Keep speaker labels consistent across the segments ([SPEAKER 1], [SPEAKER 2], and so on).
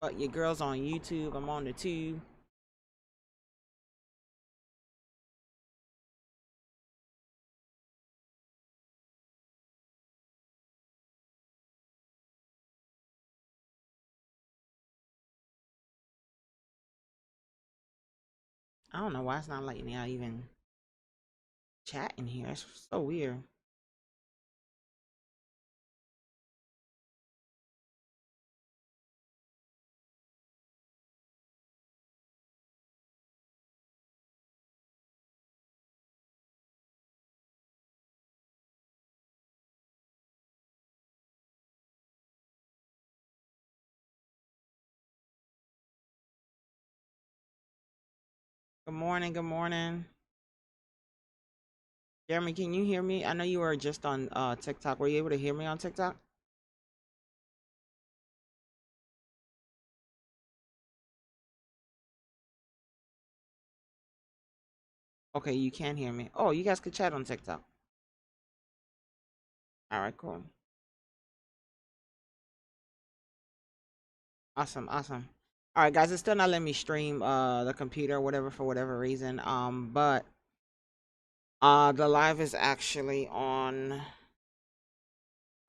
[SPEAKER 1] But your girl's on YouTube. I'm on the tube. I don't know why it's not letting me out even chat in here. It's so weird. Good morning. Good morning. Jeremy, can you hear me? I know you were just on TikTok. Were you able to hear me on TikTok? Okay, you can hear me. Oh, you guys could chat on TikTok. All right, cool. Awesome, awesome. All right, guys, it's still not letting me stream the computer or whatever for whatever reason. But the live is actually on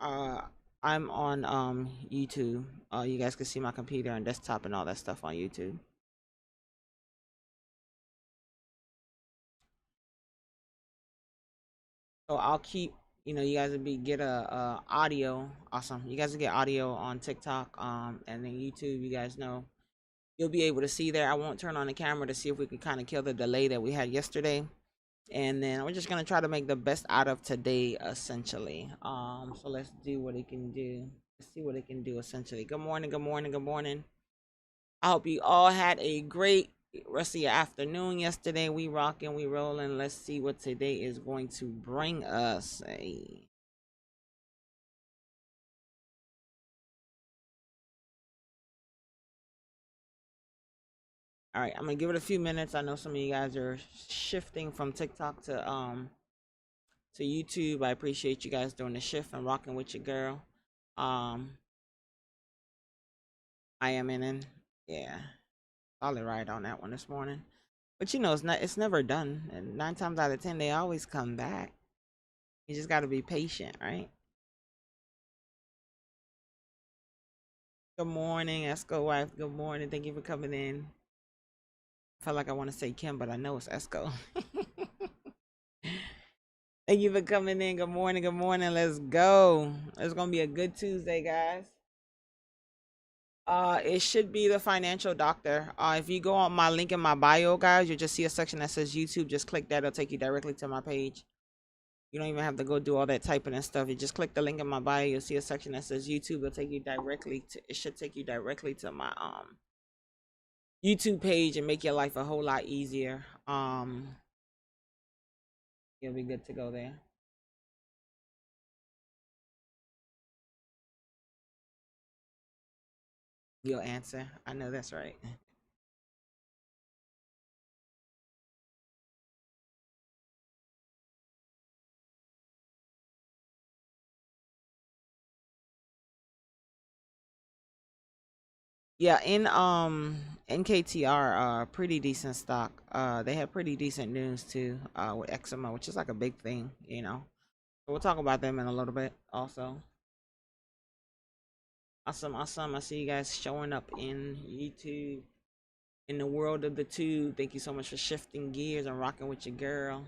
[SPEAKER 1] uh I'm on YouTube. You guys can see my computer and desktop and all that stuff on YouTube. So I'll keep, you guys will get a audio. Awesome. You guys will get audio on TikTok, and then YouTube. You guys know you'll be able to see there. I won't turn on the camera to see if we can kind of kill the delay that we had yesterday, and then we're just gonna try to make the best out of today, essentially. So let's do what it can do. Let's see what it can do, essentially. Good morning. Good morning. Good morning. I hope you all had a great rest of your afternoon yesterday. We rocking, we rolling. Let's see what today is going to bring us. Hey. All right, I'm gonna give it a few minutes. I know some of you guys are shifting from TikTok to YouTube. I appreciate you guys doing the shift and rocking with your girl. Um, I am in, yeah, solid ride on that one this morning. But it's never done, and 9 times out of 10, they always come back. You just got to be patient, right? Good morning, Esco wife. Good morning. Thank you for coming in. I feel like I want to say Kim, but I know it's Esco. Thank you for coming in. Good morning. Good morning. Let's go. It's gonna be a good Tuesday, guys. It should be the financial doctor. If you go on my link in my bio, guys, you'll just see a section that says YouTube. Just click that. It'll take you directly to my page. You don't even have to go do all that typing and stuff. You just click the link in my bio. You'll see a section that says YouTube. It'll take you directly to. It should take you directly to my YouTube page and make your life a whole lot easier. You'll be good to go there. You'll answer. I know that's right. Yeah, NKTR pretty decent stock. They have pretty decent news too, with XMO, which is like a big thing. So we'll talk about them in a little bit also. Awesome, awesome. I see you guys showing up in YouTube in the world of the tube. Thank you so much for shifting gears and rocking with your girl.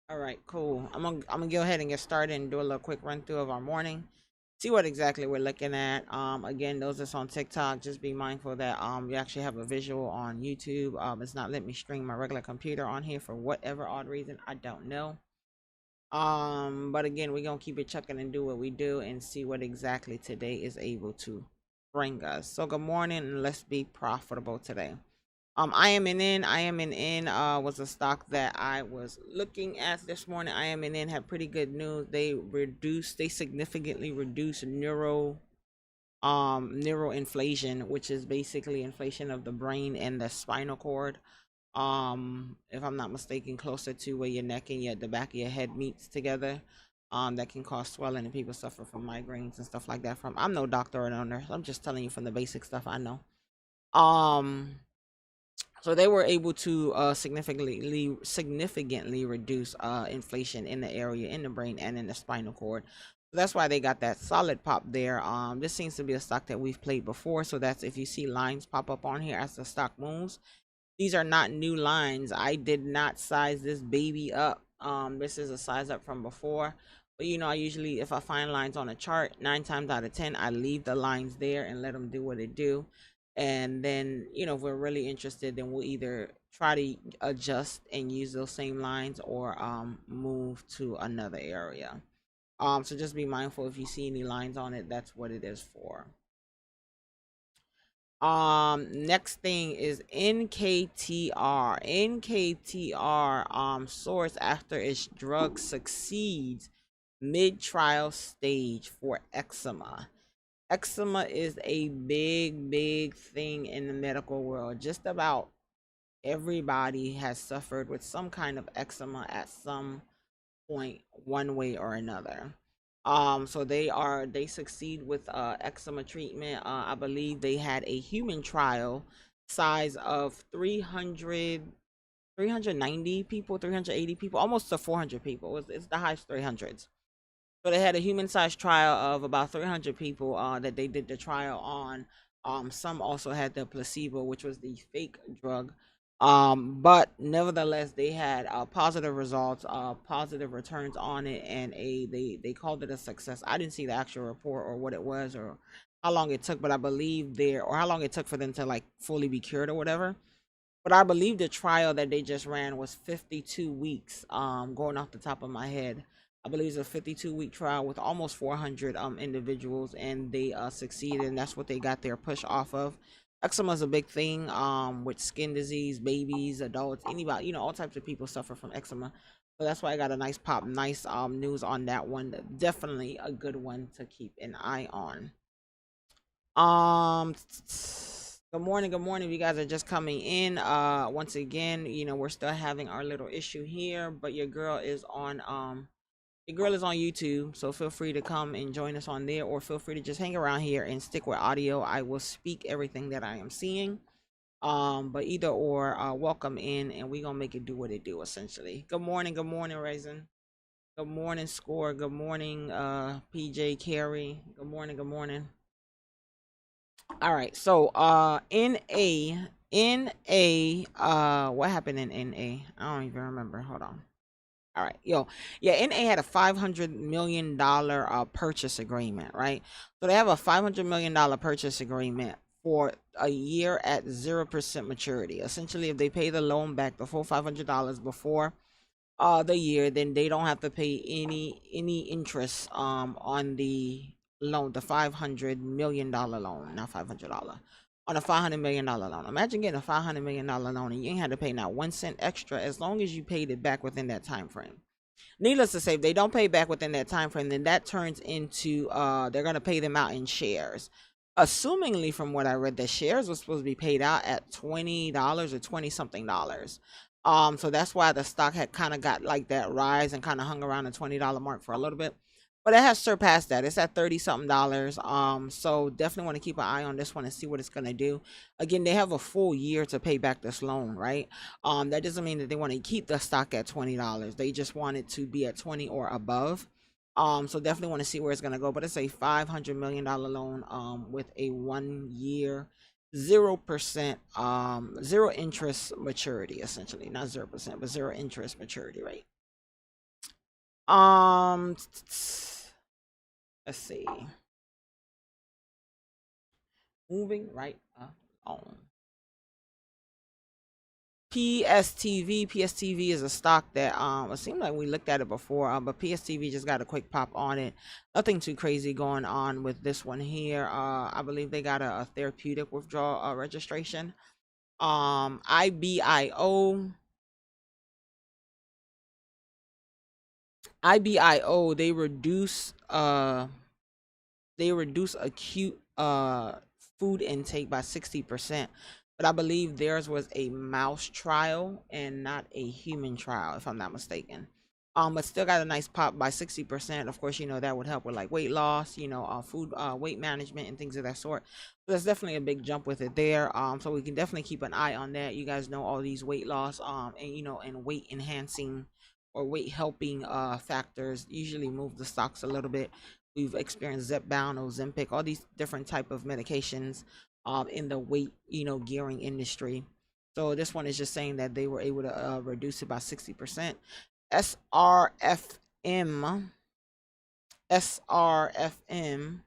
[SPEAKER 1] All right, cool. I'm gonna go ahead and get started and do a little quick run through of our morning. see what exactly we're looking at. Again, those that's on TikTok, just be mindful that you actually have a visual on YouTube. It's not letting me stream my regular computer on here for whatever odd reason. I don't know. But again, we're gonna keep it chucking and do what we do and see what exactly today is able to bring us. So good morning, and let's be profitable today. IMNN was a stock that I was looking at this morning. IMNN had pretty good news. They significantly reduced neural inflation, which is basically inflation of the brain and the spinal cord. If I'm not mistaken, closer to where your neck and the back of your head meets together. That can cause swelling, and people suffer from migraines and stuff like that. I'm no doctor or no nurse. I'm just telling you from the basic stuff I know. So they were able to significantly reduce inflation in the area, in the brain and in the spinal cord. So that's why they got that solid pop there. This seems to be a stock that we've played before. So that's, if you see lines pop up on here as the stock moves, these are not new lines. I did not size this baby up. This is a size up from before. But I usually, if I find lines on a chart, 9 times out of 10, I leave the lines there and let them do what they do. And then, if we're really interested, then we'll either try to adjust and use those same lines, or move to another area. So just be mindful, if you see any lines on it, that's what it is for. Next thing is NKTR. NKTR soars after its drug succeeds mid-trial stage for eczema. Eczema is a big thing in the medical world. Just about everybody has suffered with some kind of eczema at some point, one way or another. So they succeed with eczema treatment. I believe they had a human trial size of 390 people, 380 people, almost to 400 people. It's the highest 300s. So they had a human-sized trial of about 300 people that they did the trial on. Some also had the placebo, which was the fake drug. But nevertheless, they had positive results, positive returns on it, and they called it a success. I didn't see the actual report or what it was or how long it took, but I believe or how long it took for them to like fully be cured or whatever. But I believe the trial that they just ran was 52 weeks. Going off the top of my head, I believe it's a 52-week trial with almost 400 individuals, and they succeeded, and that's what they got their push off of. Eczema is a big thing with skin disease, babies, adults, anybody, all types of people suffer from eczema. So that's why I got a nice pop, nice news on that one. Definitely a good one to keep an eye on. Good morning, good morning. If you guys are just coming in, once again, we're still having our little issue here, but your girl is on YouTube, so feel free to come and join us on there, or feel free to just hang around here and stick with audio. I will speak everything that I am seeing. But either or, welcome in, and we're gonna make it do what it do, essentially. Good morning, Raisin. Good morning, Score. Good morning, PJ Carey. Good morning, good morning. All right, so what happened in NA? I don't even remember. Hold on. All right, NA had a $500 million purchase agreement, right? So they have a $500 million purchase agreement for a year at 0% maturity. Essentially, if they pay the loan back, the full $500 before the year, then they don't have to pay any interest on the loan, the $500 million loan, not $500, on a $500 million loan. Imagine getting a $500 million loan and you ain't had to pay not 1 cent extra, as long as you paid it back within that time frame. Needless to say, if they don't pay back within that time frame, then that turns into they're going to pay them out in shares. Assumingly, from what I read, the shares were supposed to be paid out at $20 or 20 something dollars. So that's why the stock had kind of got like that rise and kind of hung around the $20 mark for a little bit. But it has surpassed that. It's at 30 something dollars. So definitely want to keep an eye on this one and see what it's going to do. Again, they have a full year to pay back this loan, right? That doesn't mean that they want to keep the stock at $20. They just want it to be at 20 or above. So definitely want to see where it's going to go. But it's a $500 million loan with a 1 year 0% zero interest maturity, essentially. Not 0%, but 0 interest maturity rate. Let's see. Moving right along. PSTV is a stock that it seemed like we looked at it before, but PSTV just got a quick pop on it. Nothing too crazy going on with this one here. I believe they got a therapeutic withdrawal registration. IBIO IBIO, they reduce acute food intake by 60%, but I believe theirs was a mouse trial and not a human trial, if I'm not mistaken. But still got a nice pop by 60%. Of course, that would help with like weight loss, food weight management and things of that sort. So that's definitely a big jump with it there. So we can definitely keep an eye on that. You guys know all these weight loss and weight enhancing or weight helping factors usually move the stocks a little bit. We've experienced Zepbound, Ozempic, all these different type of medications in the weight, gearing industry. So this one is just saying that they were able to reduce it by 60%. SRFM, SRFM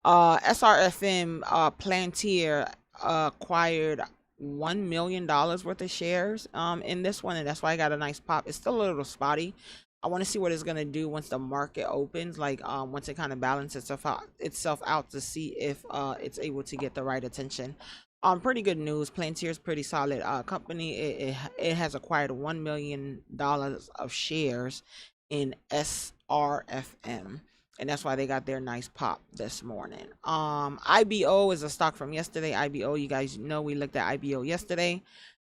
[SPEAKER 1] SRFM Plantier acquired $1 million worth of shares in this one, and that's why I got a nice pop. It's still a little spotty. I want to see what it's gonna do once the market opens, like once it kind of balances itself out to see if it's able to get the right attention. Pretty good news. Plantier is pretty solid company. It has acquired $1 million of shares in SRFM, and that's why they got their nice pop this morning. IBO is a stock from yesterday. IBO, you guys know we looked at IBO yesterday.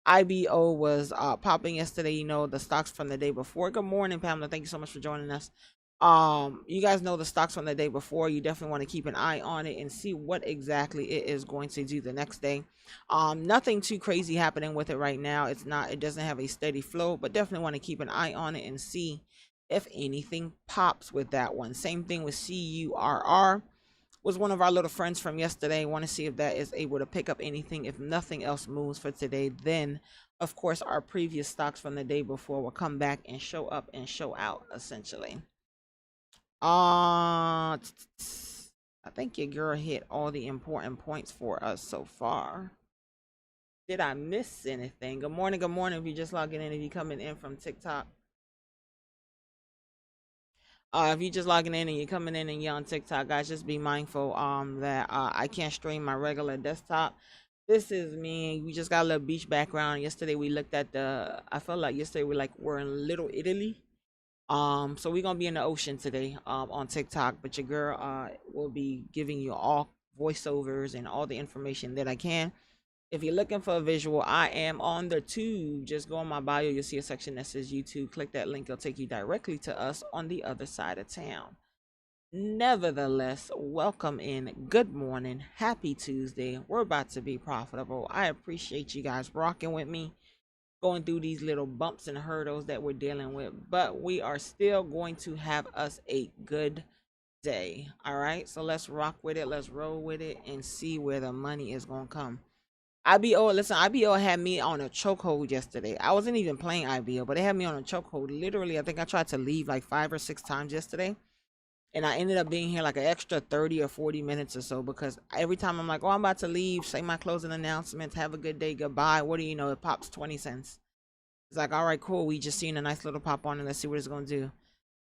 [SPEAKER 1] IBO was popping yesterday, the stocks from the day before. Good morning, Pamela. Thank you so much for joining us. You guys know the stocks from the day before. You definitely want to keep an eye on it and see what exactly it is going to do the next day. Nothing too crazy happening with it right now. It doesn't have a steady flow, but definitely want to keep an eye on it and see if anything pops with that one. Same thing with CURR. Was one of our little friends from yesterday. Want to see if that is able to pick up anything. If nothing else moves for today, then of course our previous stocks from the day before will come back and show up and show out essentially. I think your girl hit all the important points for us so far. Did I miss anything? Good morning, good morning. If you're just logging in, if you're coming in from TikTok. If you're just logging in and you're coming in and you're on TikTok, guys, just be mindful that I can't stream my regular desktop. This is me. We just got a little beach background. Yesterday we looked at I felt like yesterday we're in Little Italy. So we're gonna be in the ocean today on TikTok, but your girl will be giving you all voiceovers and all the information that I can. If you're looking for a visual, I am on the tube. Just go on my bio. You'll see a section that says YouTube. Click that link. It'll take you directly to us on the other side of town. Nevertheless, welcome in. Good morning. Happy Tuesday. We're about to be profitable. I appreciate you guys rocking with me, going through these little bumps and hurdles that we're dealing with. But we are still going to have us a good day. All right. So let's rock with it. Let's roll with it and see where the money is going to come. IBO, listen, IBO had me on a chokehold yesterday. I wasn't even playing IBO, but they had me on a chokehold. Literally, I think I tried to leave like 5 or 6 times yesterday. And I ended up being here like an extra 30 or 40 minutes or so because every time I'm like, oh, I'm about to leave, say my closing announcements, have a good day, goodbye. What do you know? It pops 20 cents. It's like, all right, cool. We just seen a nice little pop on and let's see what it's going to do.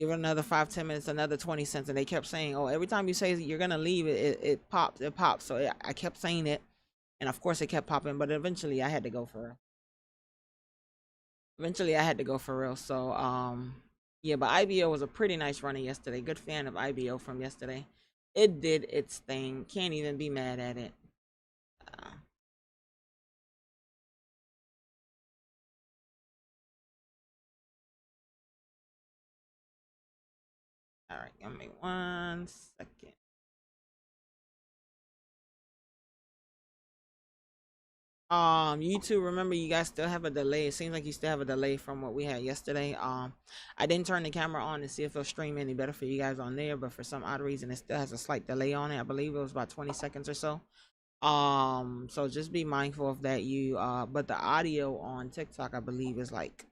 [SPEAKER 1] Give it another 5-10 minutes, another 20 cents. And they kept saying, oh, every time you say you're going to leave, it pops. It pops. So I kept saying it. And of course it kept popping, but eventually I had to go for real. So yeah, but IBO was a pretty nice runner yesterday. Good fan of IBO from yesterday. It did its thing. Can't even be mad at it. Uh, all right, give me 1 second. YouTube, remember you guys still have a delay. It seems like you still have a delay from what we had yesterday. I didn't turn the camera on to see if it'll stream any better for you guys on there, but for some odd reason it still has a slight delay on it. I believe it was about 20 seconds or so. So just be mindful of that. But the audio on TikTok I believe is like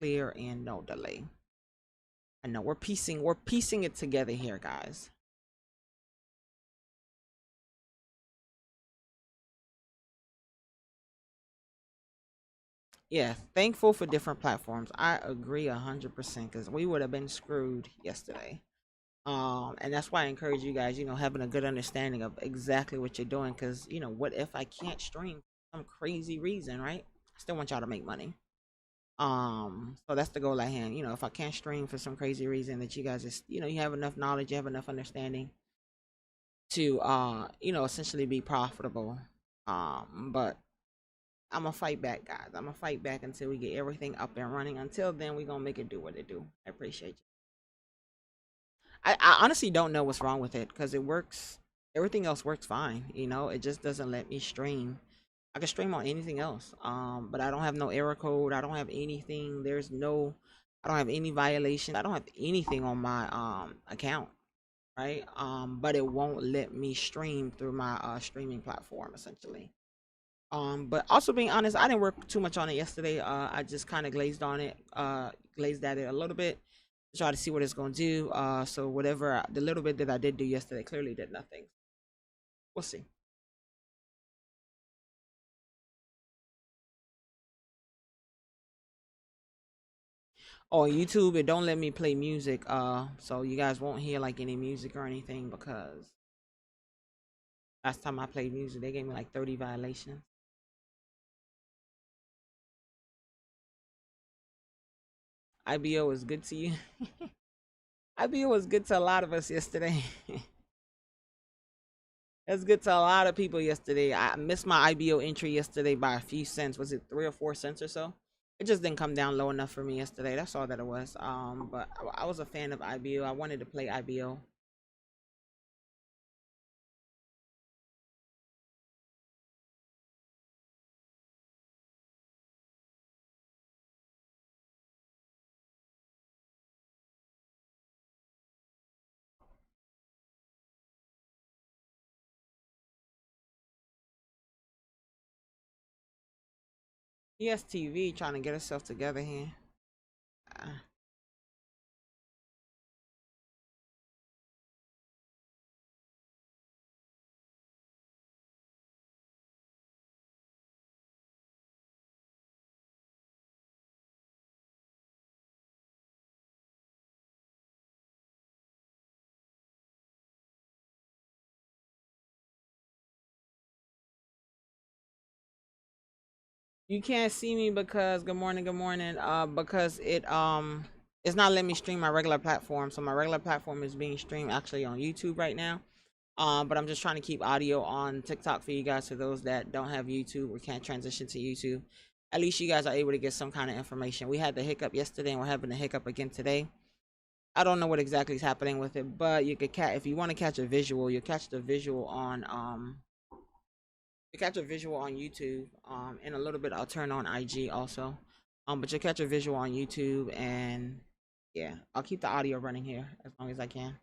[SPEAKER 1] clear and no delay. I know we're piecing it together here, guys. Yeah, thankful for different platforms. I agree 100% because we would have been screwed yesterday. And that's why I encourage you guys, having a good understanding of exactly what you're doing. Because what if I can't stream for some crazy reason, right? I still want y'all to make money. So that's the goal at hand. If I can't stream for some crazy reason, that you guys just, you have enough knowledge, you have enough understanding to, essentially be profitable. But I'm gonna fight back, guys. I'm gonna fight back until we get everything up and running. Until then, we gonna make it do what it do. I appreciate you. I honestly don't know what's wrong with it because it works. Everything else works fine. It just doesn't let me stream. I can stream on anything else. But I don't have no error code. I don't have anything. I don't have any violations. I don't have anything on my account, right? But it won't let me stream through my streaming platform essentially. But also being honest, I didn't work too much on it yesterday. I just kind of glazed at it a little bit to try to see what it's gonna do. So whatever the little bit that I did do yesterday clearly did nothing. We'll see. Oh, on YouTube, it don't let me play music. So you guys won't hear like any music or anything because last time I played music, they gave me like 30 violations. IBO was good to you. IBO was good to a lot of us yesterday. That's good to a lot of people yesterday. I missed my IBO entry yesterday by a few cents. Was it 3 or 4 cents or so? It just didn't come down low enough for me yesterday. That's all that it was. But I was a fan of IBO. I wanted to play IBO. ESTV trying to get herself together here. Uh, you can't see me because good morning, good morning. Because it's not letting me stream my regular platform. So my regular platform is being streamed actually on YouTube right now. But I'm just trying to keep audio on TikTok for you guys, for those that don't have YouTube or can't transition to YouTube. At least you guys are able to get some kind of information. We had the hiccup yesterday and we're having the hiccup again today. I don't know what exactly is happening with it, but you could catch, if you want to catch a visual, you catch the visual on you catch a visual on YouTube. In a little bit I'll turn on IG also. But you catch a visual on YouTube, and yeah, I'll keep the audio running here as long as I can.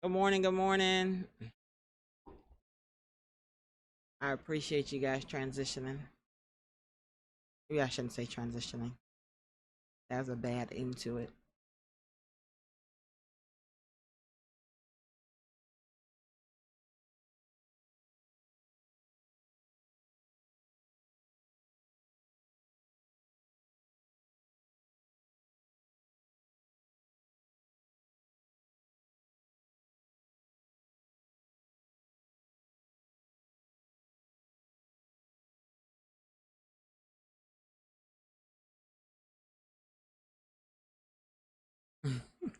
[SPEAKER 1] Good morning, good morning. I appreciate you guys transitioning. Maybe I shouldn't say transitioning. That's a bad end to it.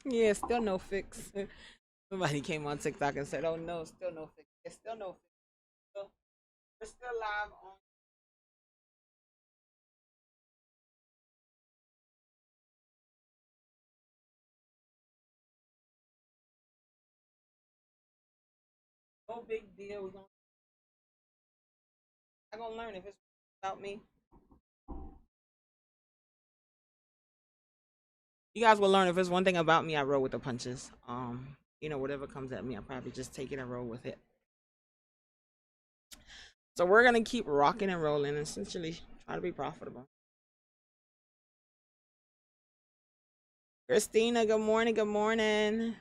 [SPEAKER 1] Yeah, still no fix. Somebody came on TikTok and said, "Oh no, still no fix. It's still no fix. Still, we're still live on no big deal. I'm gonna learn if it's about me. You guys will learn if it's one thing about me. I roll with the punches. whatever comes at me, I'll probably just take it and roll with it. So we're gonna keep rocking and rolling, and essentially try to be profitable. Christina, good morning. Good morning.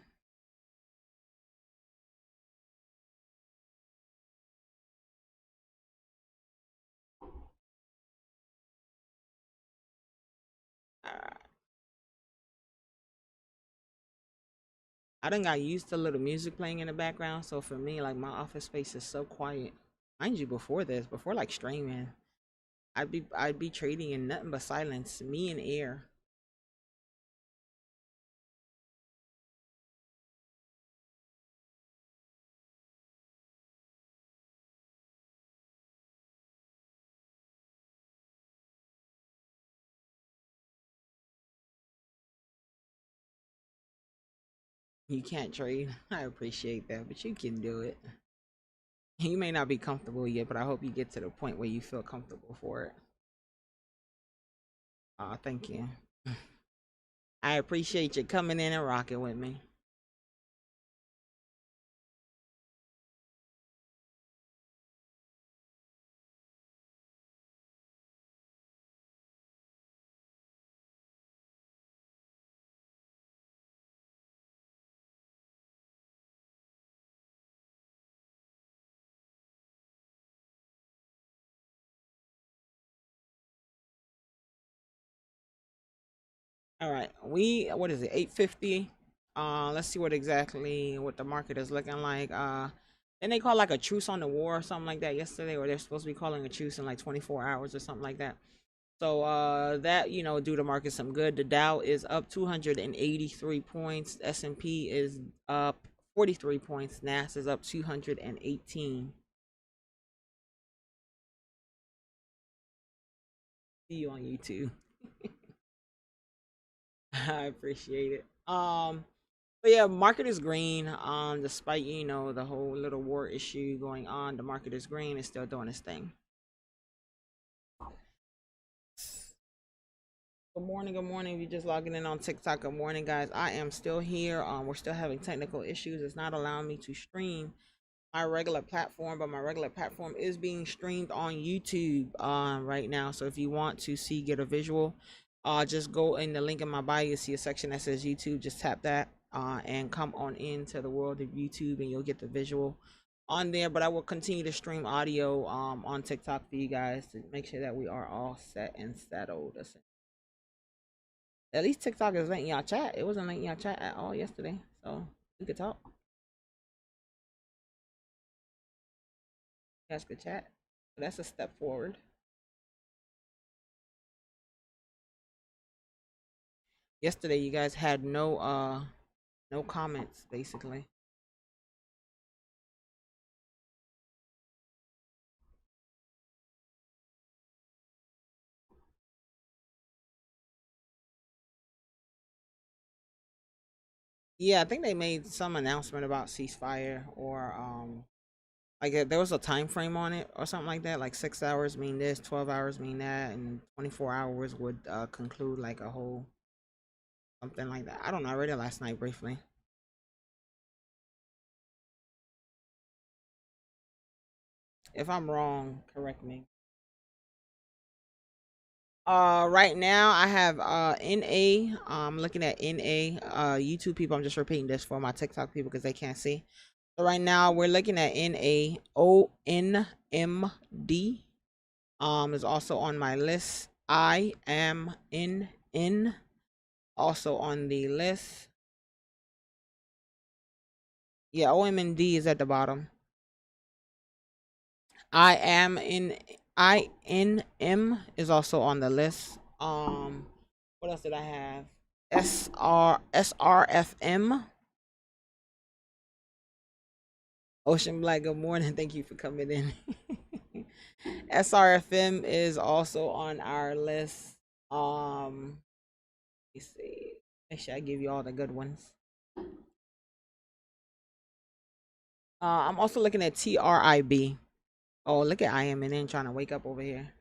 [SPEAKER 1] I done got used to a little music playing in the background, so for me, like my office space is so quiet. Mind you, before this, before like streaming, I'd be trading in nothing but silence, me and air. You can't trade. I appreciate that, but you can do it. You may not be comfortable yet, but I hope you get to the point where you feel comfortable for it. Thank you. I appreciate you coming in and rocking with me. All right, what is it? 8:50. Let's see what the market is looking like. Then they call like a truce on the war or something like that yesterday, or they're supposed to be calling a truce in like 24 hours or something like that. So that do the market some good. The Dow is up 283 points. S&P is up 43 points. Nas is up 218. See you on YouTube. I appreciate it. But yeah, market is green. Despite the whole little war issue going on, the market is green. It's still doing its thing. Good morning, good morning. If you're just logging in on TikTok, good morning, guys. I am still here. We're still having technical issues. It's not allowing me to stream my regular platform, but my regular platform is being streamed on YouTube right now. So if you want to get a visual, just go in the link in my bio. You see a section that says YouTube. Just tap that and come on into the world of YouTube, and you'll get the visual on there. But I will continue to stream audio on TikTok for you guys to make sure that we are all set and settled. At least TikTok is letting y'all chat. It wasn't letting y'all chat at all yesterday, so we could talk. You guys could chat. So that's a step forward. Yesterday, you guys had no comments basically. Yeah, I think they made some announcement about ceasefire or like there was a time frame on it or something like that. Like 6 hours mean this, 12 hours mean that, and 24 hours would conclude like a whole something like that. I don't know. I read it last night briefly. If I'm wrong, correct me. Right now I have NA. I'm looking at NA. YouTube people. I'm just repeating this for my TikTok people because they can't see. So right now we're looking at NAONMD. Is also on my list. I am in also on the list. Yeah, OMND is at the bottom. I am in INM is also on the list. What else did I have? SRFM. Ocean Black, good morning. Thank you for coming in. SRFM is also on our list. Let me see. Make sure I give you all the good ones. I'm also looking at TRIB. Oh, look at IMNN trying to wake up over here.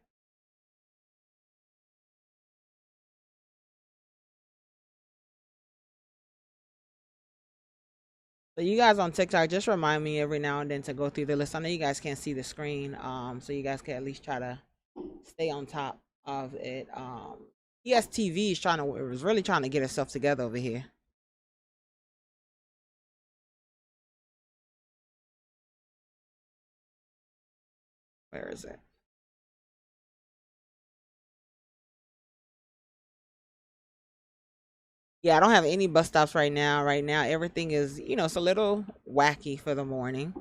[SPEAKER 1] So you guys on TikTok, just remind me every now and then to go through the list. I know you guys can't see the screen, so you guys can at least try to stay on top of it. ESTV is trying to was really trying to get itself together over here. Where is it? Yeah, I don't have any bus stops right now. Right now, everything is, it's a little wacky for the morning.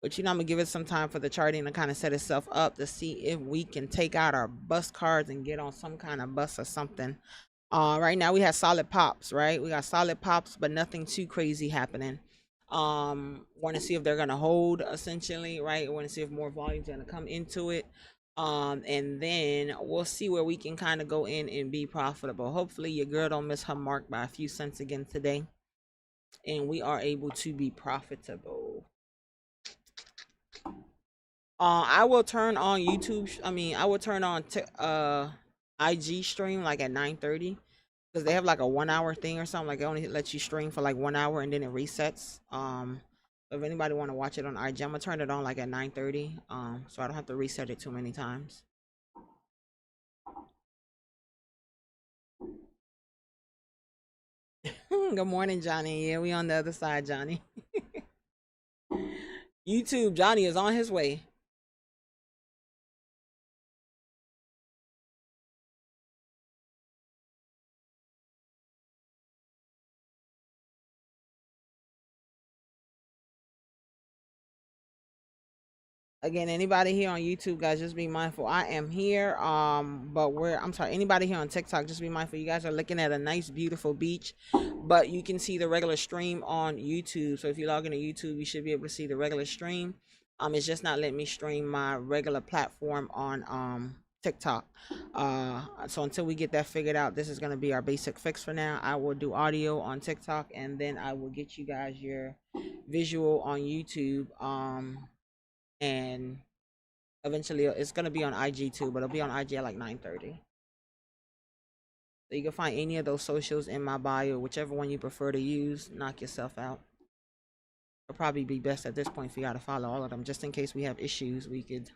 [SPEAKER 1] But I'm gonna give it some time for the charting to kind of set itself up to see if we can take out our bus cards and get on some kind of bus or something. Right now we have solid pops, right? We got solid pops, but nothing too crazy happening. Want to see if they're gonna hold essentially, right? Want to see if more volume's gonna come into it. And then we'll see where we can kind of go in and be profitable. Hopefully your girl don't miss her mark by a few cents again today, and we are able to be profitable. I will turn on YouTube. I will turn on IG stream like at 9:30 because they have like a 1 hour thing or something. Like it only lets you stream for like 1 hour and then it resets. If anybody want to watch it on IG, I'm gonna turn it on like at 9:30. So I don't have to reset it too many times. Good morning, Johnny. Yeah, we on the other side, Johnny. YouTube, Johnny is on his way. Again, anybody here on YouTube, guys, just be mindful. I am here. But I'm sorry, anybody here on TikTok, just be mindful. You guys are looking at a nice, beautiful beach, but you can see the regular stream on YouTube. So if you log into YouTube, you should be able to see the regular stream. It's just not letting me stream my regular platform on TikTok. So until we get that figured out, this is gonna be our basic fix for now. I will do audio on TikTok, and then I will get you guys your visual on YouTube. And eventually it's gonna be on IG too, but it'll be on IG at like 9:30. So you can find any of those socials in my bio, whichever one you prefer to use. Knock yourself out. It'll probably be best at this point for y'all to follow all of them, just in case we have issues. We could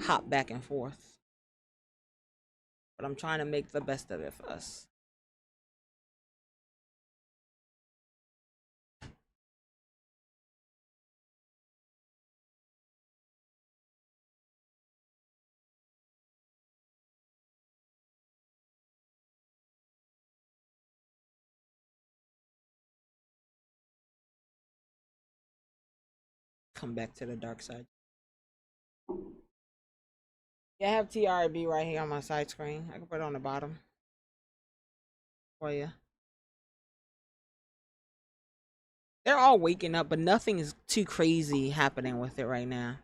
[SPEAKER 1] hop back and forth. But I'm trying to make the best of it for us. Come back to the dark side. Yeah, I have TRB right here on my side screen. I can put it on the bottom for you. They're all waking up, but nothing is too crazy happening with it right now.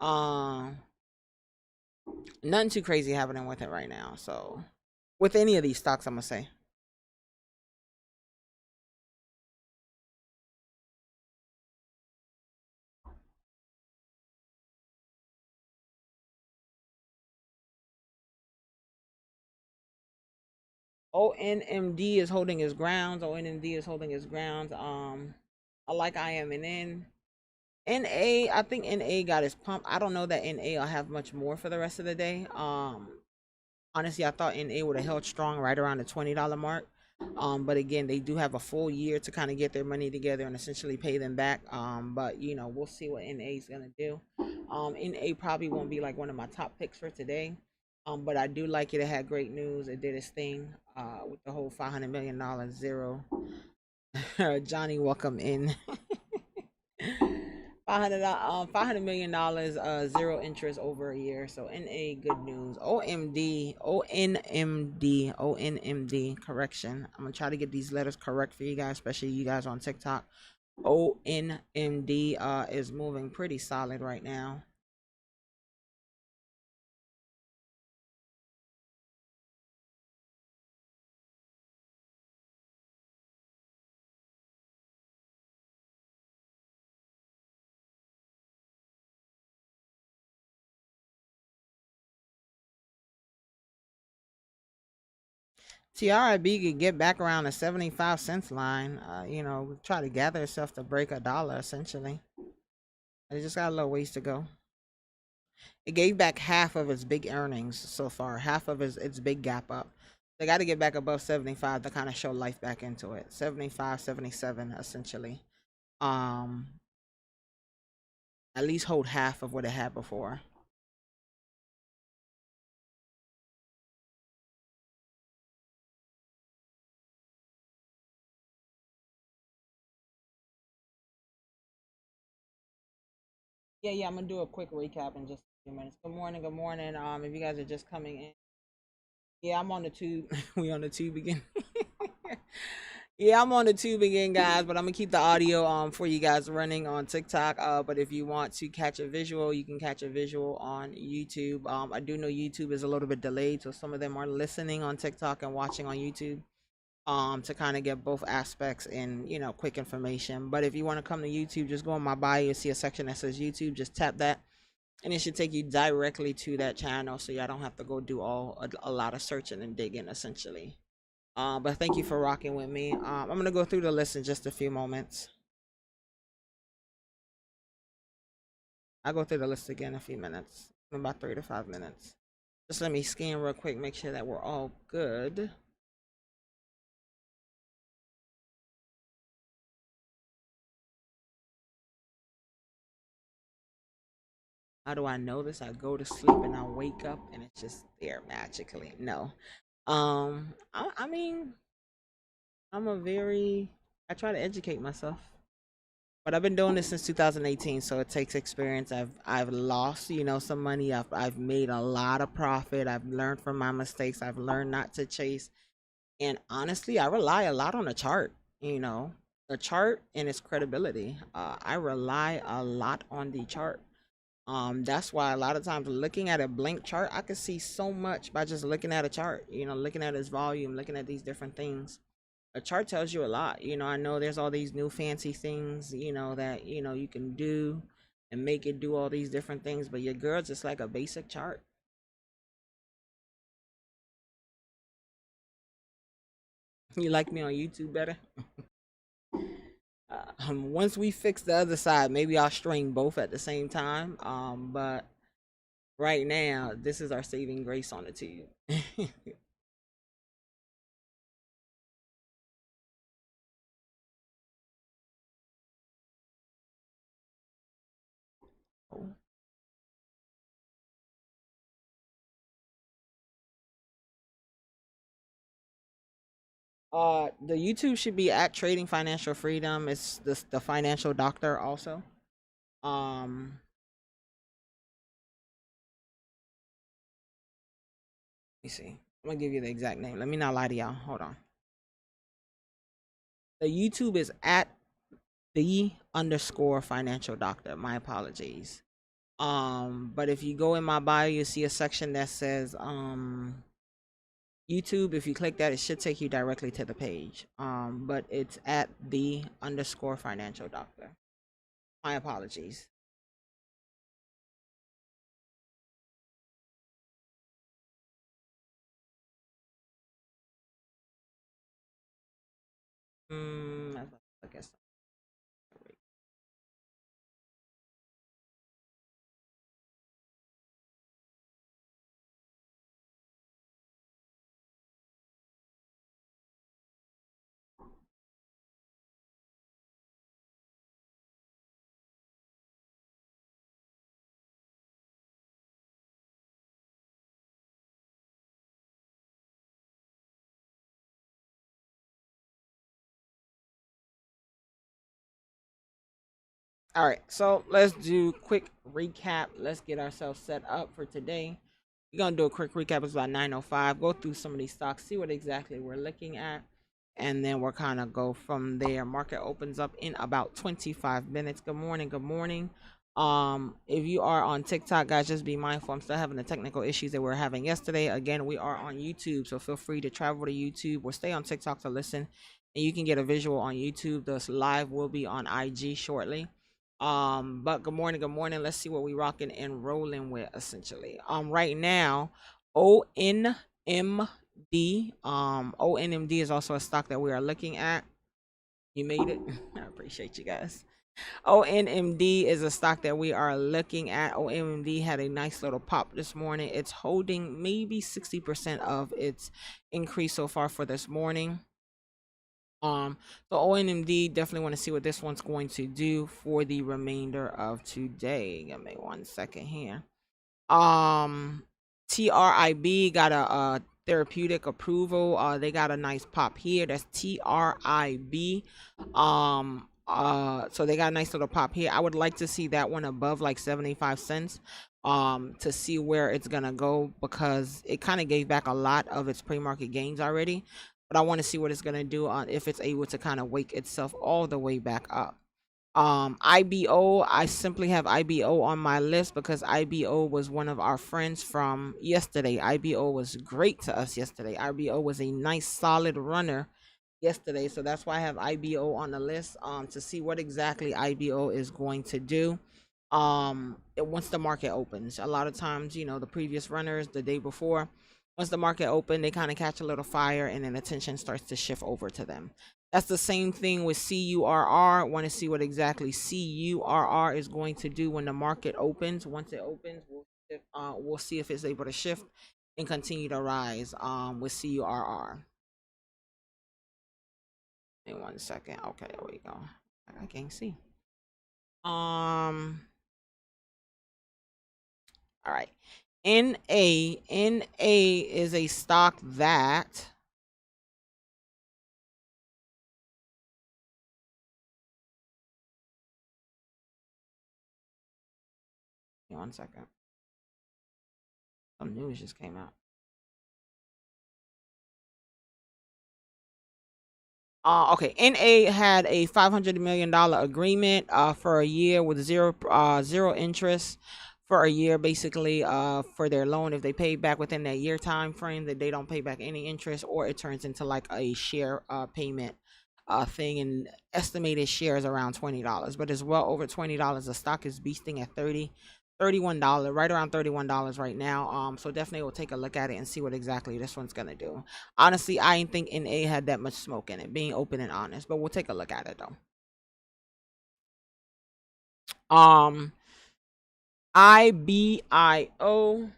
[SPEAKER 1] Um, Nothing too crazy happening with it right now. So, with any of these stocks, I'm gonna say. ONMD is holding his grounds. ONMD is holding his grounds. I like IMNN. NA, I think NA got his pump. I don't know that NA will have much more for the rest of the day. Honestly, I thought NA would have held strong right around the $20 mark. But again, they do have a full year to kind of get their money together and essentially pay them back. But we'll see what NA is gonna do. NA probably won't be like one of my top picks for today. But I do like it. It had great news. It did its thing. With the whole $500 million zero. Johnny, welcome in. $500 million zero interest over a year. So NA, good news. ONMD correction. I'm gonna try to get these letters correct for you guys, especially you guys on TikTok. ONMD is moving pretty solid right now. TRIB could get back around the 75 cents line. Try to gather itself to break a dollar essentially. It just got a little ways to go. It gave back half of its big earnings so far, half of its big gap up. They got to get back above 75 to kind of show life back into it. 75, 77 essentially. Um, at least hold half of what it had before. Yeah, I'm gonna do a quick recap in just a few minutes. Good morning, good morning. If you guys are just coming in, yeah, I'm on the tube. We on the tube again. Yeah, I'm on the tube again, guys, but I'm gonna keep the audio for you guys running on TikTok. But if you want to catch a visual, you can catch a visual on YouTube. I do know YouTube is a little bit delayed, so some of them are listening on TikTok and watching on YouTube. To kind of get both aspects in, quick information. But if you want to come to YouTube, just go on my bio, you'll see a section that says YouTube. Just tap that, and it should take you directly to that channel, so y'all don't have to go do a lot of searching and digging essentially. But thank you for rocking with me. I'm gonna go through the list in just a few moments. I'll go through the list again in a few minutes, in about 3 to 5 minutes. Just let me scan real quick, make sure that we're all good. How do I know this? I go to sleep and I wake up and it's just there magically. No. I mean, I'm a very I try to educate myself. But I've been doing this since 2018, so it takes experience. I've lost, some money. I've made a lot of profit. I've learned from my mistakes. I've learned not to chase. And honestly, I rely a lot on the chart, the chart and its credibility. I rely a lot on the chart. That's why a lot of times looking at a blank chart, I can see so much by just looking at a chart, looking at its volume, looking at these different things. A chart tells you a lot. I know there's all these new fancy things, that, you can do and make it do all these different things, but your girl's just like a basic chart. You like me on YouTube better? Once we fix the other side, maybe I'll string both at the same time. But right now, this is our saving grace on the tube. The YouTube should be at Trading Financial Freedom. It's the financial doctor also. Um, let me see. I'm gonna give you the exact name. Let me not lie to y'all. Hold on. The YouTube is at the underscore financial doctor. My apologies. But if you go in my bio, you see a section that says YouTube. If you click that, it should take you directly to the page. But it's at the underscore financial doctor. My apologies. I guess. All right, so let's do quick recap. Let's get ourselves set up for today. We're gonna do a quick recap. It's about 9:05. Go through some of these stocks, see what exactly we're looking at, and then we're kind of go from there. Market opens up in about 25 minutes. Good morning. Good morning. If you are on TikTok, guys, just be mindful. I'm still having the technical issues that we are having yesterday. Again, we are on YouTube, so feel free to travel to YouTube or stay on TikTok to listen, and you can get a visual on YouTube. The live will be on IG shortly. But good morning, good morning. Let's see what we rocking and rolling with essentially. Right now, ONMER ONMD is also a stock that we are looking at. You made it. I appreciate you guys. ONMD is a stock that we are looking at. ONMD had a nice little pop this morning. It's holding maybe 60% of its increase so far for this morning. So ONMD, definitely want to see what this one's going to do for the remainder of today. Give me 1 second here. um TRIB got a therapeutic approval. They got a nice pop here. That's TRIB. So they got a nice little pop here. I would like to see that one above like 75 cents to see where it's gonna go, because it kind of gave back a lot of its pre-market gains already, but I want to see what it's gonna do on if it's able to kind of wake itself all the way back up. IBO, I simply have IBO on my list because IBO was one of our friends from yesterday. IBO was great to us yesterday. IBO was a nice solid runner yesterday, so that's why I have IBO on the list to see what exactly IBO is going to do once the market opens. A lot of times, the previous runners the day before, once the market open, they kind of catch a little fire and then attention starts to shift over to them. That's the same thing with CURR. Want to see what exactly CURR is going to do when the market opens. Once it opens, we'll see if it's able to shift and continue to rise with CURR. In 1 second. Okay, there we go. I can't see. All right. NA is a stock that 1 second. Some news just came out. Okay, NA had a $500 million agreement for a year with zero interest for a year, basically for their loan. If they pay back within that year time frame, that they don't pay back any interest, or it turns into like a share payment thing, and estimated shares around $20, but it's well over $20. The stock is beasting at $31, right around $31 right now. So definitely we'll take a look at it and see what exactly this one's gonna do. Honestly, I didn't think NA had that much smoke in it, being open and honest, but we'll take a look at it though. IBIO.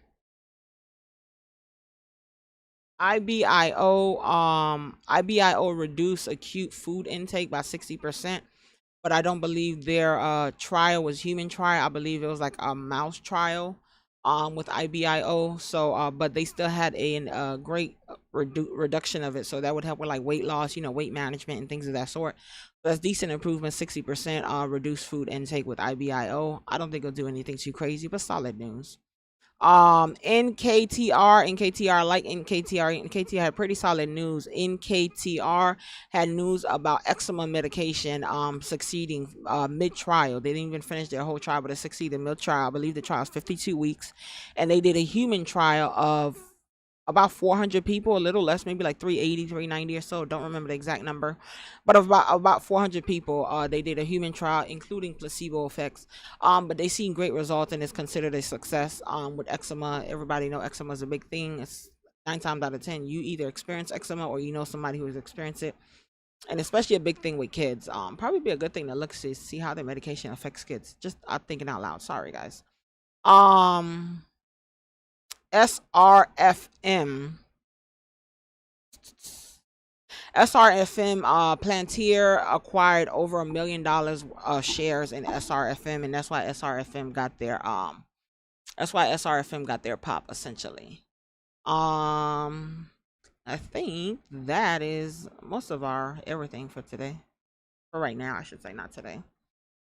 [SPEAKER 1] IBIO reduced acute food intake by 60%, but I don't believe their trial was human trial. I believe it was like a mouse trial with IBIO. So but they still had a great reduction of it, so that would help with like weight loss, weight management and things of that sort. So that's decent improvement. 60% reduced food intake with IBIO. I don't think it'll do anything too crazy, but solid news. NKTR, like NKTR had pretty solid news. NKTR had news about eczema medication succeeding mid-trial. They didn't even finish their whole trial, but it succeeded mid-trial. I believe the trial is 52 weeks, and they did a human trial of about 400 people, a little less, maybe like 380, 390 or so. Don't remember the exact number, but about 400 people. They did a human trial, including placebo effects. But they seen great results, and it's considered a success. With eczema, everybody know eczema is a big thing. It's 9 times out of 10 you either experience eczema or you know somebody who has experienced it, and especially a big thing with kids. Probably be a good thing to look to see how their medication affects kids. Just I'm thinking out loud. Sorry, guys. SRFM. Plantier acquired over $1 million shares in SRFM, and that's why SRFM got their pop essentially. I think that is most of our everything for today. For right now, I should say, not today,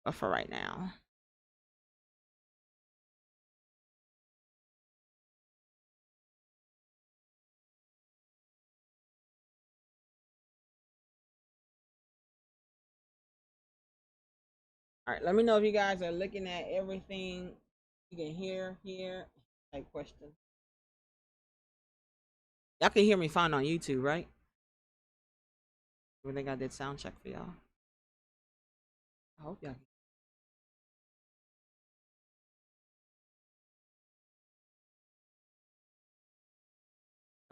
[SPEAKER 1] but for right now. All right, let me know if you guys are looking at everything. You can hear here type question. Y'all can hear me fine on YouTube, right? I think I did sound check for y'all. I hope y'all.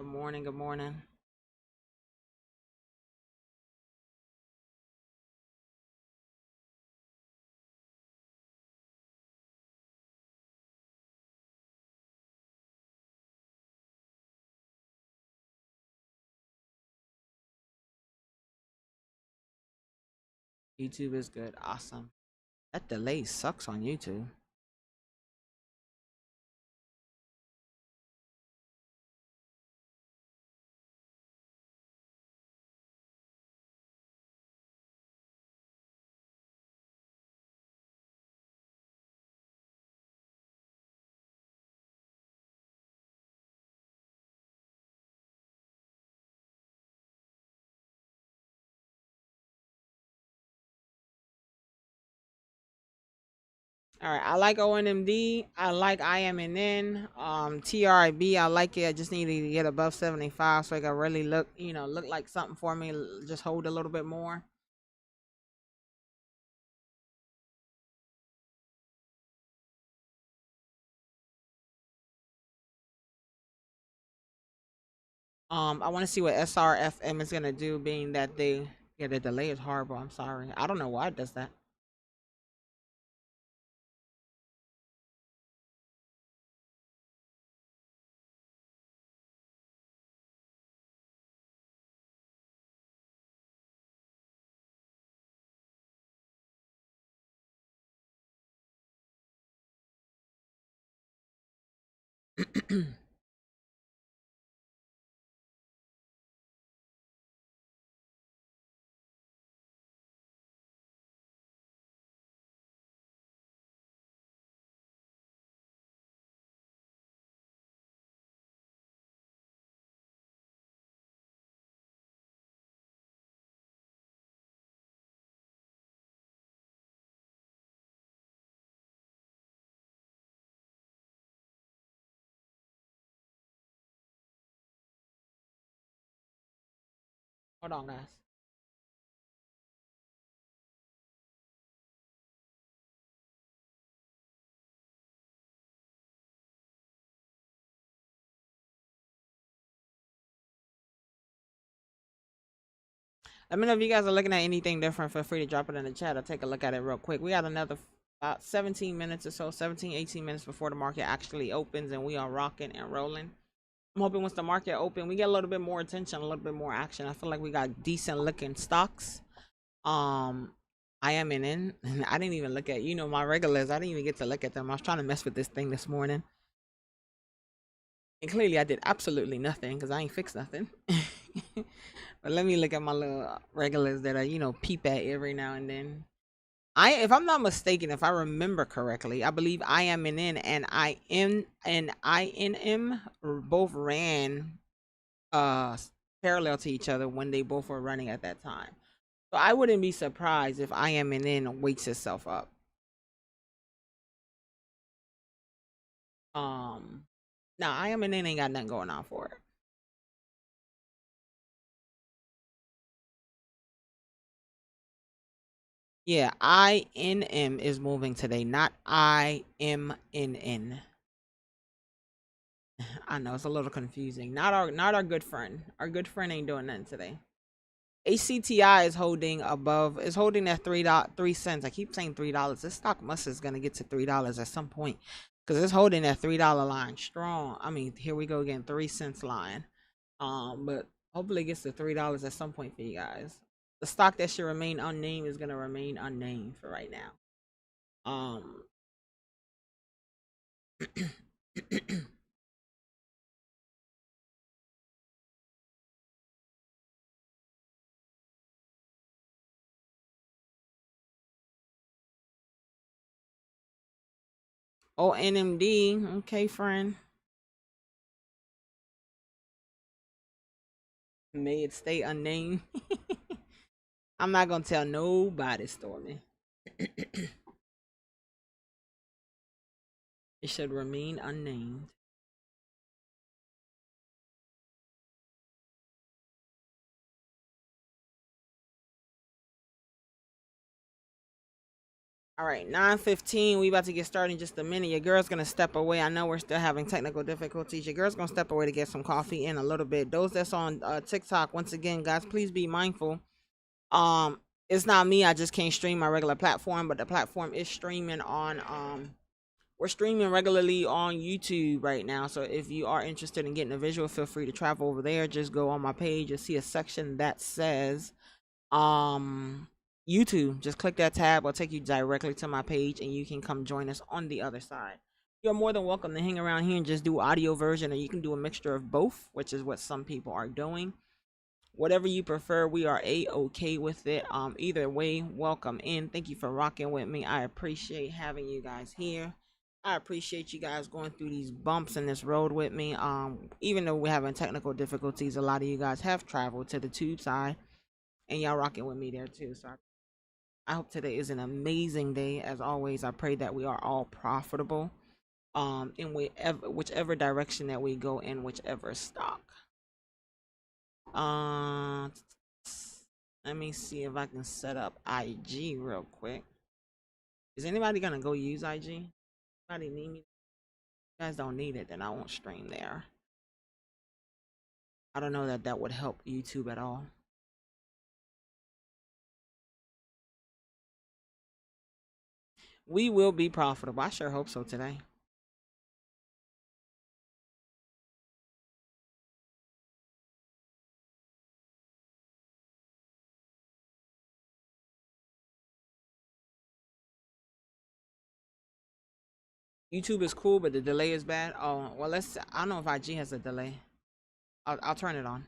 [SPEAKER 1] Good morning. Good morning. YouTube is good. Awesome. That delay sucks on YouTube. All right, I like ONMD. I like IMNN. TRIB. I like it. I just need to get above 75 so I can really look, look like something for me. Just hold a little bit more. I want to see what SRFM is gonna do, being that the delay is horrible. I'm sorry. I don't know why it does that. Hold on, guys. Let me know if you guys are looking at anything different. Feel free to drop it in the chat. I'll take a look at it real quick. We got another about 17 minutes or so, 17, 18 minutes before the market actually opens, and we are rocking and rolling. I'm hoping once the market open, we get a little bit more attention, a little bit more action. I feel like we got decent looking stocks. Um, I am in. I didn't even look at, my regulars. I didn't even get to look at them. I was trying to mess with this thing this morning. And clearly I did absolutely nothing because I ain't fixed nothing. But let me look at my little regulars that I, peep at every now and then. If I'm not mistaken, if I remember correctly, I believe IMNN and INM both ran parallel to each other when they both were running at that time. So I wouldn't be surprised if IMNN wakes itself up. Now IMNN ain't got nothing going on for it. Yeah, INM is moving today, not IMNN. I know it's a little confusing. Not our good friend. Our good friend ain't doing nothing today. ACTI is holding at 3 cents. I keep saying $3. This stock must is gonna get to $3 at some point. Because it's holding that $3 line strong. I mean, here we go again, 3 cents line. But hopefully it gets to $3 at some point for you guys. The stock that should remain unnamed is gonna remain unnamed for right now. Oh, NMD. Okay, friend. May it stay unnamed. I'm not gonna tell nobody, Stormy. It should remain unnamed. All right, 9:15. We about to get started in just a minute. Your girl's gonna step away. I know we're still having technical difficulties. Your girl's gonna step away to get some coffee in a little bit. Those that's on TikTok, once again, guys, please be mindful. Um, it's not me. I just can't stream my regular platform, but the platform is streaming on. We're streaming regularly on YouTube right now. So if you are interested in getting a visual, feel free to travel over there. Just go on my page. You'll see a section that says um YouTube. Just click that tab. It'll take you directly to my page and you can come join us on the other side. You're more than welcome to hang around here and just do audio version, or you can do a mixture of both, which is what some people are doing. Whatever you prefer, we are a-okay with it. Either way, welcome in. Thank you for rocking with me. I appreciate having you guys here. I appreciate you guys going through these bumps in this road with me. Even though we're having technical difficulties, a lot of you guys have traveled to the tube side and y'all rocking with me there too. So I hope today is an amazing day. As always, I pray that we are all profitable in whichever direction that we go, in whichever stock. Uh, Let me see if I can set up IG real quick. Is anybody gonna go use IG? Anybody need me? If you guys don't need it, then I won't stream there. I don't know that that would help YouTube at all. We will be profitable. I sure hope so today. YouTube is cool, but the delay is bad. Oh, well, let's. I don't know if IG has a delay. I'll turn it on.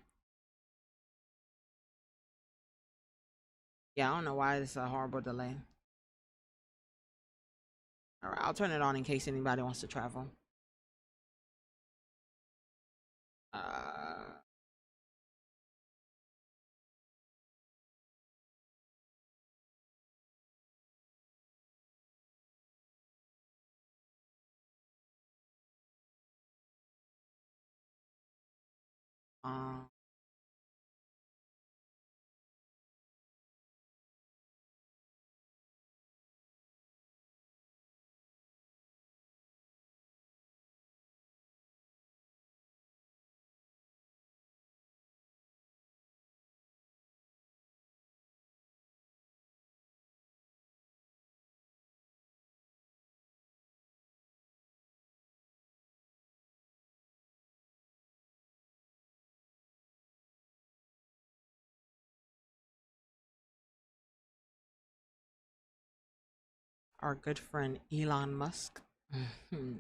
[SPEAKER 1] Yeah, I don't know why it's a horrible delay. All right, I'll turn it on in case anybody wants to travel. Uh, um, our good friend Elon Musk.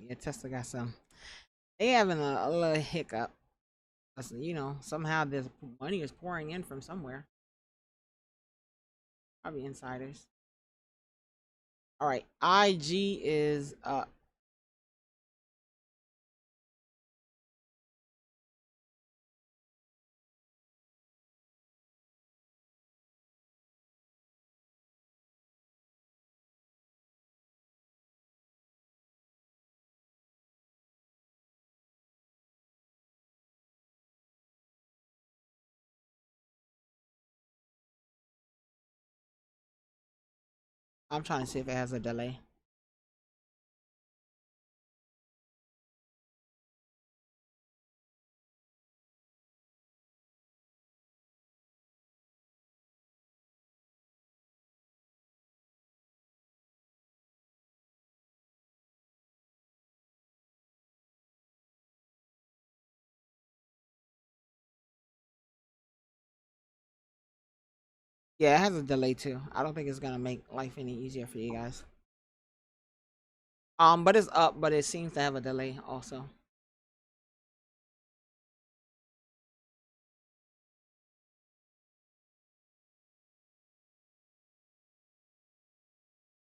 [SPEAKER 1] Yeah, Tesla got some. They having a little hiccup. Somehow this money is pouring in from somewhere. Probably insiders. All right, IG is I'm trying to see if it has a delay. Yeah, it has a delay too. I don't think it's gonna make life any easier for you guys. But it's up, but it seems to have a delay also.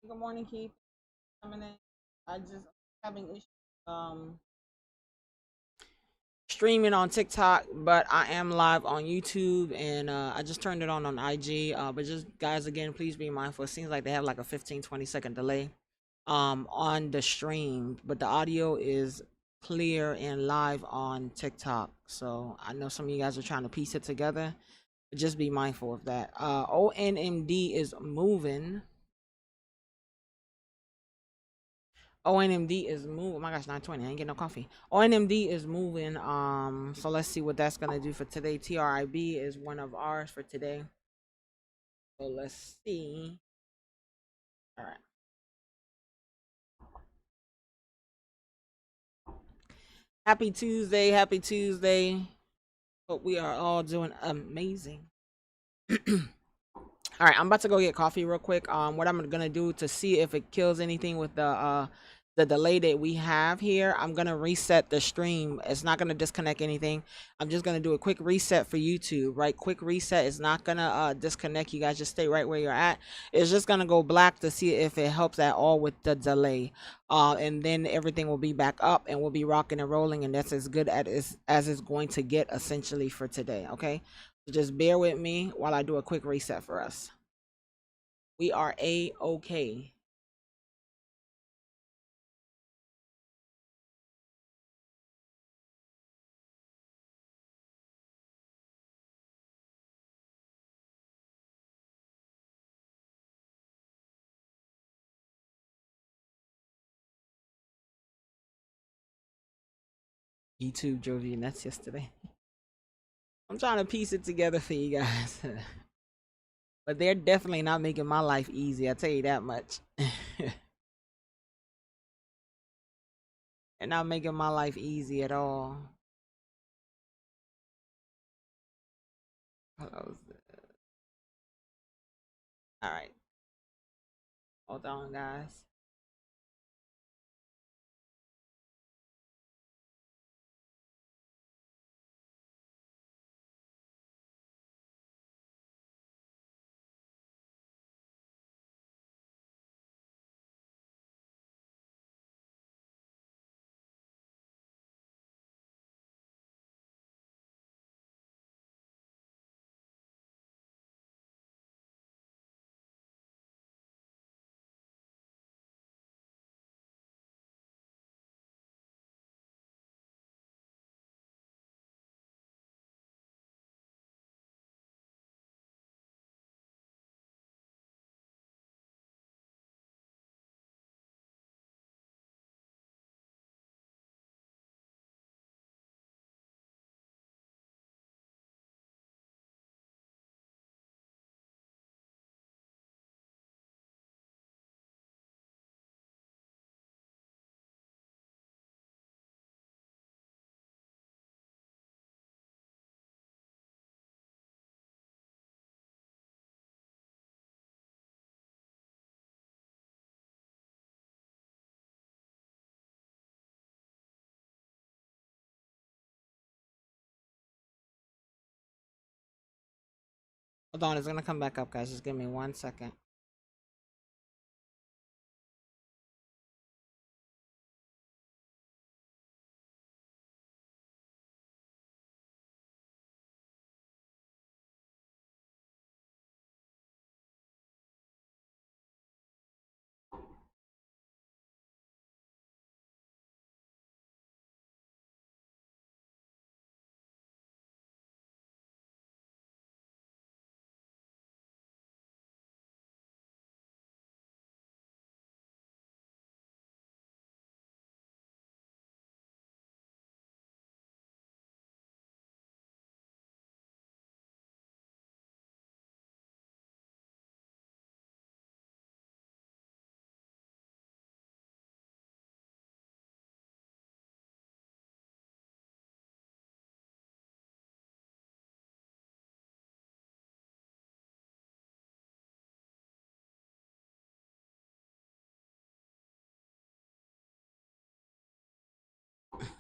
[SPEAKER 1] Good morning, Keith. Coming in. I just having issues streaming on TikTok, but I am live on YouTube, and I just turned it on IG. But just guys, again, please be mindful. It seems like they have like a 15-20 second delay on the stream, but the audio is clear and live on TikTok. So I know some of you guys are trying to piece it together. Just be mindful of that. ONMD is moving. ONMD is moving. Oh my gosh, 9:20. I ain't getting no coffee. ONMD is moving. So let's see what that's gonna do for today. TRIB is one of ours for today. So let's see. All right. Happy Tuesday. Happy Tuesday. Hope we are all doing amazing. All right, I'm about to go get coffee real quick. What I'm gonna do to see if it kills anything with the delay that we have here, I'm gonna reset the stream. It's not gonna disconnect anything. I'm just gonna do a quick reset for YouTube, right? Quick reset is not gonna disconnect. You guys just stay right where you're at. It's just gonna go black to see if it helps at all with the delay. And then everything will be back up and we'll be rocking and rolling, and that's as good as it's going to get essentially for today. Okay. So just bear with me while I do a quick reset for us. We are A-OK. YouTube drove you nuts yesterday. I'm trying to piece it together for you guys. But they're definitely not making my life easy, I'll tell you that much. They're not making my life easy at all. Alright. Hold on, guys. Hold on, it's gonna come back up, guys. Just give me 1 second.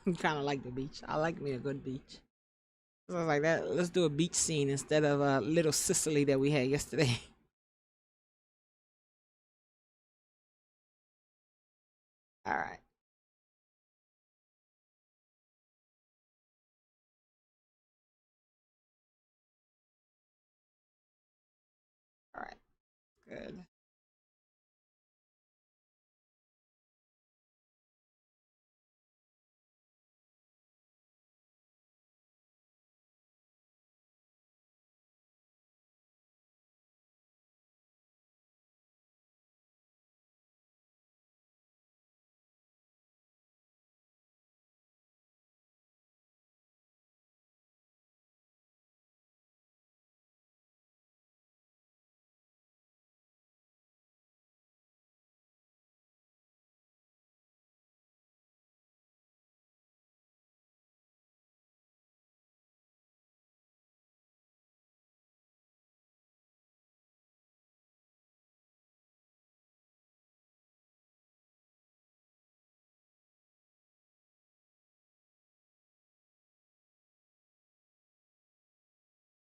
[SPEAKER 1] Kinda like the beach. I like me a good beach. So I was like that. Let's do a beach scene instead of a little Sicily that we had yesterday. Alright. Alright. Good.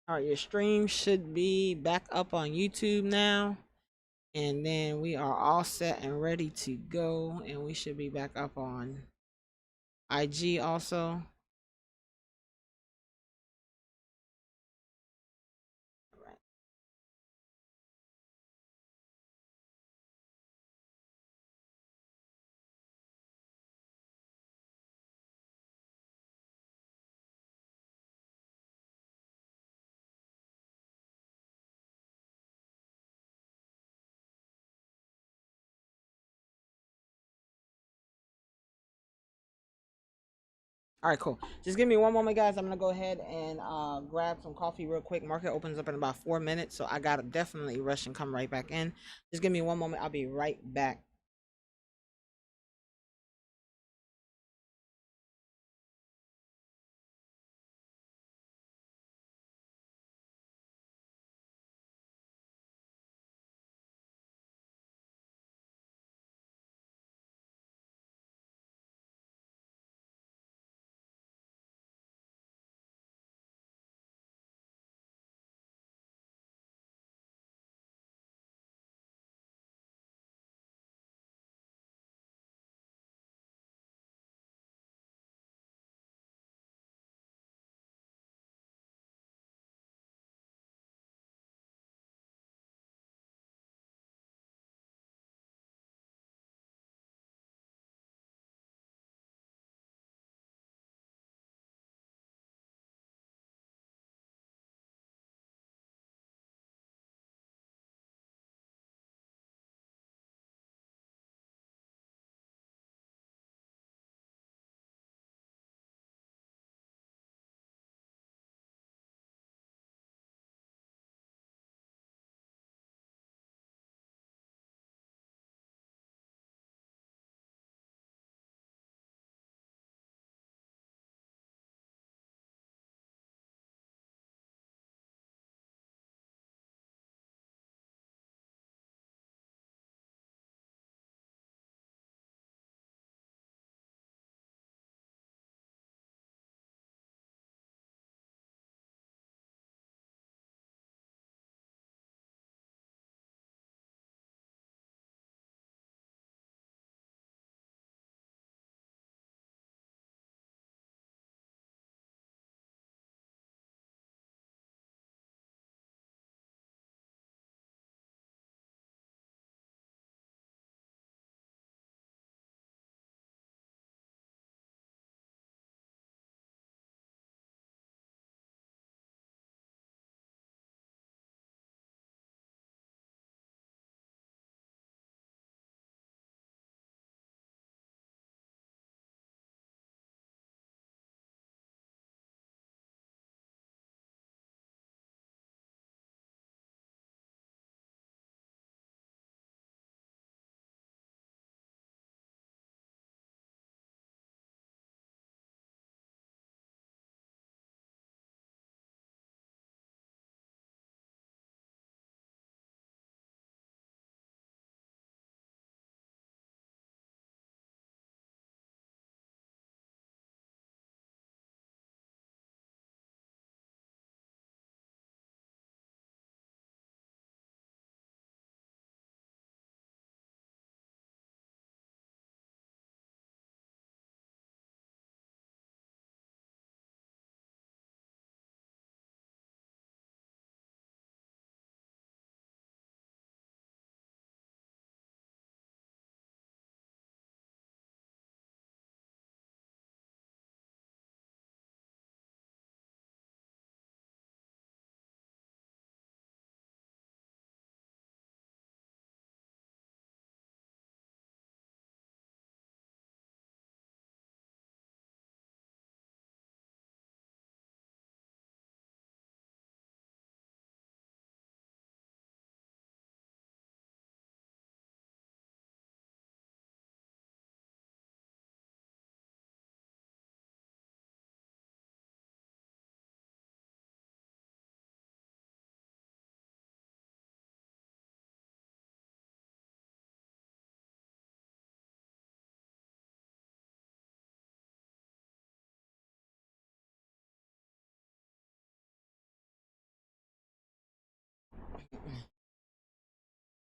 [SPEAKER 1] All right, your stream should be back up on YouTube now. And then we are all set and ready to go. And we should be back up on IG also. All right. All right, cool. Just give me one moment, guys. I'm gonna go ahead and grab some coffee real quick. Market opens up in about 4 minutes, so I gotta definitely rush and come right back in. Just give me one moment. I'll be right back.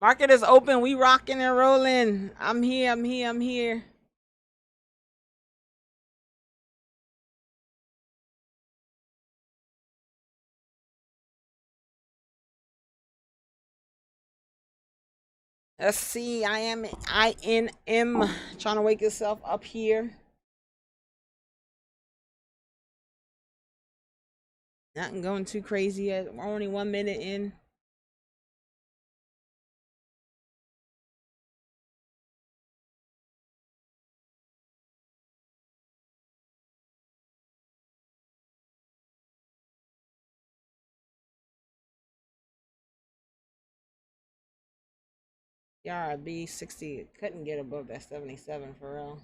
[SPEAKER 1] Market is open. We rocking and rolling. I'm here. I'm here. I'm here. Let's see. INM. Trying to wake yourself up here. Nothing going too crazy yet. We're only 1 minute in. Yeah, B 60 couldn't get above that 77 for real.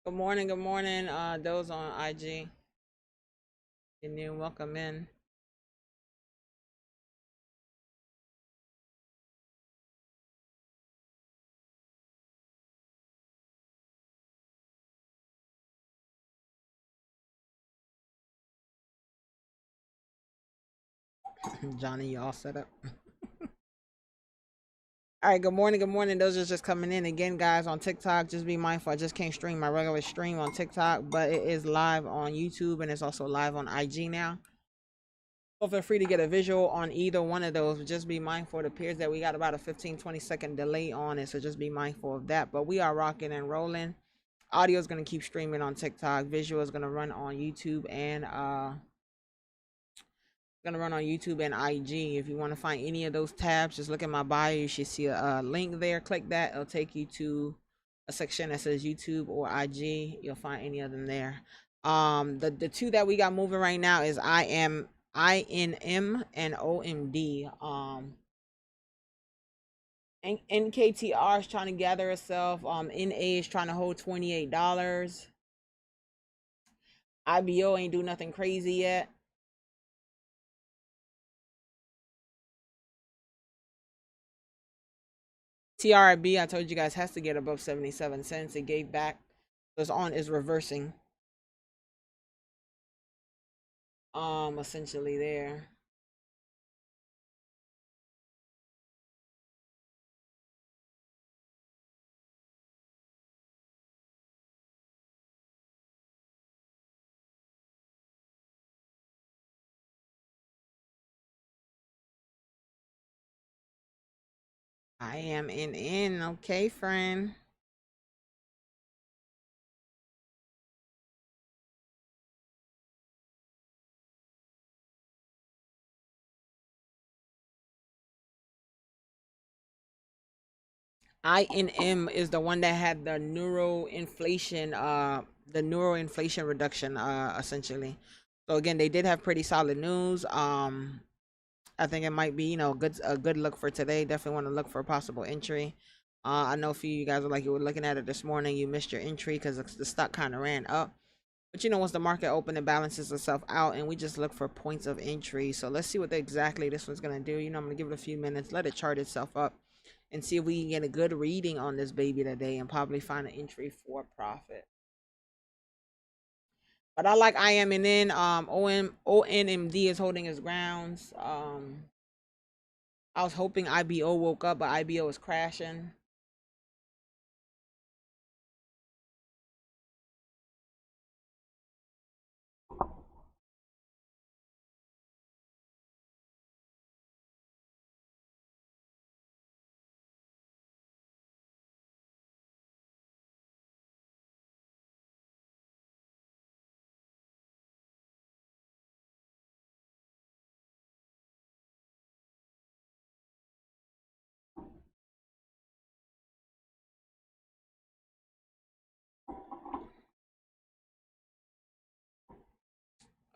[SPEAKER 1] Good morning. Good morning. Those on IG. You're new. Welcome in. Johnny, you all set up? All right, good morning, good morning. Those are just coming in again, guys. On TikTok, just be mindful. I just can't stream my regular stream on TikTok, but it is live on YouTube and it's also live on IG now. So feel free to get a visual on either one of those. But just be mindful. It appears that we got about a 15-20 second delay on it, so just be mindful of that. But we are rocking and rolling. Audio is going to keep streaming on TikTok. Visual is going to run on YouTube and gonna run on YouTube and IG. If you want to find any of those tabs, just look at my bio. You should see a link there. Click that. It'll take you to a section that says YouTube or IG. You'll find any of them there. The two that we got moving right now is INM and OMD. NKTR is trying to gather itself. NA is trying to hold $28. IBO ain't do nothing crazy yet. TRB, I told you guys, has to get above 77 cents. It gave back. So it's on, is reversing. Essentially there. I am in. Okay, friend. INM is the one that had the neuroinflation reduction, essentially. So again, they did have pretty solid news. I think it might be, a good look for today. Definitely want to look for a possible entry. I know a few of you guys are like, you were looking at it this morning, you missed your entry because the stock kind of ran up. But once the market open, it balances itself out, and we just look for points of entry. So let's see what exactly this one's gonna do. I'm gonna give it a few minutes, let it chart itself up, and see if we can get a good reading on this baby today, and probably find an entry for profit. But I like IMNN. ONMD is holding its grounds. I was hoping IBO woke up, but IBO is crashing.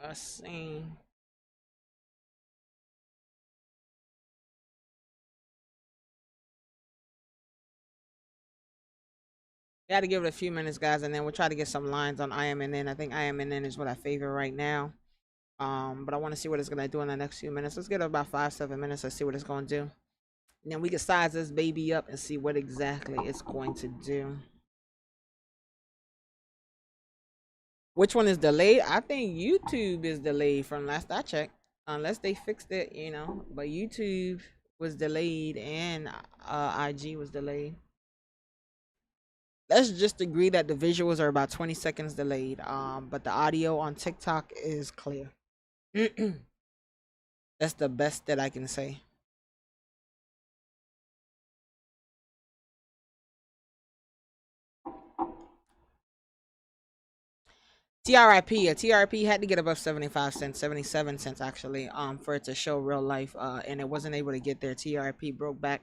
[SPEAKER 1] Let's see. Got to give it a few minutes, guys, and then we'll try to get some lines on IMNN. I think IMNN is what I favor right now. But I want to see what it's gonna do in the next few minutes. Let's get about 5-7 minutes. Let's see what it's gonna do. And then we can size this baby up and see what exactly it's going to do. Which one is delayed? I think YouTube is delayed from last I checked. Unless they fixed it, you know. But YouTube was delayed and IG was delayed. Let's just agree that the visuals are about 20 seconds delayed. But the audio on TikTok is clear. That's the best that I can say. TRIP, a TRP had to get above 75 cents, 77 cents actually, for it to show real life. And it wasn't able to get there. TRP broke back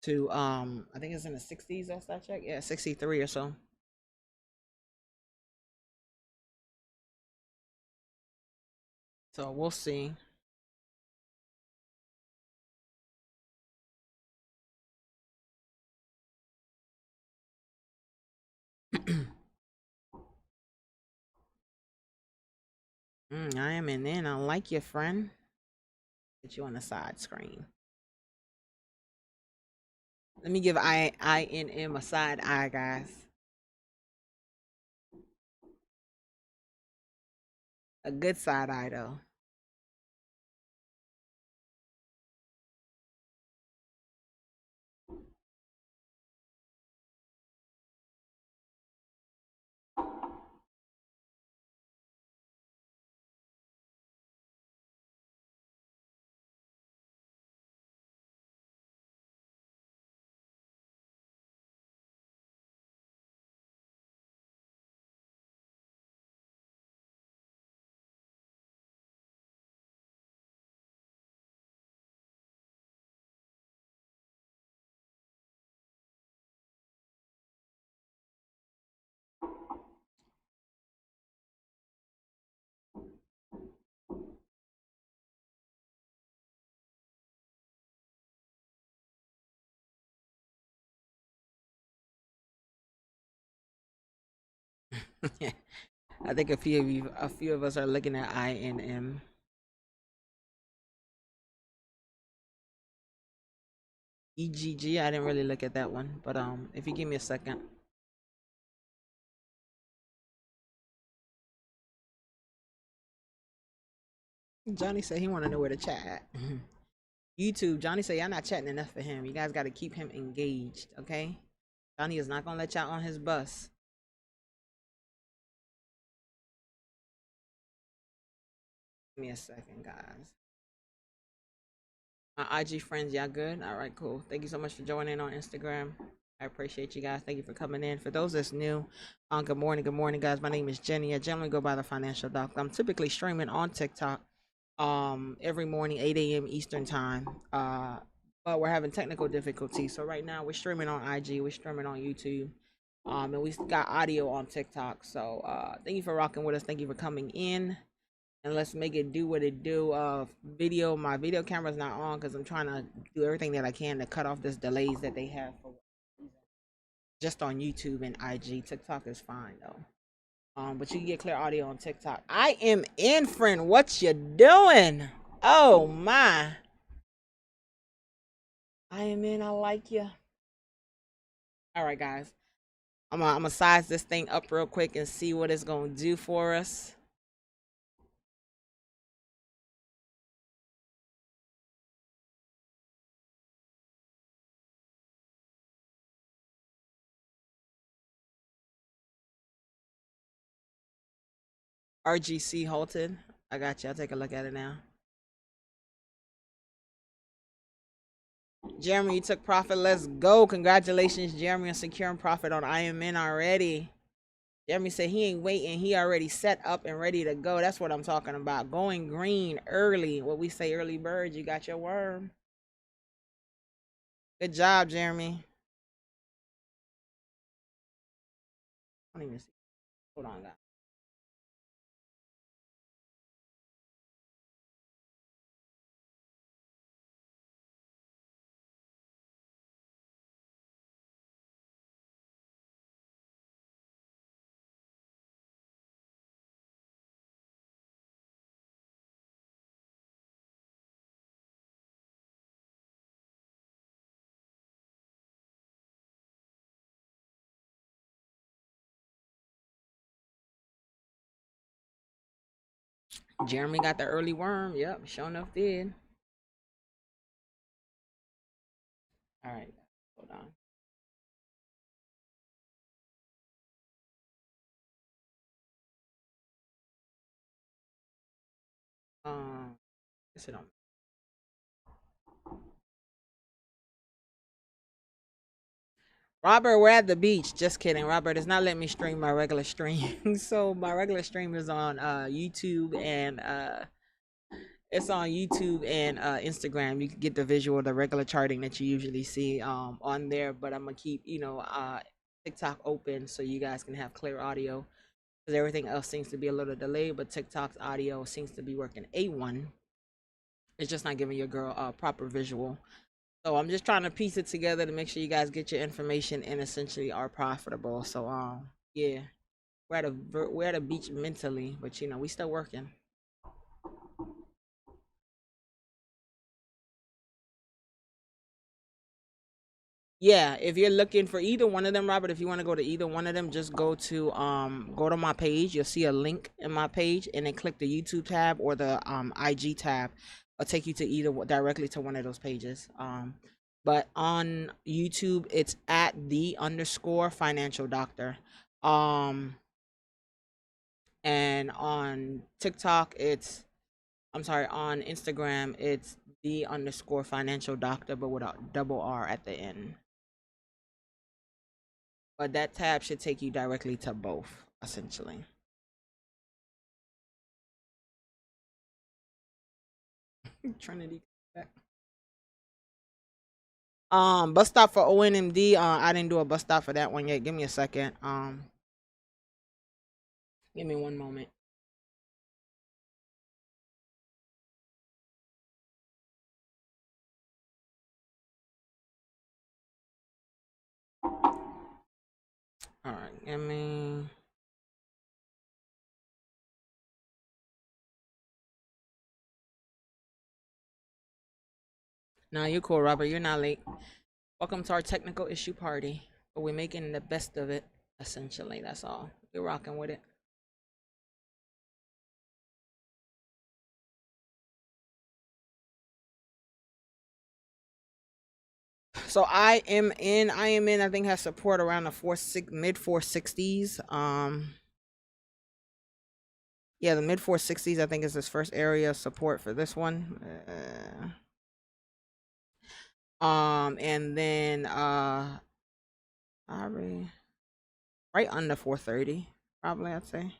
[SPEAKER 1] to I think it's in the 60s last I checked. Yeah, 63 or so. So we'll see. I am in. I like your friend. Get you on the side screen. Let me give INM a side eye, guys. A good side eye though. I think a few of us are looking at INM. EGG, I didn't really look at that one, but if you give me a second. Johnny said he want to know where to chat at. YouTube, Johnny said y'all not chatting enough for him. You guys got to keep him engaged, okay? Johnny is not gonna let y'all on his bus. Give me a second, guys. My IG friends, y'all good? All right, cool. Thank you so much for joining on Instagram. I appreciate you guys. Thank you for coming in. For those that's new, good morning, guys. My name is Jenny. I generally go by the Financial Doctor. I'm typically streaming on TikTok, every morning, 8 a.m. Eastern time. But we're having technical difficulties. So right now we're streaming on IG, we're streaming on YouTube, and we got audio on TikTok. So thank you for rocking with us. Thank you for coming in. And let's make it do what it do. My video camera's not on because I'm trying to do everything that I can to cut off this delays that they have for just on YouTube and IG. TikTok is fine though. But you can get clear audio on TikTok. I am in, friend. What you doing? Oh my. I am in. I like you. All right, guys. I'm gonna size this thing up real quick and see what it's gonna do for us. RGC halted. I got you. I'll take a look at it now. Jeremy, you took profit. Let's go. Congratulations, Jeremy, on securing profit on IMN already. Jeremy said he ain't waiting. He already set up and ready to go. That's what I'm talking about. Going green early. What we say, early bird. You got your worm. Good job, Jeremy. I don't even see. Hold on, guys. Jeremy got the early worm. Yep, sure enough did. All right, hold on. Is it on? Robert, we're at the beach. Just kidding. Robert is not letting me stream my regular stream. So my regular stream is on YouTube and it's on YouTube and Instagram. You can get the visual, the regular charting that you usually see on there. But I'm gonna keep TikTok open so you guys can have clear audio because everything else seems to be a little delayed. But TikTok's audio seems to be working A1. It's just not giving your girl a proper visual. So I'm just trying to piece it together to make sure you guys get your information and essentially are profitable. So yeah, we're at a beach mentally, but we still working. Yeah, if you're looking for either one of them, Robert, if you want to go to either one of them, just go to my page. You'll see a link in my page, and then click the YouTube tab or the IG tab. I'll take you to either directly to one of those pages. But on YouTube, it's at the underscore financial doctor. Um, and on TikTok, I'm sorry, on Instagram, it's the underscore financial doctor, but without double R at the end. But that tab should take you directly to both, essentially. Trinity. Bus stop for ONMD. I didn't do a bus stop for that one yet. Give me a second. Give me one moment. All right, give me. No, you're cool, Robert. You're not late. Welcome to our technical issue party. But we're making the best of it, essentially. That's all. We're rocking with it. So I am in, I think has support around the mid 460s. Yeah, the mid 460s I think is his first area of support for this one. And then probably right under 430, probably I'd say.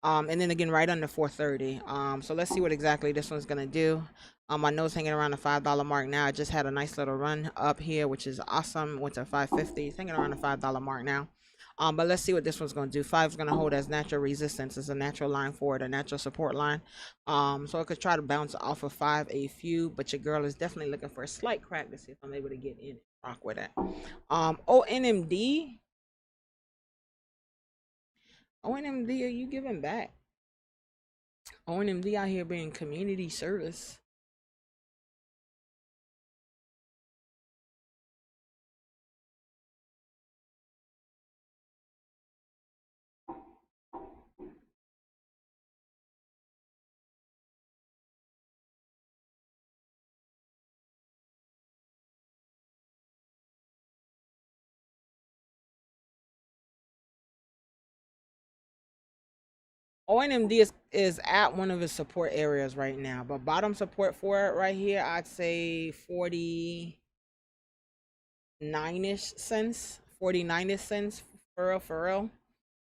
[SPEAKER 1] And then again right under 430. So let's see what exactly this one's gonna do. I know it's hanging around the $5 mark now. I just had a nice little run up here, which is awesome. Went to 550. It's hanging around the $5 mark now. But let's see what this one's gonna do. Five is gonna hold as natural resistance. It's a natural line forward, a natural support line. So it could try to bounce off of five a few, but your girl is definitely looking for a slight crack to see if I'm able to get in and rock with it. ONMD. ONMD, are you giving back? ONMD out here being community service. ONMD is at one of his support areas right now, but bottom support for it right here, I'd say 49-ish cents, 49-ish cents for real.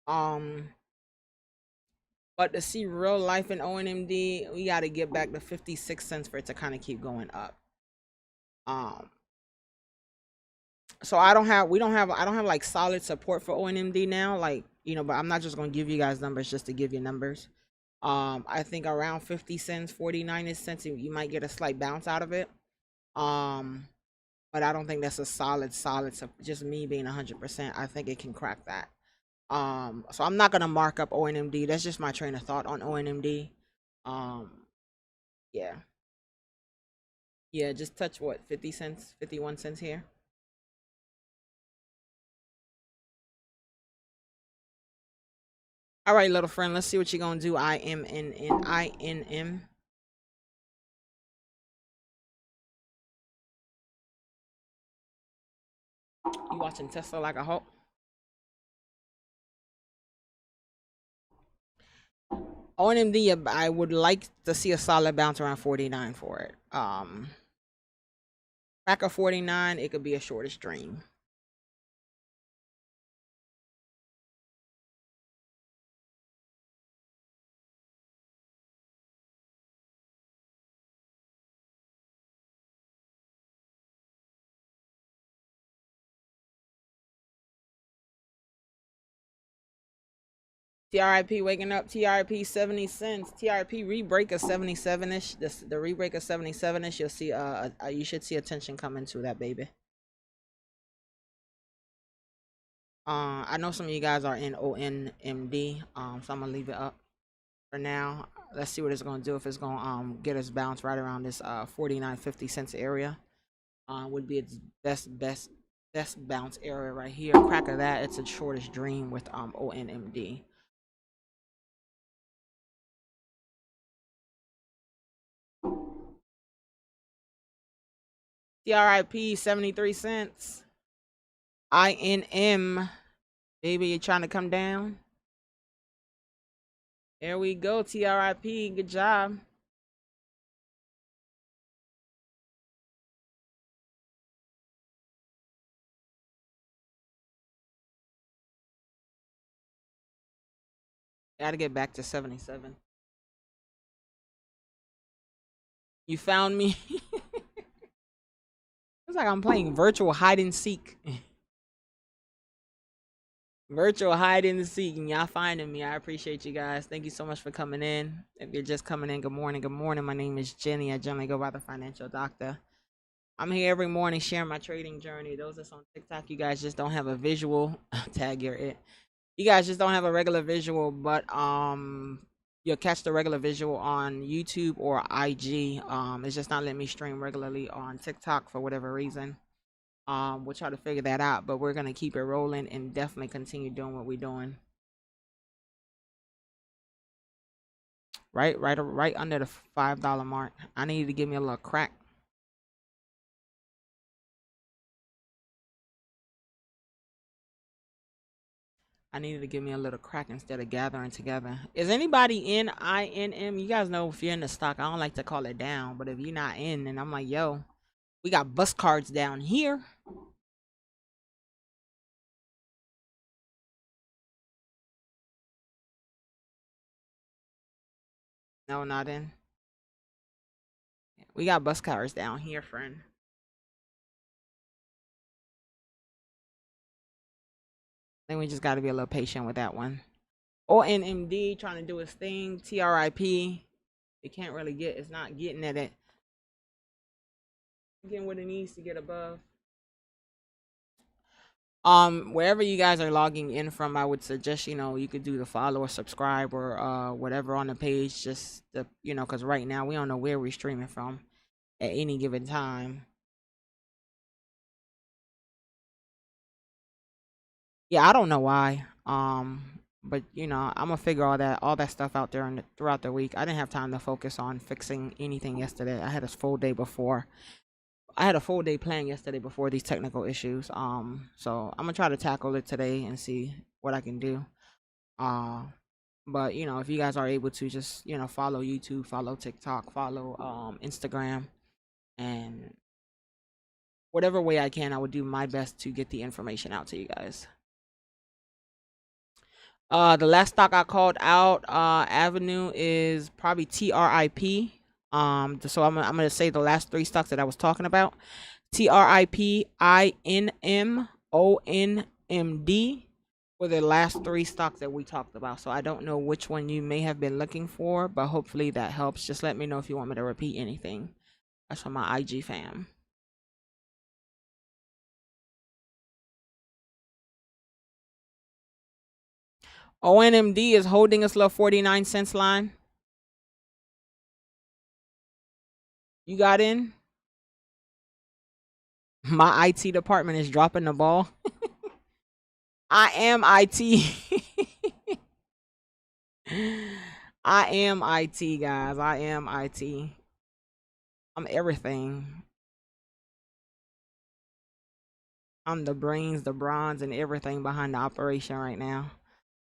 [SPEAKER 1] Um, but to see real life in ONMD, we got to get back to 56 cents for it to kind of keep going up. Um, so I don't have like solid support for ONMD now, like but I'm not just gonna give you guys numbers just to give you numbers. I think around 50 cents, 49 cents, you might get a slight bounce out of it. Um, but I don't think that's a solid. So just me being 100%, I think it can crack that. So I'm not gonna mark up ONMD. That's just my train of thought on ONMD. Um, yeah, yeah, just touch what 50 cents, 51 cents here. All right, little friend, let's see what you're going to do. INM. You watching Tesla like a hawk? ONMD, I would like to see a solid bounce around 49 for it. Back of 49, it could be a shortish dream. TRIP waking up. TRIP 70 cents. TRIP rebreak of 77ish. The rebreak of 77ish. You'll see. You should see attention coming to that baby. I know some of you guys are in ONMD. So I'm gonna leave it up for now. Let's see what it's gonna do. If it's gonna get us bounce right around this 49.50 cents area. Would be its best bounce area right here. Crack of that. It's a shortish dream with ONMD. TRIP 73 cents. INM, baby, you trying to come down? There we go, TRIP, good job. Gotta get back to 77. You found me? It's like I'm playing virtual hide and seek. Virtual hide and seek, and y'all finding me. I appreciate you guys. Thank you so much for coming in. If you're just coming in, good morning. Good morning. My name is Jenny. I generally go by the Financial Doctor. I'm here every morning sharing my trading journey. Those that's on TikTok, you guys just don't have a visual. Tag your it. You guys just don't have a regular visual, but you'll catch the regular visual on YouTube or IG. It's just not letting me stream regularly on TikTok for whatever reason. We'll try to figure that out, but we're gonna keep it rolling and definitely continue doing what we're doing. Right under the $5 mark. I need to give me a little crack. I needed to give me a little crack instead of gathering together. Is anybody in INM? You guys know if you're in the stock, I don't like to call it down, but if you're not in, then I'm like, yo, we got bus cards down here. No, not in. We got bus cards down here, friend. Then we just got to be a little patient with that one. ONMD trying to do its thing. TRIP. It can't really get. It's not getting at it. Getting what it needs to get above. Wherever you guys are logging in from, I would suggest, you could do the follow or subscribe or whatever on the page, just the, because right now we don't know where we're streaming from at any given time. Yeah, I don't know why. But I'm gonna figure all that stuff out there throughout the week. I didn't have time to focus on fixing anything yesterday. I had a full day before. I had a full day planned yesterday before these technical issues. So I'm gonna try to tackle it today and see what I can do. But if you guys are able to just follow YouTube, follow TikTok, follow Instagram, and whatever way I can, I would do my best to get the information out to you guys. The last stock I called out, Avenue, is probably TRIP. So I'm gonna say the last three stocks that I was talking about: TRIP, INM, ONMD were the last three stocks that we talked about. So I don't know which one you may have been looking for, but hopefully that helps. Just let me know if you want me to repeat anything. That's from my IG fam. ONMD is holding its little 49 cents line. You got in? My IT department is dropping the ball. I am IT. I am IT, guys. I am IT. I'm everything. I'm the brains, the bronze, and everything behind the operation right now.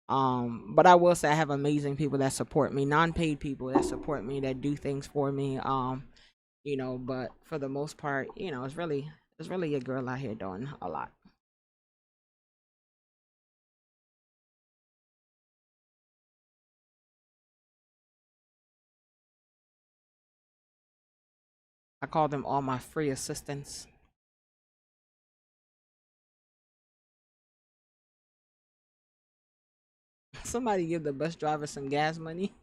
[SPEAKER 1] But I will say I have amazing people that support me, non-paid people that support me, that do things for me. But for the most part, it's really a girl out here doing a lot. I call them all my free assistants. Somebody give the bus driver some gas money.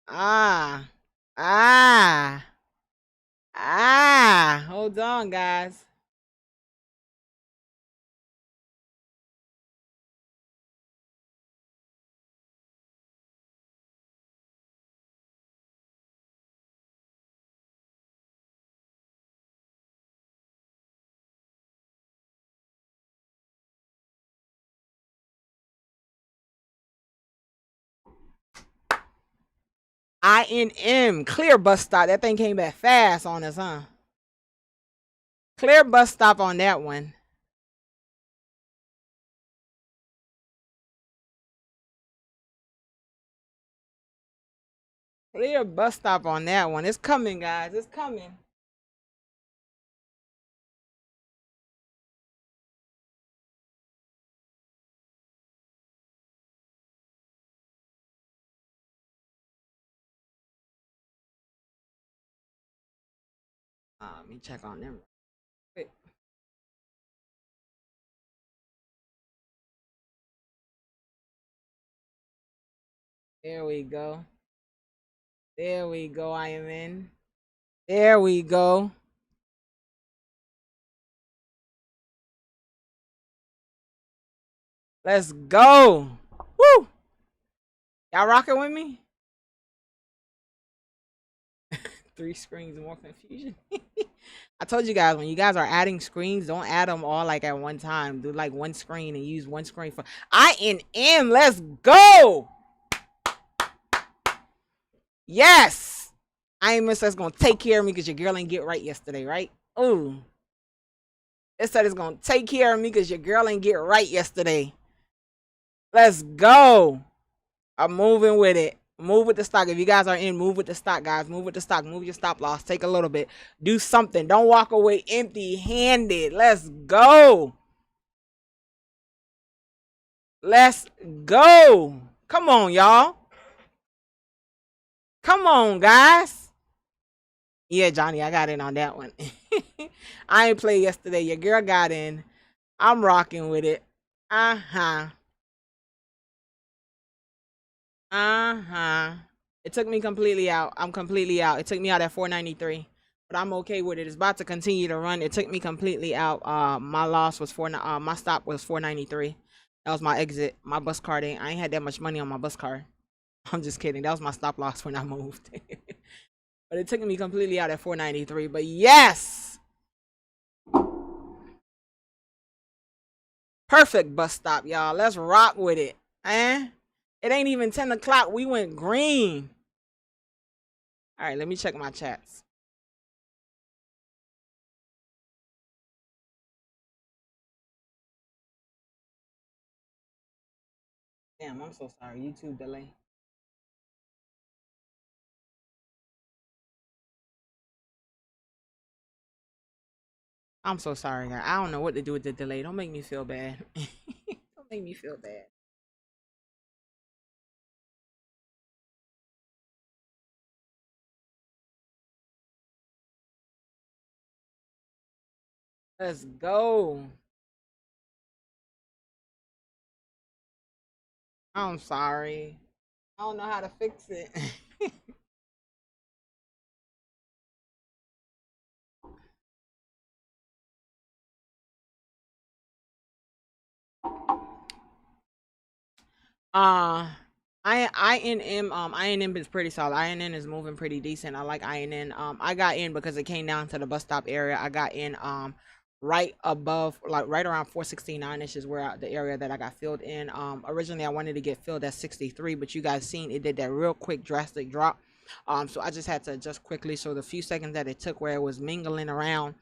[SPEAKER 1] ah, ah, Hold on, guys. INM clear bus stop. That thing came back fast on us, huh? Clear bus stop on that one. Clear bus stop on that one. It's coming, guys. It's coming. Let me check on them. Quick. There we go. There we go. I am in. There we go. Let's go. Woo! Y'all rocking with me? Three screens, more confusion. I told you guys, when you guys are adding screens, don't add them all like at one time. Do like one screen and use one screen for INM. Let's go. Yes. INM says gonna take care of me because your girl ain't get right yesterday, right? Ooh. It said it's gonna take care of me because your girl ain't get right yesterday. Let's go. I'm moving with it. Move with the stock. If you guys are in, move with the stock, guys. Move with the stock. Move your stop loss. Take a little bit. Do something. Don't walk away empty-handed. Let's go. Let's go. Come on, y'all. Come on, guys. Yeah, Johnny, I got in on that one. I ain't played yesterday. Your girl got in. I'm rocking with it. Uh-huh. Uh-huh. It took me completely out. I'm completely out. It took me out at 493. But I'm okay with it. It's about to continue to run. It took me completely out. My loss was my stop was 493. That was my exit. My bus card I ain't had that much money on my bus card. I'm just kidding. That was my stop loss when I moved. But it took me completely out at 493. But yes! Perfect bus stop, y'all. Let's rock with it. It ain't even 10 o'clock. We went green. All right, let me check my chats. Damn, I'm so sorry. YouTube delay. I'm so sorry, guys. I don't know what to do with the delay. Don't make me feel bad. Don't make me feel bad. Let's go. I'm sorry. I don't know how to fix it. uh INM is pretty solid. INN is moving pretty decent. I like INN. I got in because it came down to the bus stop area. I got in right above, like right around 469 ish is where the area that I got filled in. Originally I wanted to get filled at 63, but you guys seen it did that real quick drastic drop. So I just had to adjust quickly. So the few seconds that it took where it was mingling around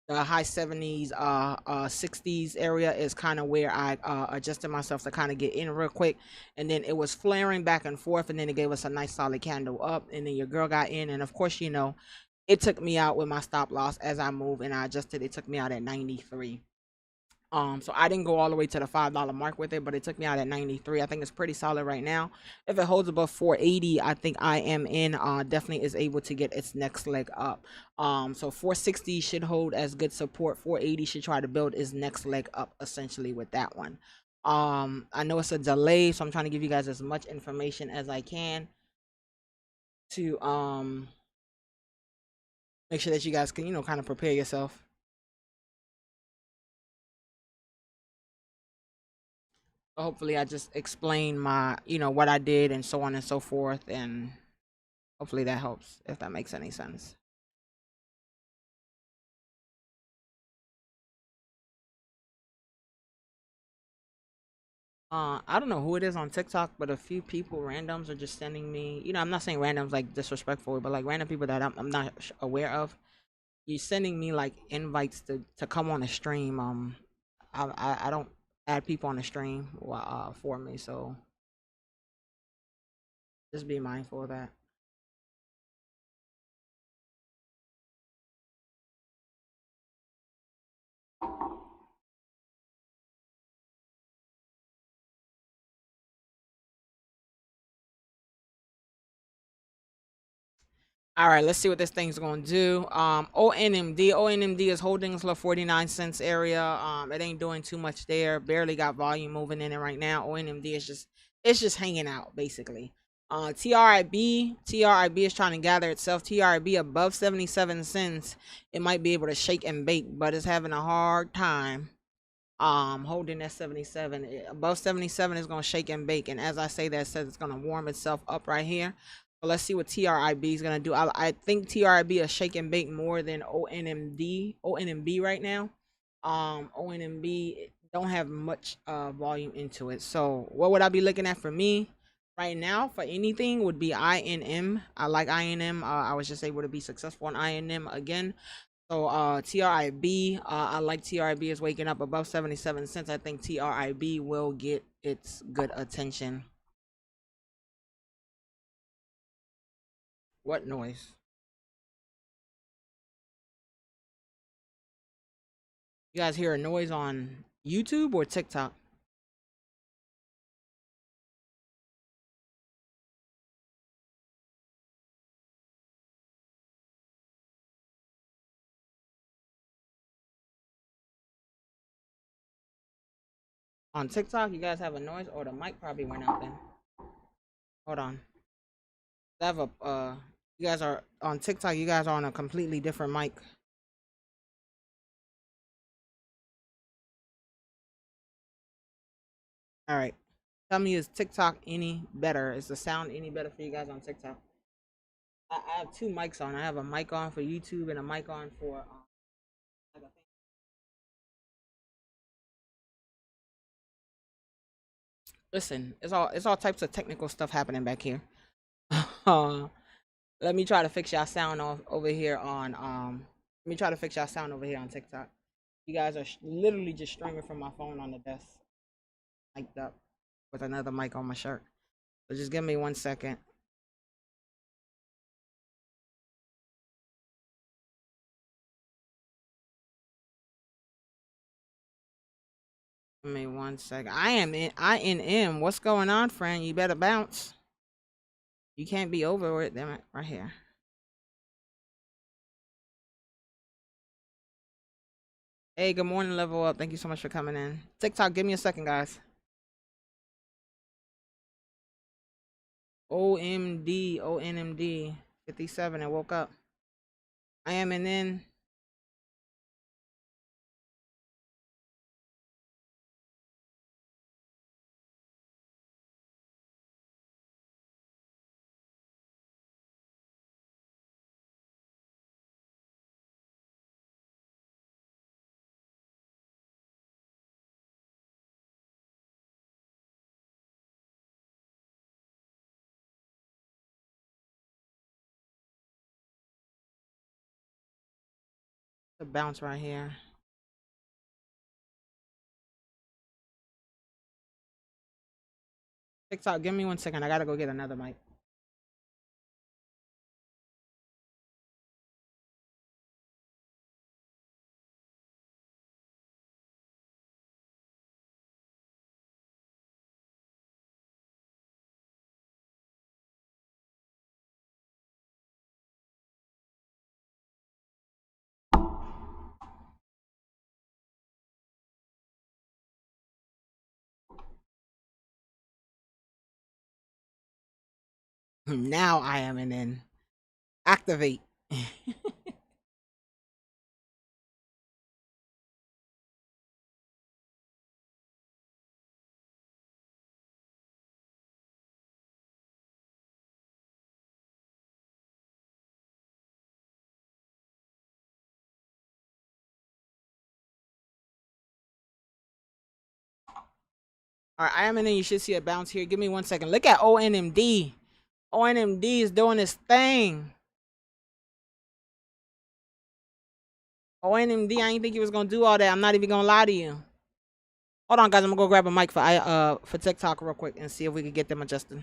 [SPEAKER 1] the high 70s, 60s area is kind of where I adjusted myself to kind of get in real quick. And then it was flaring back and forth, and then it gave us a nice solid candle up, and then your girl got in, and of course, it took me out with my stop loss as I moved, and I adjusted. It took me out at 93. So I didn't go all the way to the $5 mark with it, but it took me out at 93. I think it's pretty solid right now. If it holds above 480, I think I am in. Definitely is able to get its next leg up. So 460 should hold as good support. 480 should try to build its next leg up essentially with that one. I know it's a delay, so I'm trying to give you guys as much information as I can to make sure that you guys can kind of prepare yourself. Hopefully I just explained my what I did and so on and so forth, and hopefully that helps, if that makes any sense. I don't know who it is on TikTok, but a few people randoms are just sending me, I'm not saying randoms like disrespectful, but like random people that I'm not aware of. You sending me like invites to come on a stream. I don't add people on the stream for me, so just be mindful of that. All right, let's see what this thing's gonna do. ONMD is holding this little 49 cents area. It ain't doing too much there. Barely got volume moving in it right now. ONMD is just hanging out basically. TRIB is trying to gather itself. TRIB above 77 cents. It might be able to shake and bake, but it's having a hard time holding that 77. Above 77 is going to shake and bake, and as I say that, it says it's going to warm itself up right here. So let's see what TRIB is going to do. I think TRIB is shake and bake more than ONMB right now. ONMB don't have much volume into it. So what would I be looking at for me right now for anything would be INM. I like INM. I was just able to be successful in INM again. So TRIB, I like TRIB is waking up above 77 cents. I think TRIB will get its good attention. What noise? You guys hear a noise on YouTube or TikTok? On TikTok, you guys have a noise, or the mic probably went out then. Hold on. I have a you guys are on TikTok, you guys are on a completely different mic. All right. Tell me, is TikTok any better? Is the sound any better for you guys on TikTok? I have two mics on. I have a mic on for YouTube and a mic on for like a listen, it's all types of technical stuff happening back here. uh, let me try to fix y'all sound off over here on let me try to fix y'all sound over here on TikTok. You guys are literally just streaming from my phone on the desk, mic'd up with another mic on my shirt. So just give me 1 second. Give me 1 second. I am in INM. What's going on, friend? You better bounce. You can't be over it. Damn it, right here. Hey, good morning, level up. Thank you so much for coming in. TikTok, give me a second, guys. OMD 57. I woke up. I am in. The bounce right here. TikTok, give me 1 second. I gotta go get another mic. Now I am in. Activate. All right, I am in. You should see a bounce here. Give me 1 second. Look at ONMD. ONMD is doing this thing. ONMD, I didn't think he was gonna do all that. I'm not even gonna lie to you. Hold on, guys. I'm gonna go grab a mic for TikTok real quick and see if we can get them adjusted.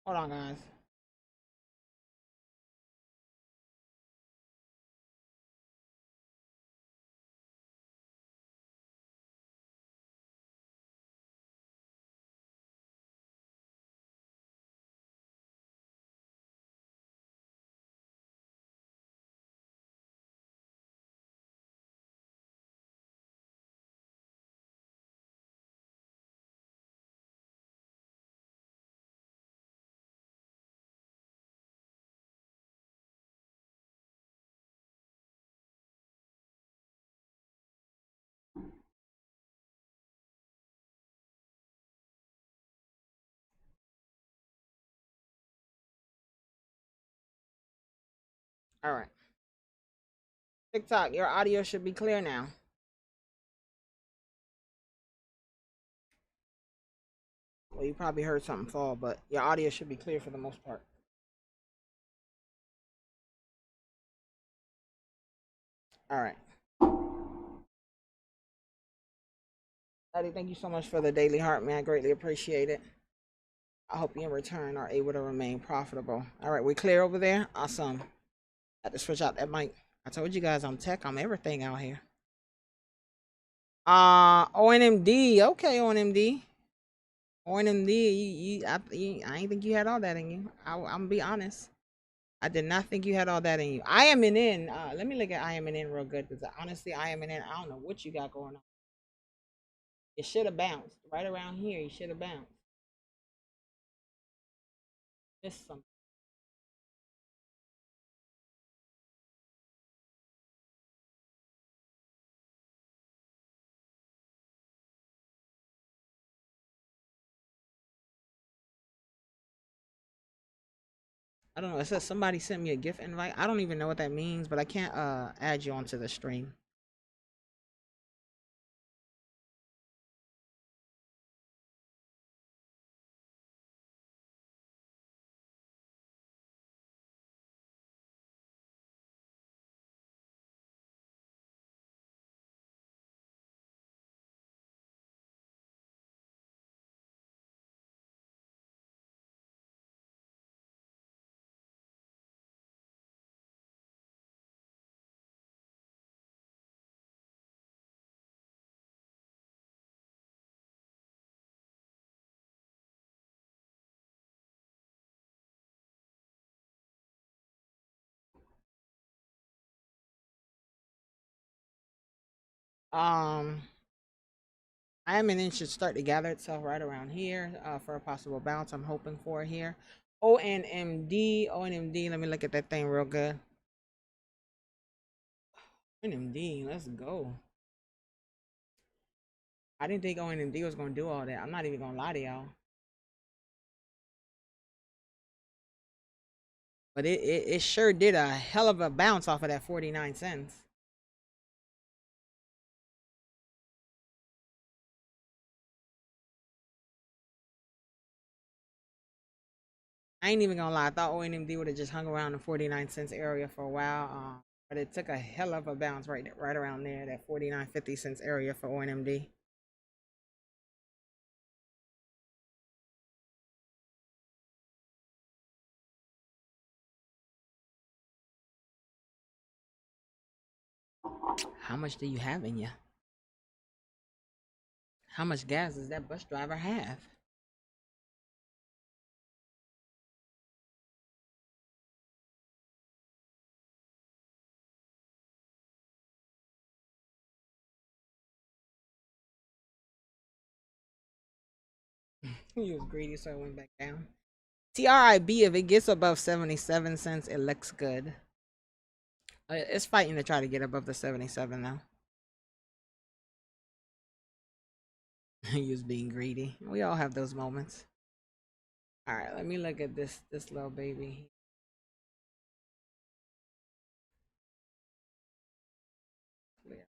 [SPEAKER 1] Hold on, guys. All right. TikTok, your audio should be clear now. Well, you probably heard something fall, but your audio should be clear for the most part. All right. Eddie, thank you so much for the daily heart, man. I greatly appreciate it. I hope you in return are able to remain profitable. All right, we clear over there? Awesome. I had to switch out that mic. I told you guys I'm tech. I'm everything out here. ONMD. Okay, ONMD. ONMD. I ain't think you had all that in you. I'm gonna be honest. I did not think you had all that in you. I am in. Let me look at I am in real good because honestly, I am in. I don't know what you got going on. It should have bounced right around here. You should have bounced. Missed something. I don't know. It says somebody sent me a gift invite. I don't even know what that means, but I can't add you onto the stream. Um, IMNN should start to gather itself right around here for a possible bounce. I'm hoping for here. ONMD. Let me look at that thing real good. ONMD, let's go. I didn't think ONMD was gonna do all that. I'm not even gonna lie to y'all. But it sure did a hell of a bounce off of that 49 cents. I ain't even gonna lie. I thought ONMD would have just hung around the 49 cents area for a while. But it took a hell of a bounce right around there, that 49.50 cents area for ONMD. How much do you have in you? How much gas does that bus driver have? He was greedy, so it went back down. TRIB, if it gets above 77 cents, it looks good. It's fighting to try to get above the 77 now. He was being greedy. We all have those moments. All right, let me look at this little baby. Clear.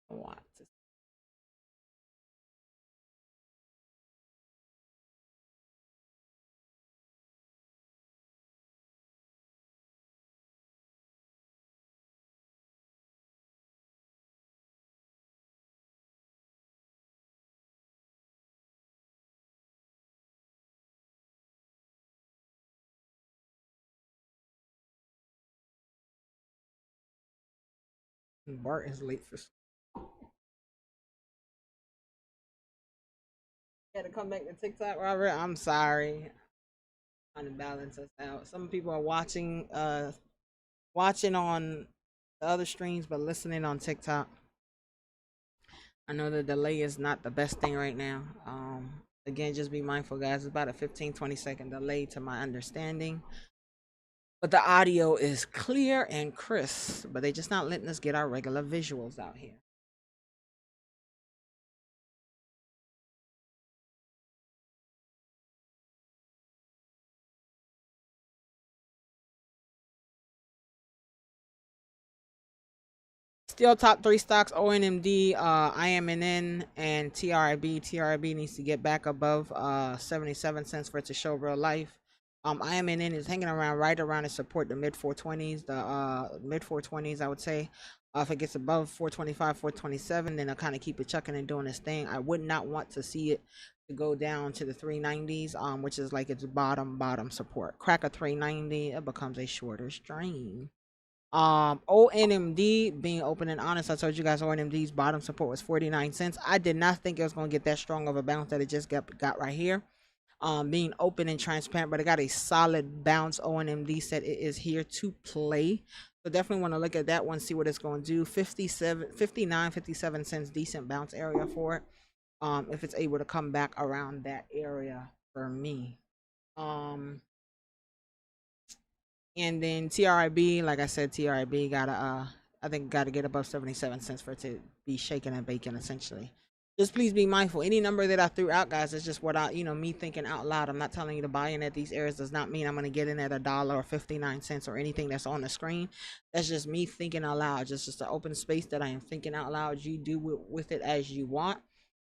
[SPEAKER 1] What? Bart is late for school. You had to come back to TikTok, Robert. I'm sorry. Trying to balance us out. Some people are watching on the other streams but listening on TikTok. I know the delay is not the best thing right now. Again, just be mindful, guys. It's about a 15-20 second delay to my understanding. But the audio is clear and crisp, but they just not letting us get our regular visuals out here. Still top three stocks: ONMD, IMNN, and TRIB. TRIB needs to get back above 77 cents for it to show real life. IMNN is hanging around right around to support the mid 420s, the mid 420s, I would say. If it gets above 425, 427, then I'll kind of keep it chucking and doing its thing. I would not want to see it to go down to the 390s, which is like its bottom support. Crack a 390, it becomes a shorter stream. ONMD, being open and honest, I told you guys ONMD's bottom support was 49 cents. I did not think it was going to get that strong of a bounce that it just got right here. Being open and transparent, but it got a solid bounce. ONMD said it is here to play. So definitely want to look at that one, see what it's going to do. 57 decent bounce area for it. If it's able to come back around that area for me. And then TRIB, like I said, TRIB gotta I think gotta get above 77 cents for it to be shaking and baking essentially. Just please be mindful. Any number that I threw out, guys, is just what I, me thinking out loud. I'm not telling you to buy in at these areas. Does not mean I'm gonna get in at $1 or 59 cents or anything that's on the screen. That's just me thinking out loud. Just an open space that I am thinking out loud. You do with it as you want.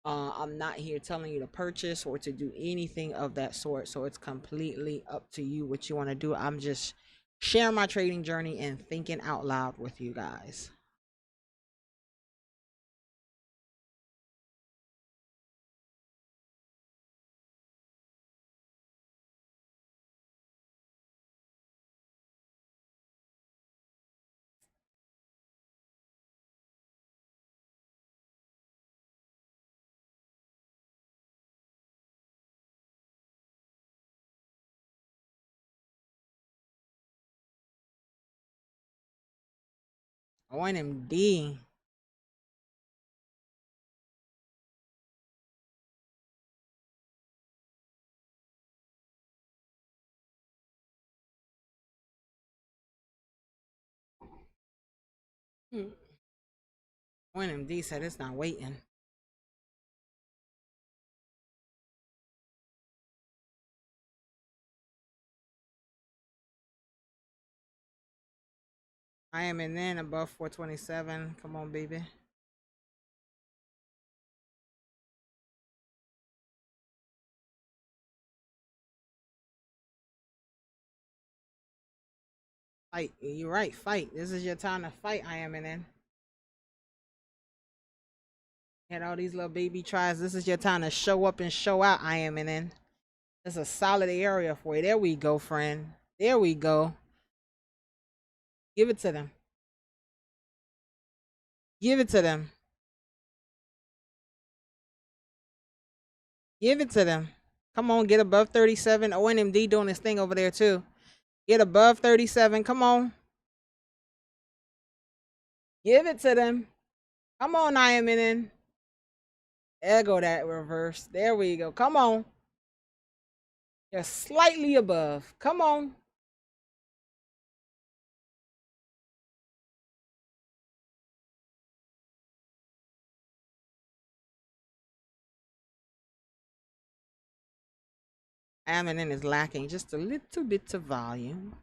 [SPEAKER 1] I'm not here telling you to purchase or to do anything of that sort. So it's completely up to you what you want to do. I'm just sharing my trading journey and thinking out loud with you guys. ONMD. ONMD said it's not waiting. I am in then above 427. Come on, baby. Fight. You're right. Fight. This is your time to fight. I am in then. Had all these little baby tries. This is your time to show up and show out. I am in then. It's a solid area for you. There we go, friend. There we go. Give it to them. Give it to them. Give it to them. Come on, get above 37. ONMD doing this thing over there too. Get above 37. Come on. Give it to them. Come on, IMNN. There go that reverse. There we go. Come on. You're slightly above. Come on. IMNN is lacking just a little bit of volume.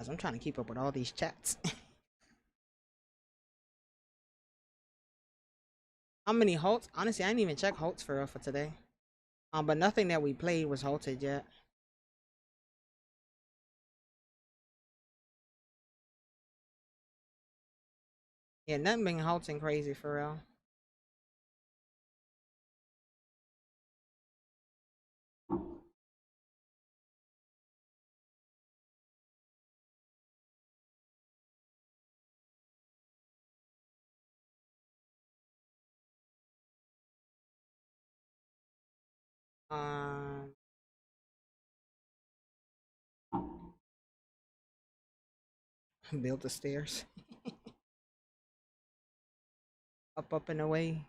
[SPEAKER 1] As I'm trying to keep up with all these chats. How many halts? Honestly, I didn't even check halts for today. But nothing that we played was halted yet. Yeah, nothing been halting crazy for real. Build the stairs. Up and away.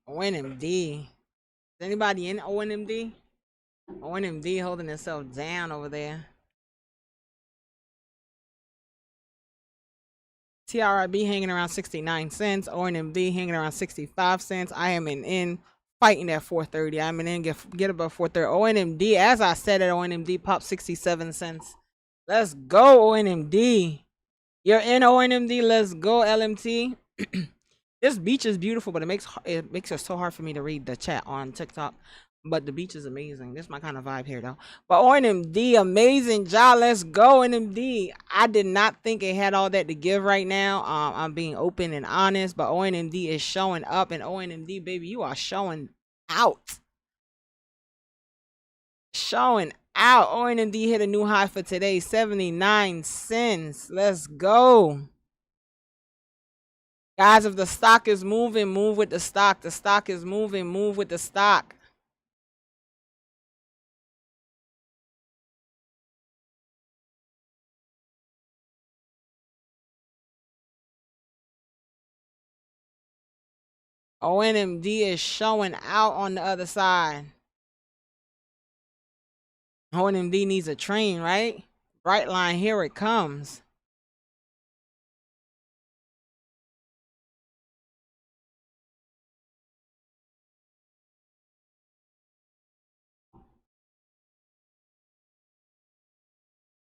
[SPEAKER 1] ONMD. Is anybody in ONMD? ONMD holding itself down over there. TRIB hanging around 69 cents. ONMD hanging around 65 cents. I am in fighting at 430. I'm in get above 430. ONMD, as I said at ONMD, popped 67 cents. Let's go, ONMD. You're in ONMD. Let's go, LMT. This beach is beautiful, but it makes it so hard for me to read the chat on TikTok. But the beach is amazing. This is my kind of vibe here, though. But ONMD, amazing job. Let's go, ONMD. I did not think it had all that to give right now. I'm being open and honest, but ONMD is showing up, and ONMD, baby, you are showing out. Showing out. ONMD hit a new high for today, 79 cents. Let's go. Guys, if the stock is moving, move with the stock. The stock is moving, move with the stock. ONMD is showing out on the other side. ONMD needs a train, right? Bright line, here it comes.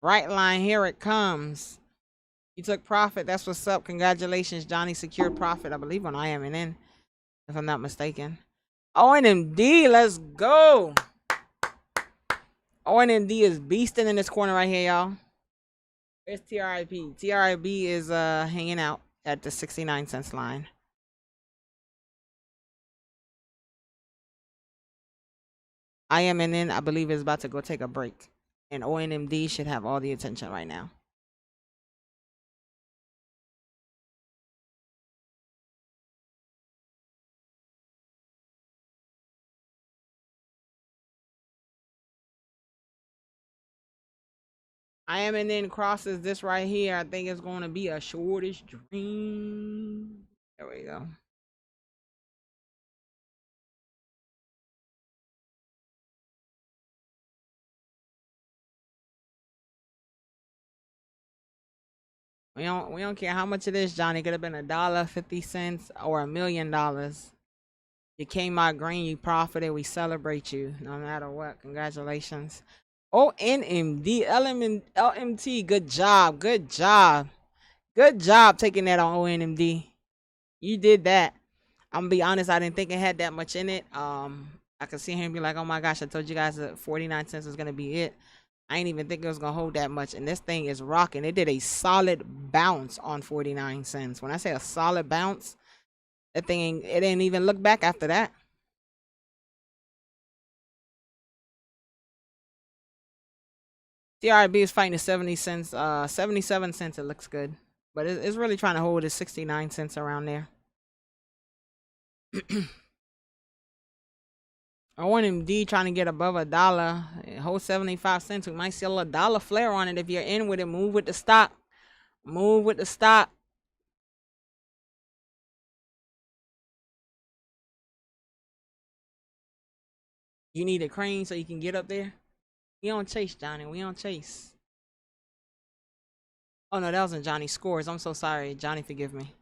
[SPEAKER 1] Bright line, here it comes. You took profit. That's what's up. Congratulations, Johnny. Secured profit, I believe, on IMNN, if I'm not mistaken. ONMD, let's go. ONMD is beasting in this corner right here, y'all. Where's TRIB? TRIB is hanging out at the 69 cents line. IMNN, I believe, is about to go take a break. And ONMD should have all the attention right now. IMNN crosses this right here. I think it's going to be a shortish dream. There we go. We don't care how much it is, Johnny. It could have been $1.50 or $1 million. You came out green, you profited. We celebrate you no matter what. Congratulations. ONMD, LMT, good job. Good job. Good job taking that on ONMD. You did that. I'm gonna be honest, I didn't think it had that much in it. I could see him be like, oh my gosh, I told you guys that 49 cents was gonna be it. I ain't even think it was gonna hold that much, and this thing is rocking. It did a solid bounce on 49 cents. When I say a solid bounce, that thing it didn't even look back after that. TRB is fighting at 70 cents, 77 cents. It looks good, but it's really trying to hold at 69 cents around there. ONMD trying to get above $1. Hold 75 cents. We might see a $1 flare on it. If you're in with it, move with the stop. Move with the stop. You need a crane so you can get up there. We don't chase, Johnny. We don't chase. Oh no, that wasn't Johnny Scores. I'm so sorry, Johnny. Forgive me.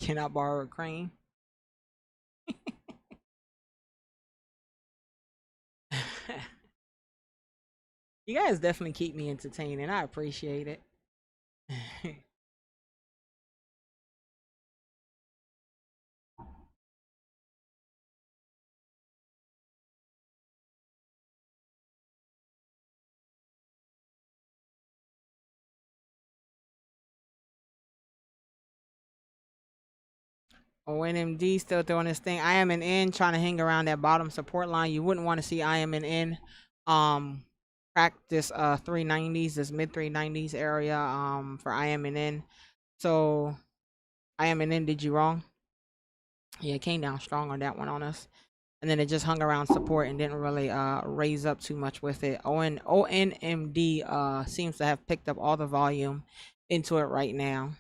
[SPEAKER 1] Can I borrow a crane? You guys definitely keep me entertained, and I appreciate it. ONMD still throwing this thing. I am an N trying to hang around that bottom support line. You wouldn't want to see I am an N crack this 390s, this mid 390s area for I am an N. So I am an N did you wrong. Yeah, it came down strong on that one on us. And then it just hung around support and didn't really raise up too much with it. ONMD seems to have picked up all the volume into it right now.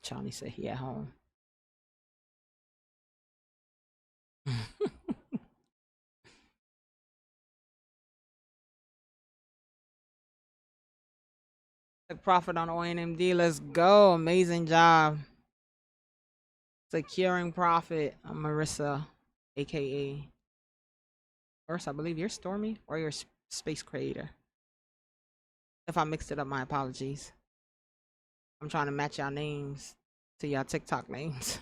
[SPEAKER 1] Johnny said he at home. Took profit on ONMD. Let's go. Amazing job. Securing profit. I'm Marissa, aka Marissa, I believe you're Stormy or you're Space Creator. If I mixed it up, my apologies. I'm trying to match y'all names to y'all TikTok names.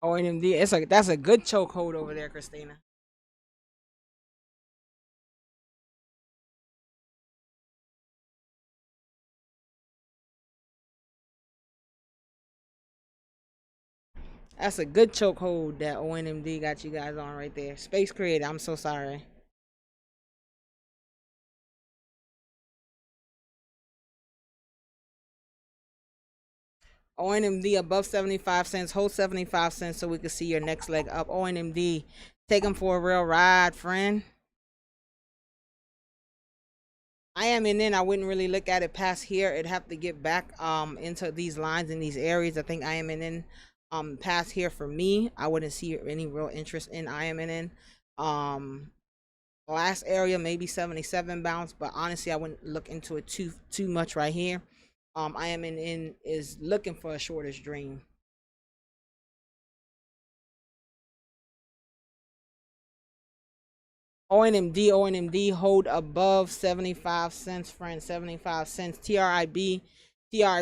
[SPEAKER 1] ONMD, that's a good chokehold over there, Christina. That's a good chokehold that ONMD got you guys on right there. Space Creator, I'm so sorry. ONMD above 75 cents, hold 75 cents so we can see your next leg up. ONMD, take them for a real ride, friend. I am in then I wouldn't really look at it past here. It'd have to get back into these lines in these areas. I think I am in past here for me. I wouldn't see any real interest in I am in. Last area maybe 77 bounce, but honestly I wouldn't look into it too much right here. I am in is looking for a shortish dream. ONMD hold above 75 cents, friend. 75 cents. TRIB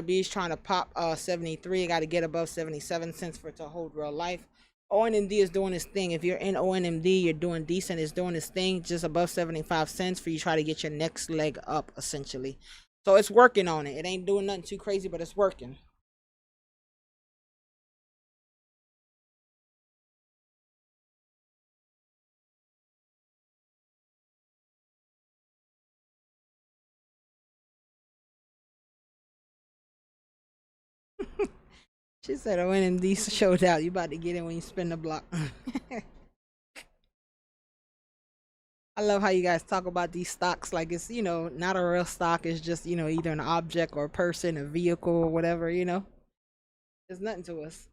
[SPEAKER 1] is trying to pop 73. Got to get above 77 cents for it to hold real life. ONMD is doing its thing. If you're in ONMD, you're doing decent. It's doing its thing just above 75 cents for you to try to get your next leg up, essentially. So it's working on it. It ain't doing nothing too crazy, but it's working. She said ONMD showed out. You about to get in when you spin the block. I love how you guys talk about these stocks like it's, not a real stock. It's just, either an object or a person, a vehicle or whatever. There's nothing to us.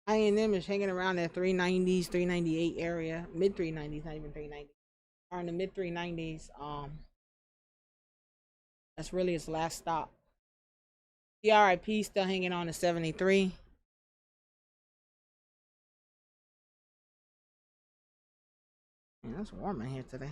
[SPEAKER 1] INM is hanging around that 390s, 398 area, mid 390s, not even 390s. Are in the mid 390s. That's really its last stop. TRIP still hanging on to 73. Man, it's warm in here today.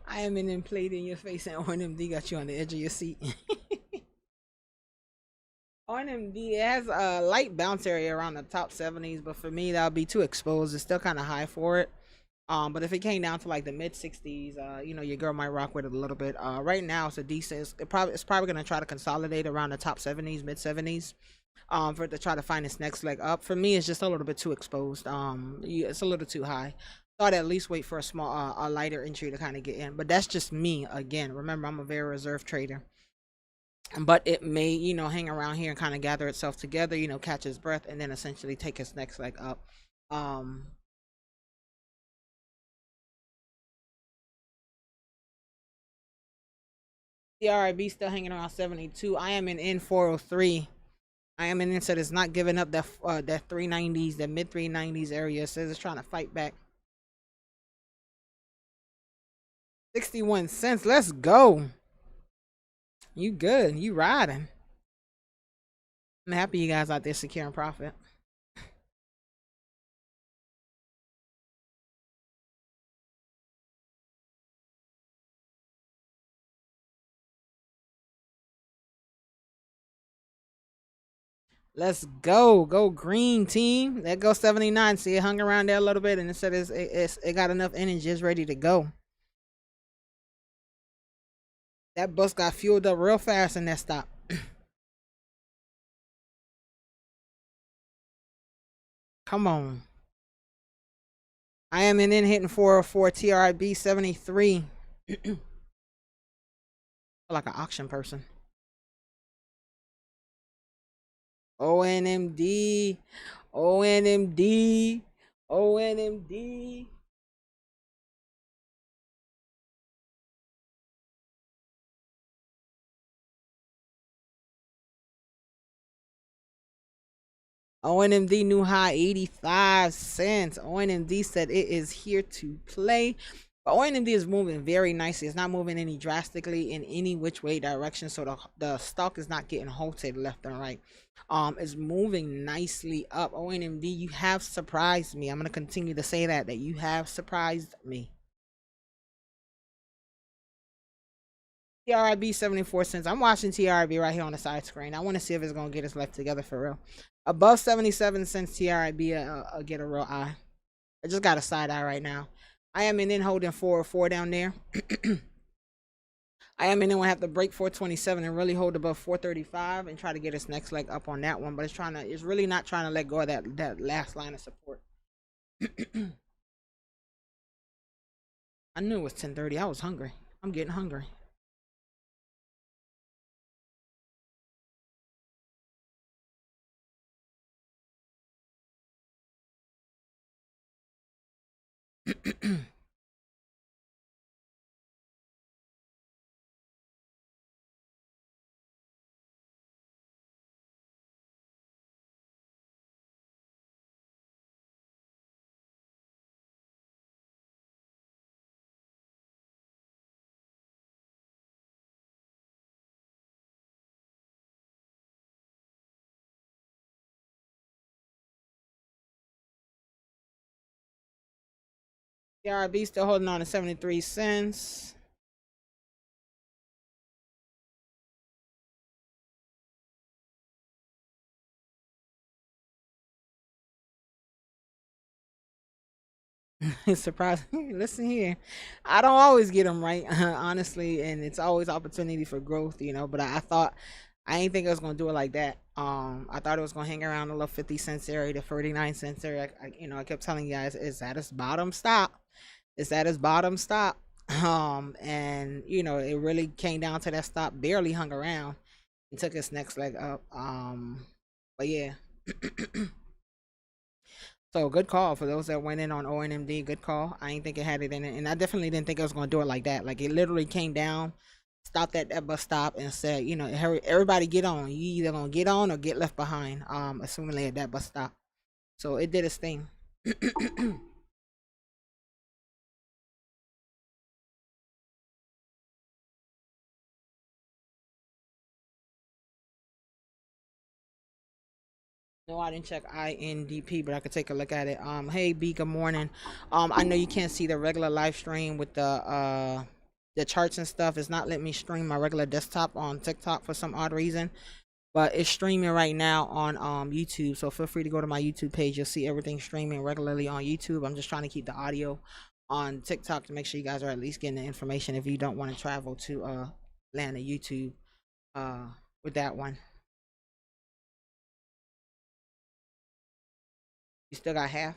[SPEAKER 1] I am in played in your face and ONMD got you on the edge of your seat. ONMD has a light bounce area around the top 70s, but for me that would be too exposed. It's still kind of high for it. But if it came down to like the mid 60s, your girl might rock with it a little bit. Right now it's a decent. It's probably gonna try to consolidate around the top 70s, mid 70s. For it to try to find its next leg up. For me, it's just a little bit too exposed. Yeah, it's a little too high. Thought at least wait for a small, a lighter entry to kind of get in. But that's just me. Again, remember I'm a very reserved trader. But it may, hang around here and kind of gather itself together, catch its breath, and then essentially take its next leg up. Um, CRIB still hanging around 72. I am in N403. I am in said it's not giving up that 390s, that mid 390s area. It says it's trying to fight back. 61 cents. Let's go. You good. You riding. I'm happy you guys out there securing profit. Let's go. Go green team. That goes 79. See, it hung around there a little bit and it said it got enough energy, just ready to go. That bus got fueled up real fast in that stop. Come on. I am in hitting 404 TRIB 73. Like an auction person. ONMD. ONMD. ONMD. ONMD new high 85 cents. ONMD said it is here to play. But ONMD is moving very nicely. It's not moving any drastically in any which way direction. So the stock is not getting halted left and right. It's moving nicely up. ONMD, you have surprised me. I'm gonna continue to say that you have surprised me. TRIB 74 cents. I'm watching TRIB right here on the side screen. I want to see if it's gonna get its life together for real. Above 77 cents, TRIB get a real eye. I just got a side eye right now. I am in holding 404 down there. I am in will have to break 427 and really hold above 435 and try to get its next leg up on that one. But it's really not trying to let go of that last line of support. I knew it was 10:30. I was hungry. I'm getting hungry. TRB still holding on to 73 cents. Surprising. Listen here, I don't always get them right, honestly, and it's always opportunity for growth, But I thought I ain't think I was gonna do it like that. I thought it was gonna hang around the little 50 cents area, the 49 cents area. I kept telling you guys it's at its bottom stop. It's at its bottom stop. And it really came down to that stop, barely hung around and took its next leg up. But yeah. So good call for those that went in on ONMD. Good call. I ain't think it had it in it, and I definitely didn't think I was gonna do it like that. Like it literally came down, stopped at that bus stop, and said, hurry, everybody get on. You either gonna get on or get left behind. Assumingly at that bus stop. So it did its thing. No, I didn't check INDP, but I could take a look at it. Hey B, good morning. I know you can't see the regular live stream with the charts and stuff. It's not letting me stream my regular desktop on TikTok for some odd reason, but it's streaming right now on YouTube. So feel free to go to my YouTube page. You'll see everything streaming regularly on YouTube. I'm just trying to keep the audio on TikTok to make sure you guys are at least getting the information if you don't want to travel to land a YouTube with that one. You still got half.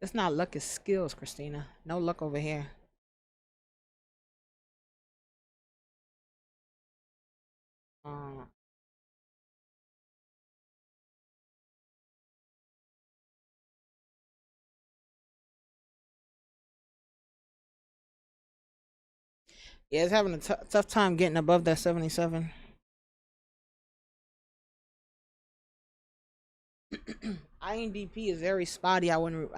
[SPEAKER 1] It's not luck, it's skills, Christina. No luck over here. Uh, yeah, it's having a tough time getting above that 77. INDP is very spotty. I wouldn't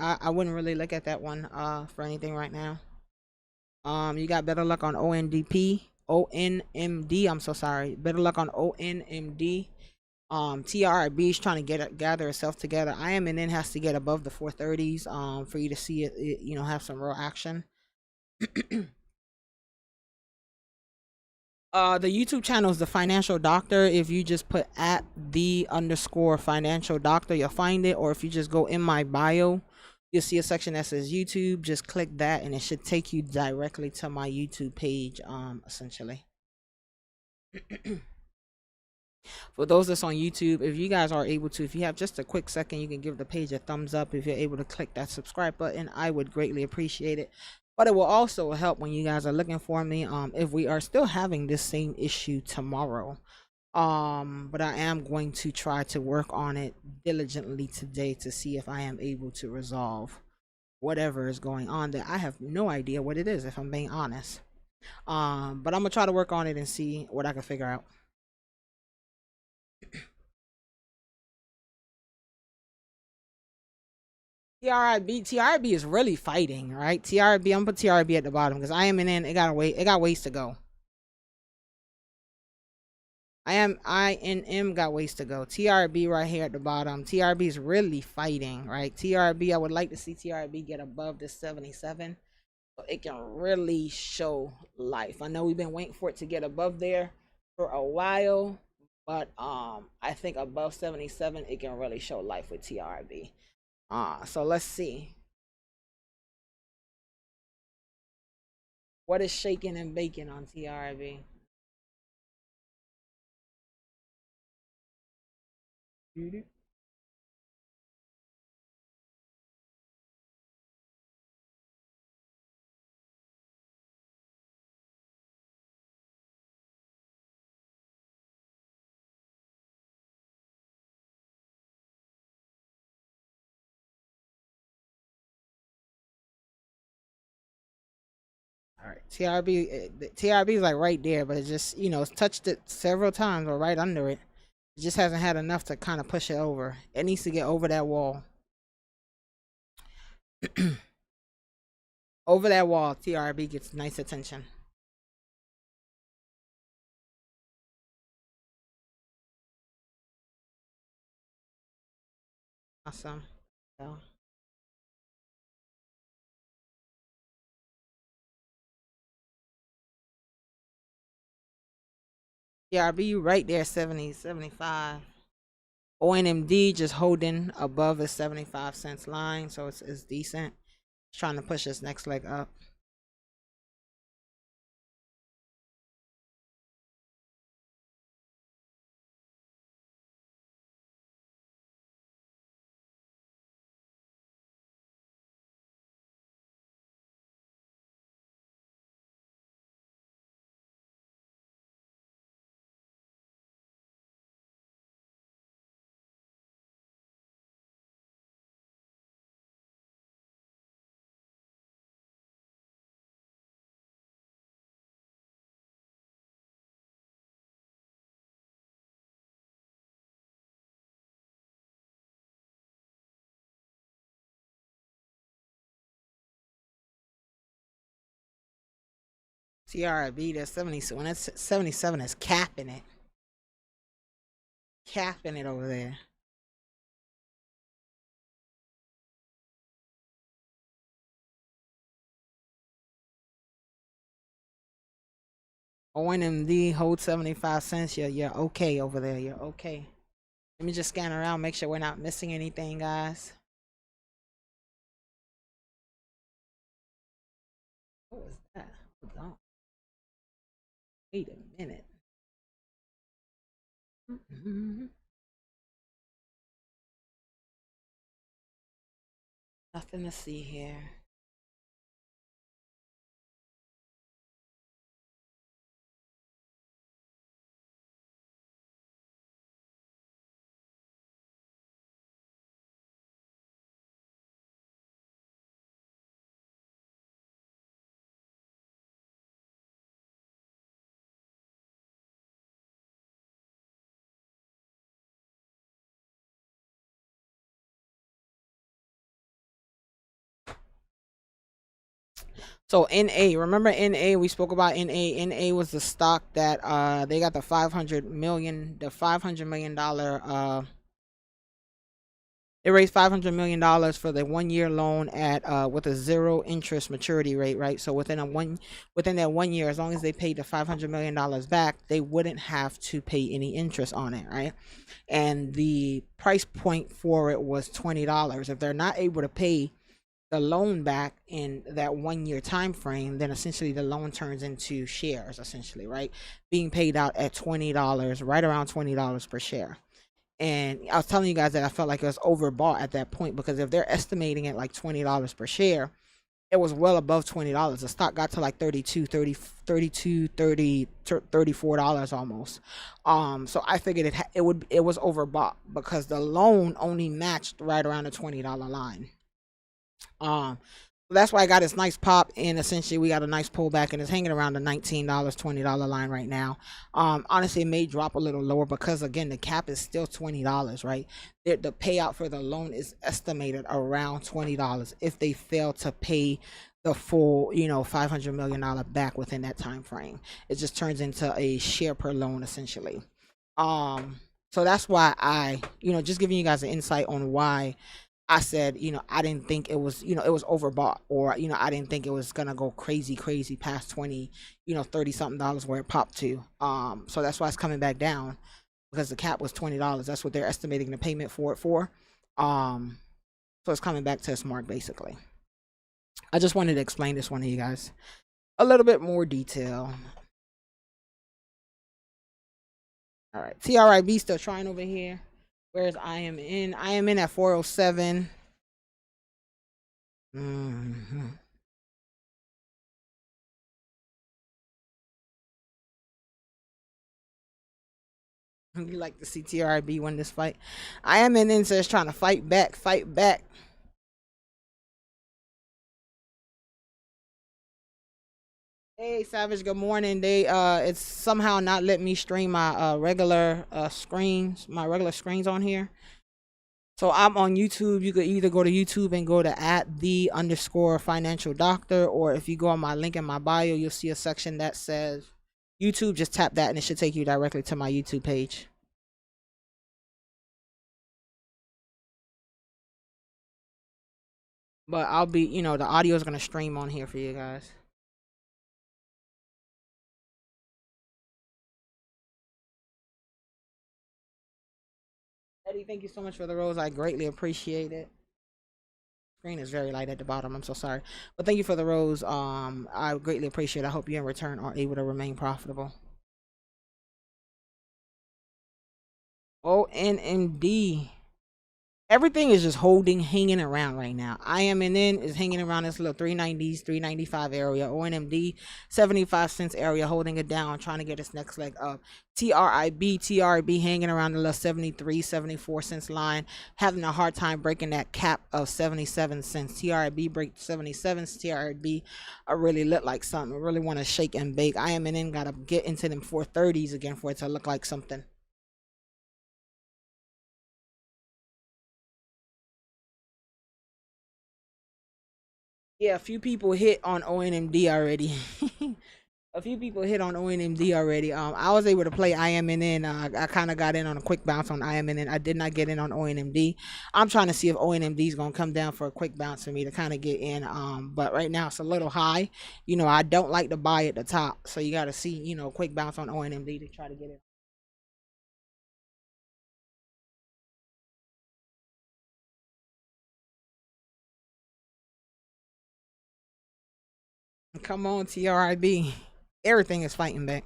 [SPEAKER 1] really look at that one for anything right now. You got better luck on ONMD. I'm so sorry. Better luck on ONMD. TRB is trying to gather itself together. IMNN has to get above the 430s for you to see it, have some real action. The YouTube channel is The Financial Doctor. If you just put at the underscore financial doctor, you'll find it. Or if you just go in my bio, you'll see a section that says YouTube. Just click that and it should take you directly to my YouTube page, essentially. For those that's on YouTube, if you guys are able to, if you have just a quick second, you can give the page a thumbs up. If you're able to click that subscribe button, I would greatly appreciate it. But it will also help when you guys are looking for me, if we are still having this same issue tomorrow. But I am going to try to work on it diligently today to see if I am able to resolve whatever is going on there. I have no idea what it is, if I'm being honest. But I'm gonna try to work on it and see what I can figure out. TRIB is really fighting, right? TRIB, I'm gonna put TRIB at the bottom because IMNN, it got ways to go. INM got ways to go. TRB right here at the bottom. TRB is really fighting, right? TRB, I would like to see TRB get above the 77 so it can really show life. I know we've been waiting for it to get above there for a while, but I think above 77 it can really show life with TRB. So let's see. What is shaking and baking on TRB? All right, TRB is like right there, but it just, it's touched it several times or right under it. It just hasn't had enough to kind of push it over. It needs to get over that wall. Over that wall, TRB gets nice attention. Awesome. So. TRB right there, 70, 75. ONMD just holding above the 75 cents line, so it's decent. It's trying to push this next leg up. TRB, that's 70. So when it's 77, is capping it. Capping it over there. ONMD hold 75 cents. You're okay over there. You're okay. Let me just scan around, make sure we're not missing anything, guys. What was that? Hold on. Wait a minute. Nothing to see here. So NA, remember NA? We spoke about NA. NA was the stock that they got the $500 million It raised $500 million for the 1 year loan at with a 0 interest maturity rate, right? So within that 1 year, as long as they paid the $500 million back, they wouldn't have to pay any interest on it, right? And the price point for it was $20. If they're not able to pay the loan back in that 1 year time frame, then essentially the loan turns into shares, essentially, right? Being paid out at $20, right around $20 per share. And I was telling you guys that I felt like it was overbought at that point, because if they're estimating it like $20 per share, it was well above $20. The stock got to like 32, 30, 32, 30, $34 almost. So I figured it was overbought because the loan only matched right around the $20 line. So that's why I got this nice pop, and essentially we got a nice pullback, and it's hanging around the $19, $20 line right now. Honestly, it may drop a little lower because, again, the cap is still $20, right? The payout for the loan is estimated around $20 if they fail to pay the full, $500 million back within that time frame. It just turns into a share per loan, essentially. So that's why I, just giving you guys an insight on why I said, I didn't think it was, it was overbought, or, I didn't think it was going to go crazy past 20, 30 something dollars where it popped to. So that's why it's coming back down, because the cap was $20. That's what they're estimating the payment for it for. So it's coming back to its mark, basically. I just wanted to explain this one to you guys a little bit more detail. All right. TRIB still trying over here. Where's IMN? IMN at 407. Mm-hmm. You like to see TRIB win this fight. IMN says trying to fight back. Hey Savage, good morning. It's somehow not letting me stream my regular screens on here. So I'm on YouTube. You could either go to YouTube and go to @the_financial doctor, or if you go on my link in my bio, you'll see a section that says YouTube. Just tap that and it should take you directly to my YouTube page. But I'll be, the audio is going to stream on here for you guys. Eddie, thank you so much for the rose. I greatly appreciate it. Screen is very light at the bottom. I'm so sorry. But thank you for the rose. I greatly appreciate it. I hope you in return are able to remain profitable. ONMD. Everything is just hanging around right now. IMNN is hanging around this little 390s, 395 area. ONMD, 75 cents area, holding it down, trying to get its next leg up. TRB hanging around the little 73, 74 cents line, having a hard time breaking that cap of 77 cents. TRB break 77. TRB really look like something. I really want to shake and bake. IMNN got to get into them 430s again for it to look like something. Yeah, a few people hit on ONMD already. A few people hit on ONMD already. I was able to play IMNN. I kind of got in on a quick bounce on IMNN. I did not get in on ONMD. I'm trying to see if ONMD is going to come down for a quick bounce for me to kind of get in. But right now it's a little high. I don't like to buy at the top. So you got to see, a quick bounce on ONMD to try to get in. Come on, TRIB. Everything is fighting back.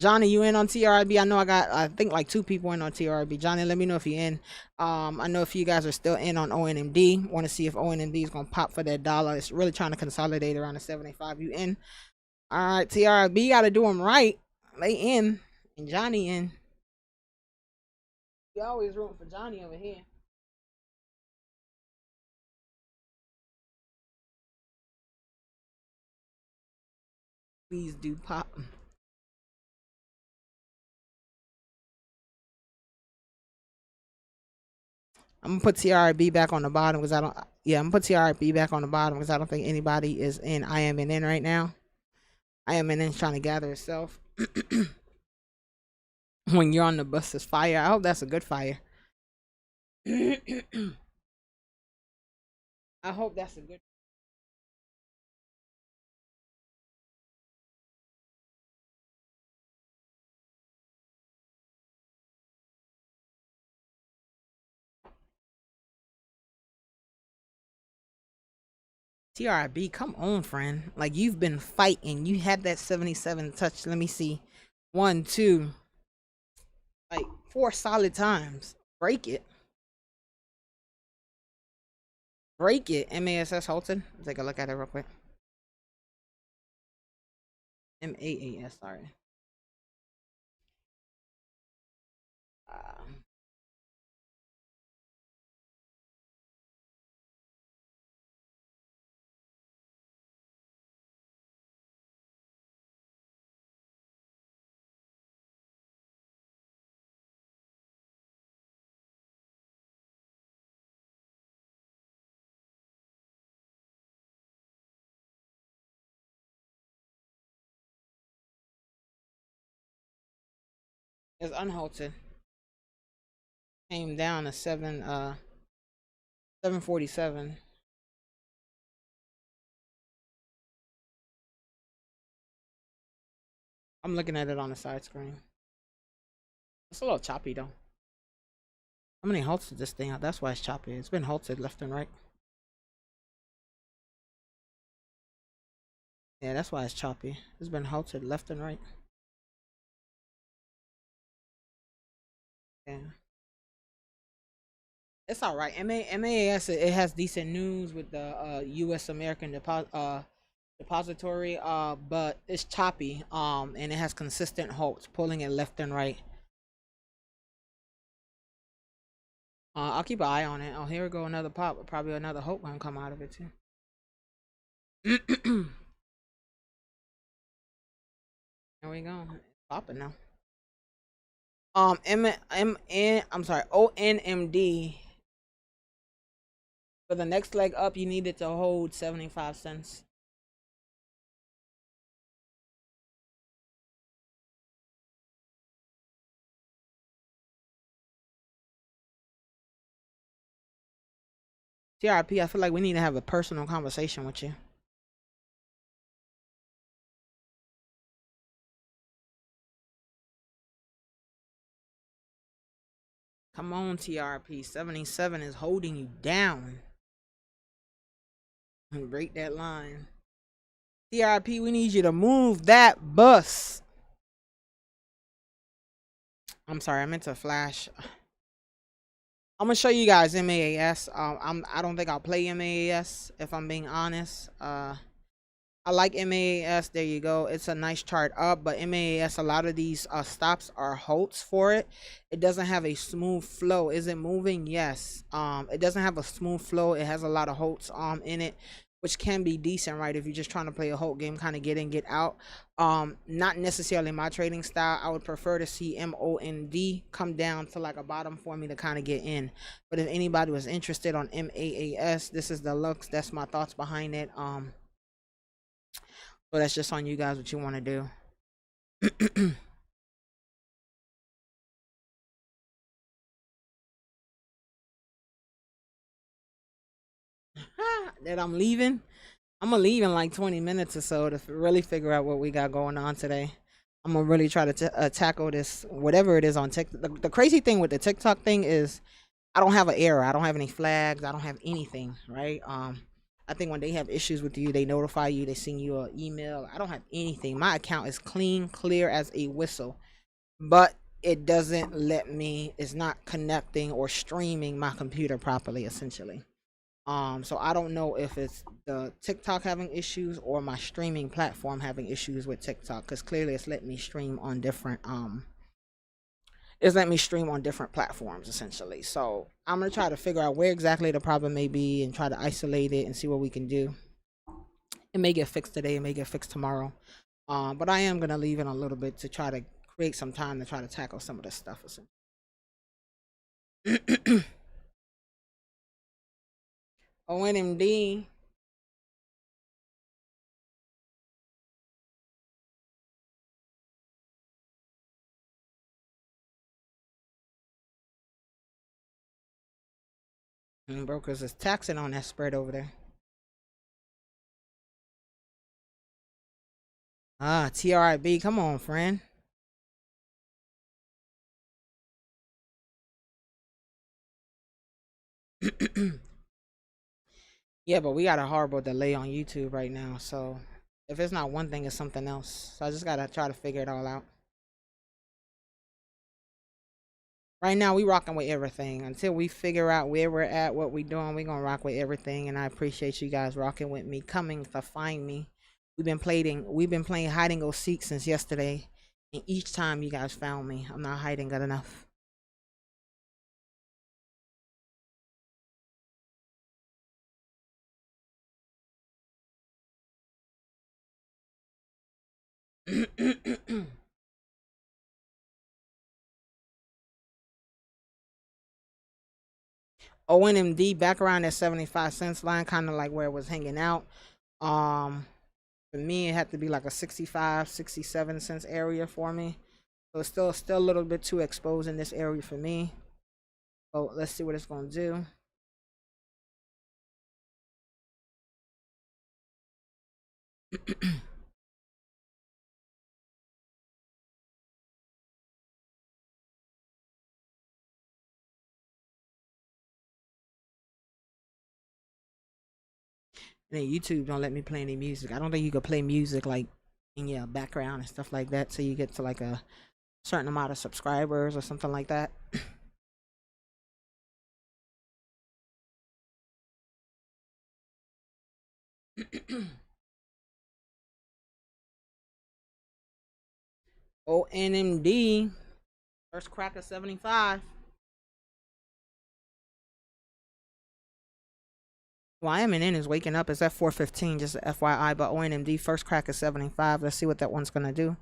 [SPEAKER 1] Johnny, you in on TRIB? I know I think like 2 people in on TRIB. Johnny, let me know if you're in. I know if you guys are still in on ONMD. Want to see if ONMD is going to pop for that dollar. It's really trying to consolidate around the 75. You in? All right, TRIB got to do them right. They in. And Johnny in. We always rooting for Johnny over here. Please do pop. I'm gonna put TRB back on the bottom because I'm gonna put TRB back on the bottom because I don't think anybody is in IMNN right now. IMNN trying to gather itself. When you're on the bus is fire. I hope that's a good fire. I hope that's a good. TRB, come on, friend. Like you've been fighting. You had that 77 touch. Let me see. One, two, like four solid times. Break it. Break it. MASS Holton. Take a look at it real quick. MAAS, sorry. Uh, it's unhalted. Came down to 747. I'm looking at it on the side screen. It's a little choppy though. How many halts did this thing out? That's why it's choppy. It's been halted left and right. Yeah, that's why it's choppy. It's been halted left and right. Yeah. It's all right. MAAS, it has decent news with the U.S. American depository, but it's choppy. And it has consistent halts, pulling it left and right. I'll keep an eye on it. Oh, here we go, another pop. Probably another hope gonna come out of it too. There we go. It's popping now. I'm sorry, ONMD. For the next leg up, you needed to hold 75 cents. TRP, I feel like we need to have a personal conversation with you. Come on, TRP. 77 is holding you down. Break that line. TRP, we need you to move that bus. I'm sorry, I meant to flash. I'm gonna show you guys MAAS. I don't think I'll play MAAS if I'm being honest. I like MAAS. There you go. It's a nice chart up, but MAAS, a lot of these stops are halts for it. It doesn't have a smooth flow. Is it moving? Yes. It doesn't have a smooth flow. It has a lot of halts in it, which can be decent, right? If you're just trying to play a halt game, kind of get in, get out. Not necessarily my trading style. I would prefer to see MOND come down to like a bottom for me to kind of get in. But if anybody was interested on MAAS, this is the looks. That's my thoughts behind it. So that's just on you guys what you want to do. That I'm leaving. I'm gonna leave in like 20 minutes or so to really figure out what we got going on today. I'm gonna really try to tackle this, whatever it is on TikTok. The crazy thing with the TikTok thing is, I don't have an error. I don't have any flags. I don't have anything, right? I think when they have issues with you, they notify you. They send you an email. I don't have anything. My account is clean, clear as a whistle, but it doesn't let me. It's not connecting or streaming my computer properly, essentially. So I don't know if it's the TikTok having issues or my streaming platform having issues with TikTok, because clearly it's letting me stream on different it's letting me stream on different platforms essentially. So I'm gonna try to figure out where exactly the problem may be and try to isolate it and see what we can do. It may get fixed today, it may get fixed tomorrow. But I am gonna leave in a little bit to try to create some time to try to tackle some of this stuff. ONMD. And brokers is taxing on that spread over there. Ah, TRIB. Come on, friend. Yeah, but we got a horrible delay on YouTube right now. So if it's not one thing, it's something else. So I just gotta try to figure it all out. Right now, we rocking with everything. Until we figure out where we're at, what we doing, we gonna rock with everything. And I appreciate you guys rocking with me, coming to find me. We've been playing hide and go seek since yesterday, and each time you guys found me. I'm not hiding good enough. ONMD back around that 75 cents line, kind of like where it was hanging out. Um, for me, it had to be like a 65, 67 cents area for me. So it's still a little bit too exposed in this area for me. So let's see what it's gonna do. And then YouTube don't let me play any music. I don't think you could play music like in your background and stuff like that. So you get to like a certain amount of subscribers or something like that. ONMD first crack of 75. YMNN is waking up. It's at 4:15, just FYI. But ONMD first crack is 75. Let's see what that one's gonna do.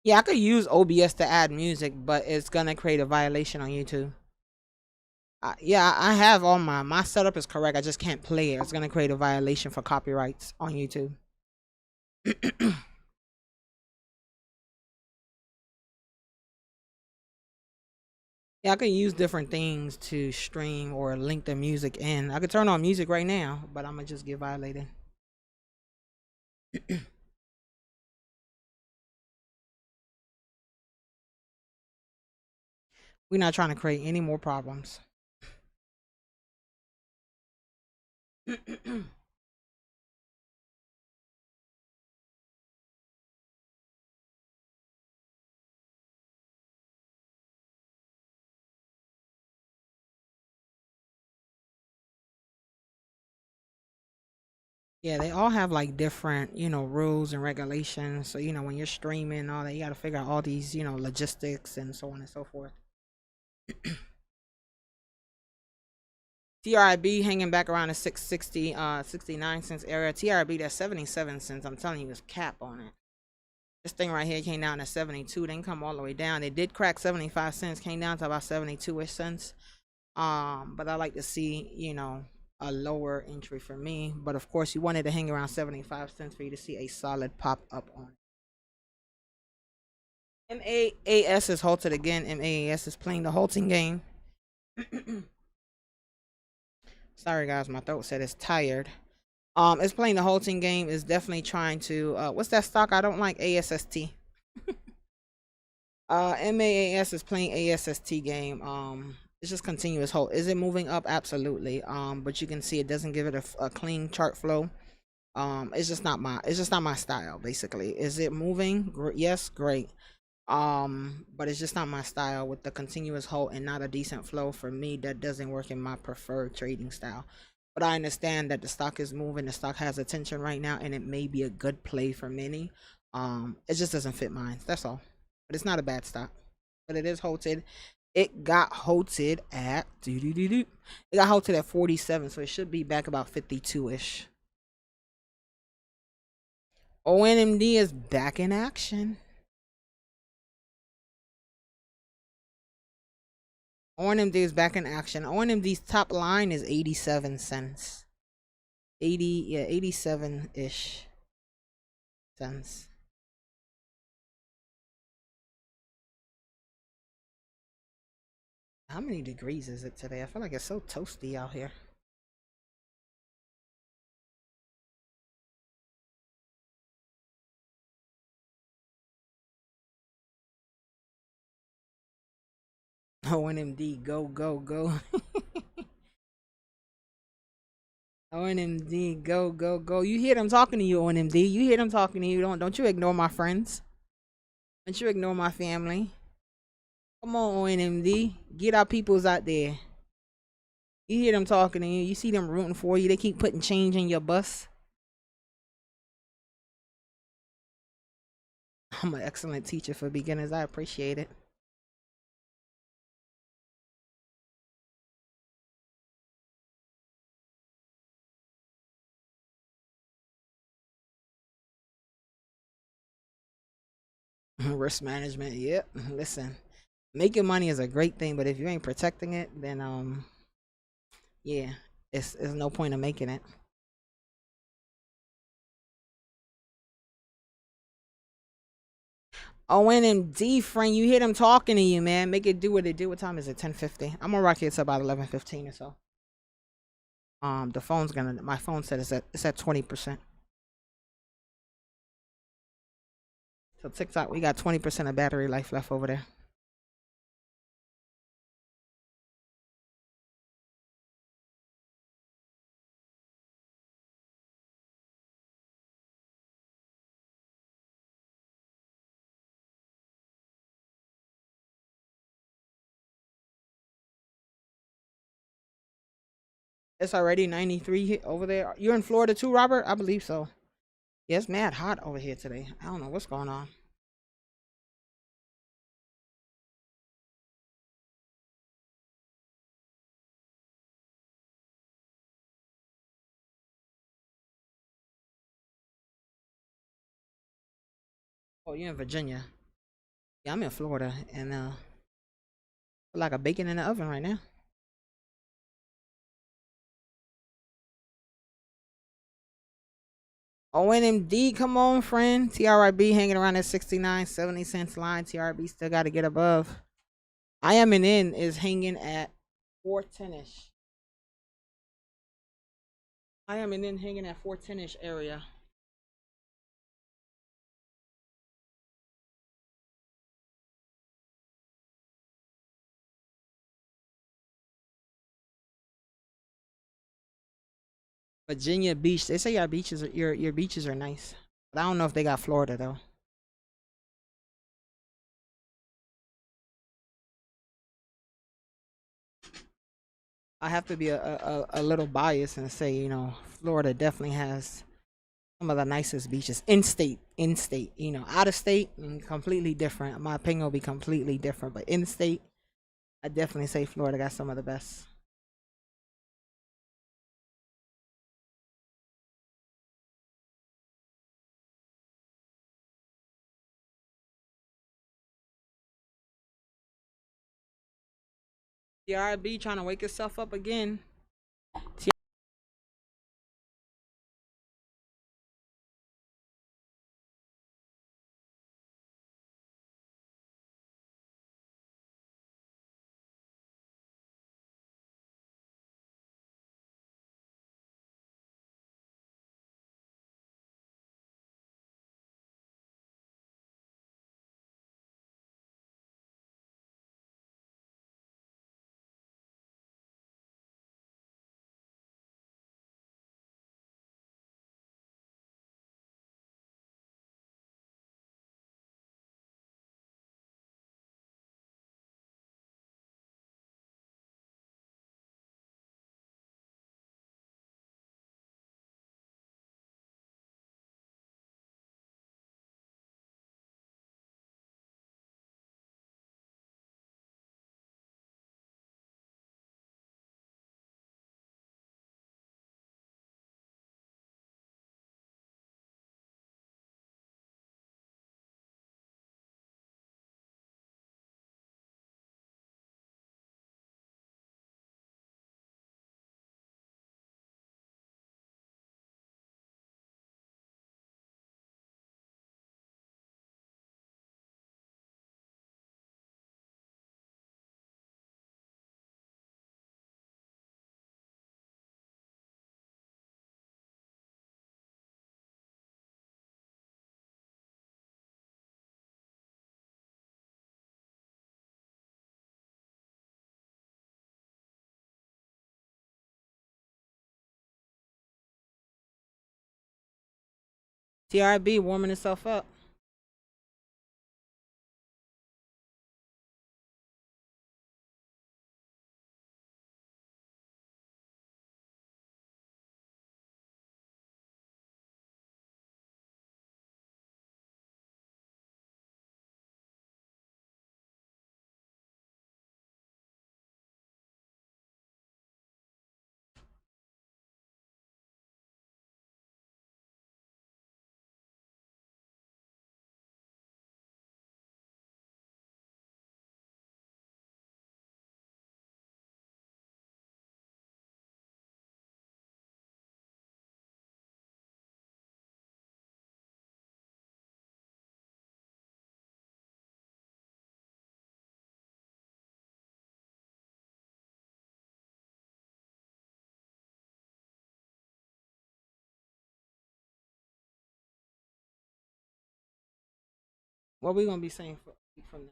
[SPEAKER 1] Yeah, I could use OBS to add music, but it's gonna create a violation on YouTube. Yeah, I have all my setup is correct. I just can't play it. It's gonna create a violation for copyrights on YouTube. Yeah, I can use different things to stream or link the music in. I could turn on music right now, but I'm gonna just get violated. We're not trying to create any more problems. Yeah, they all have like different, rules and regulations. So, when you're streaming and all that, you got to figure out all these, logistics and so on and so forth. TRIB hanging back around the 660, 69 cents area. TRB, that's 77 cents. I'm telling you, it's cap on it. This thing right here came down to 72. They didn't come all the way down. They did crack 75 cents, came down to about 72-ish cents. But I like to see, a lower entry for me. But of course, you wanted to hang around 75 cents for you to see a solid pop up on it. MAAS is halted again. MAAS is playing the halting game. Sorry guys, my throat said it's tired. It's playing the halting game. Is definitely trying to what's that stock? I don't like ASST. MAAS is playing ASST game. It's just continuous hold. Is it moving up? Absolutely. But you can see it doesn't give it a clean chart flow. It's just not my style. Basically, is it moving? Yes, great. But it's just not my style with the continuous hold and not a decent flow. For me, that doesn't work in my preferred trading style. But I understand that the stock is moving. The stock has attention right now, and it may be a good play for many. It just doesn't fit mine. That's all. But it's not a bad stock. But it is halted. It got halted at It got halted at 47, so it should be back about 52-ish. ONMD is back in action. ONMD is back in action. ONMD's top line is 87 cents. 87-ish cents. How many degrees is it today? I feel like it's so toasty out here. ONMD, go, go, go. ONMD, go, go, go. You hear them talking to you, ONMD. You hear them talking to you. Don't you ignore my friends. Don't you ignore my family. Come on, ONMD. Get our peoples out there. You hear them talking to you. You see them rooting for you. They keep putting change in your bus. I'm an excellent teacher for beginners. I appreciate it. Risk management. Yep. Listen, making money is a great thing, but if you ain't protecting it, then yeah, it's no point in making it. ONMD, friend, you hear them talking to you, man. Make it do what it do. What time is it? 10:50. I'm gonna rock it to about 11:15 or so. The phone's gonna. My phone said it's at 20%. So TikTok, we got 20% of battery life left over there. It's already 93 over there. You're in Florida too, Robert? I believe so. Yeah, it's mad hot over here today. I don't know what's going on. Oh, you're in Virginia. Yeah, I'm in Florida, and feel like a bacon in the oven right now. ONMD, come on, friend. TRIB hanging around that 69, 70 cents line. TRB still got to get above. I am an in is hanging at 410-ish. I am an in hanging at 410-ish area. Virginia Beach. They say your beaches are nice. But I don't know if they got Florida though. I have to be a little biased and say, Florida definitely has some of the nicest beaches in state, out of state and completely different. My opinion will be completely different, but in state, I definitely say Florida got some of the best. TRB trying to wake itself up again. TRB warming itself up. What we gonna be saying from that?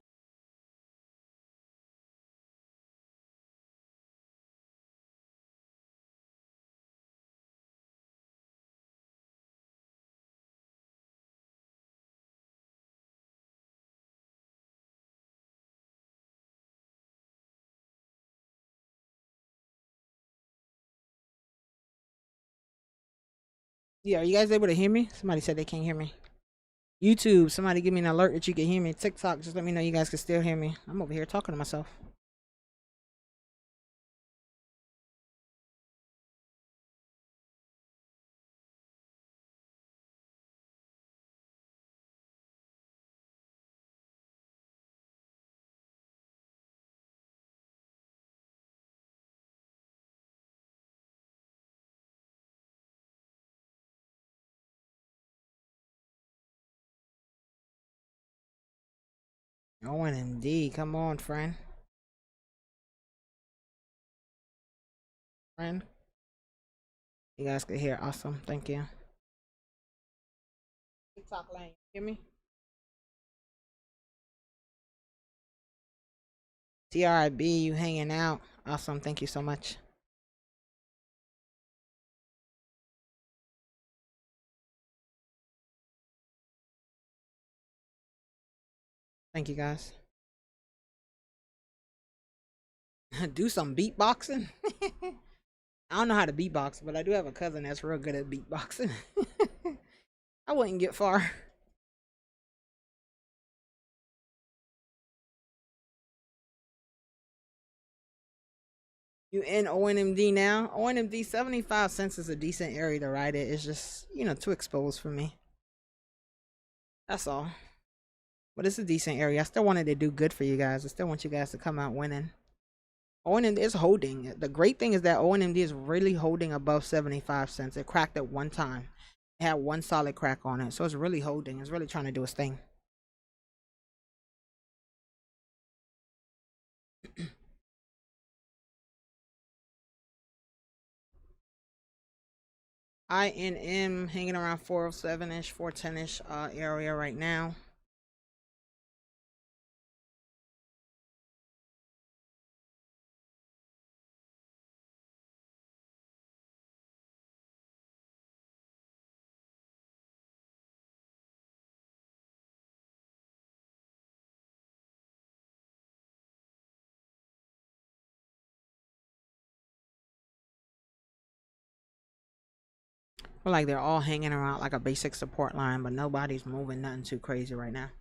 [SPEAKER 1] Yeah, are you guys able to hear me? Somebody said they can't hear me. YouTube, somebody give me an alert that you can hear me. TikTok, just let me know you guys can still hear me. I'm over here talking to myself. ONMD, come on, friend. Friend. You guys can hear. Awesome. Thank you. TikTok line, hear me? TRIB, you hanging out. Awesome. Thank you so much. Thank you guys. Do some beatboxing. I don't know how to beatbox, but I do have a cousin that's real good at beatboxing. I wouldn't get far. You in ONMD now? ONMD 75 cents is a decent area to ride it. It's just, too exposed for me. That's all. But it's a decent area. I still wanted to do good for you guys. I still want you guys to come out winning. ONMD is holding. The great thing is that ONMD is really holding above 75 cents. It cracked at one time. It had one solid crack on it. So it's really holding. It's really trying to do its thing. INM hanging around 407-ish, 410-ish area right now. Feel like they're all hanging around like a basic support line, but nobody's moving nothing too crazy right now.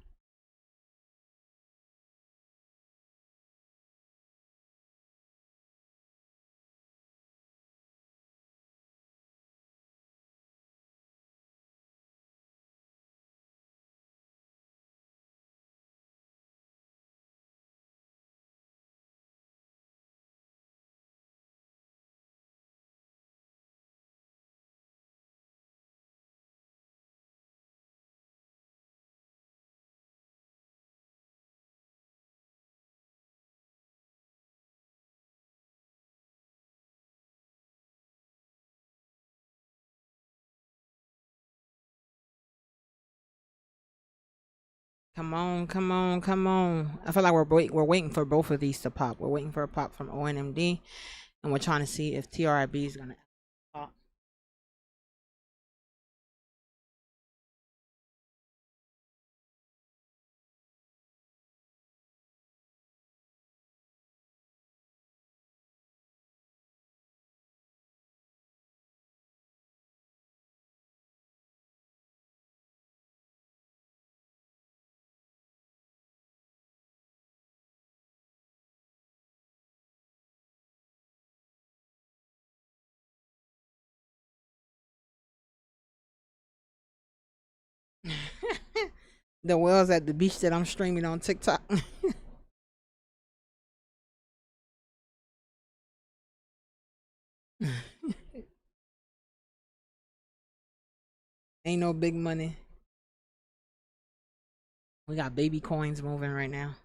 [SPEAKER 1] Come on, come on, come on. I feel like we're waiting for both of these to pop. We're waiting for a pop from ONMD, and we're trying to see if TRIB is gonna pop. The whales at the beach that I'm streaming on TikTok. Ain't no big money. We got baby coins moving right now.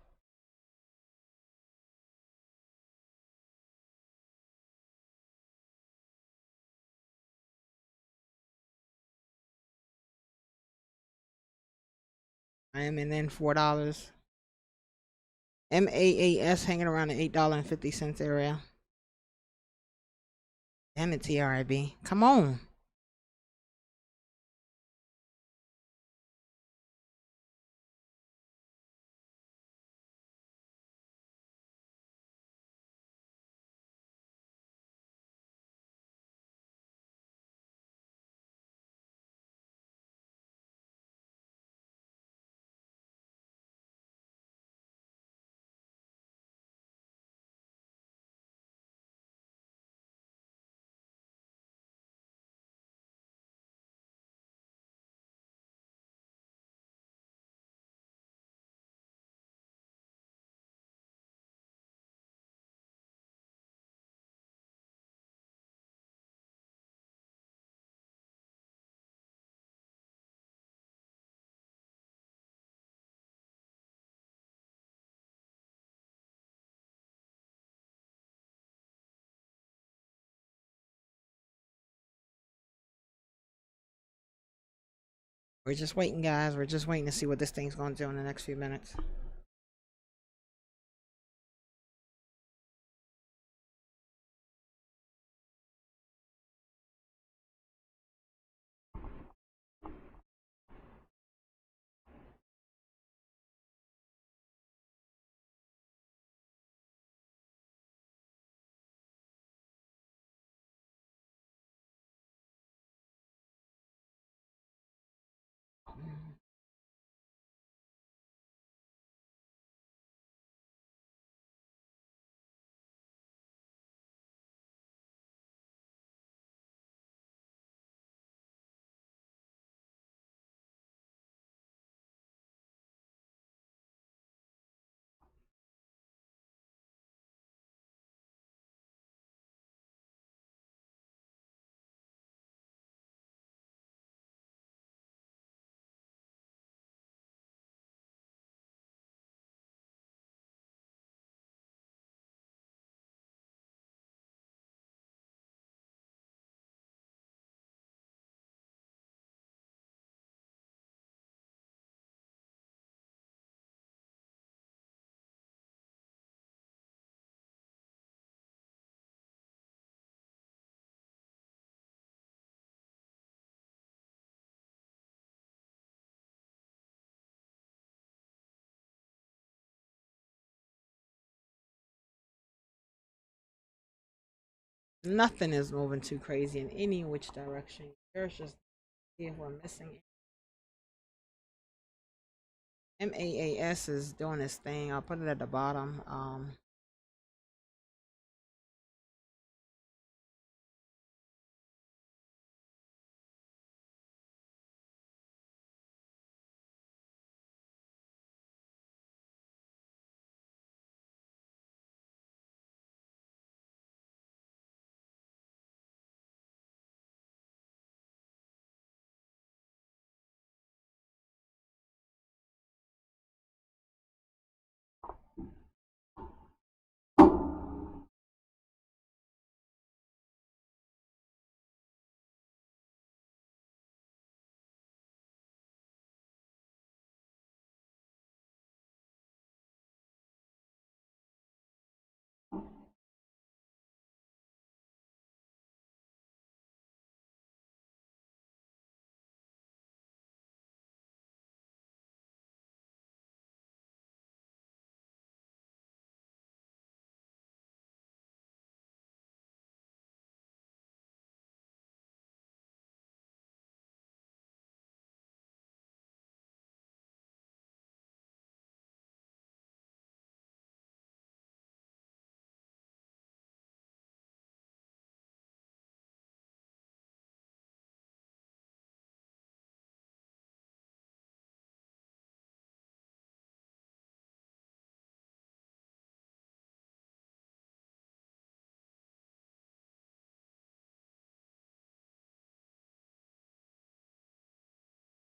[SPEAKER 1] I am in $4. MAAS hanging around the $8.50 area. Damn it, TRIB. Come on. We're just waiting, guys. We're just waiting to see what this thing's going to do in the next few minutes. Nothing is moving too crazy in any which direction. There's just see if we're missing. MAAS is doing its thing. I'll put it at the bottom.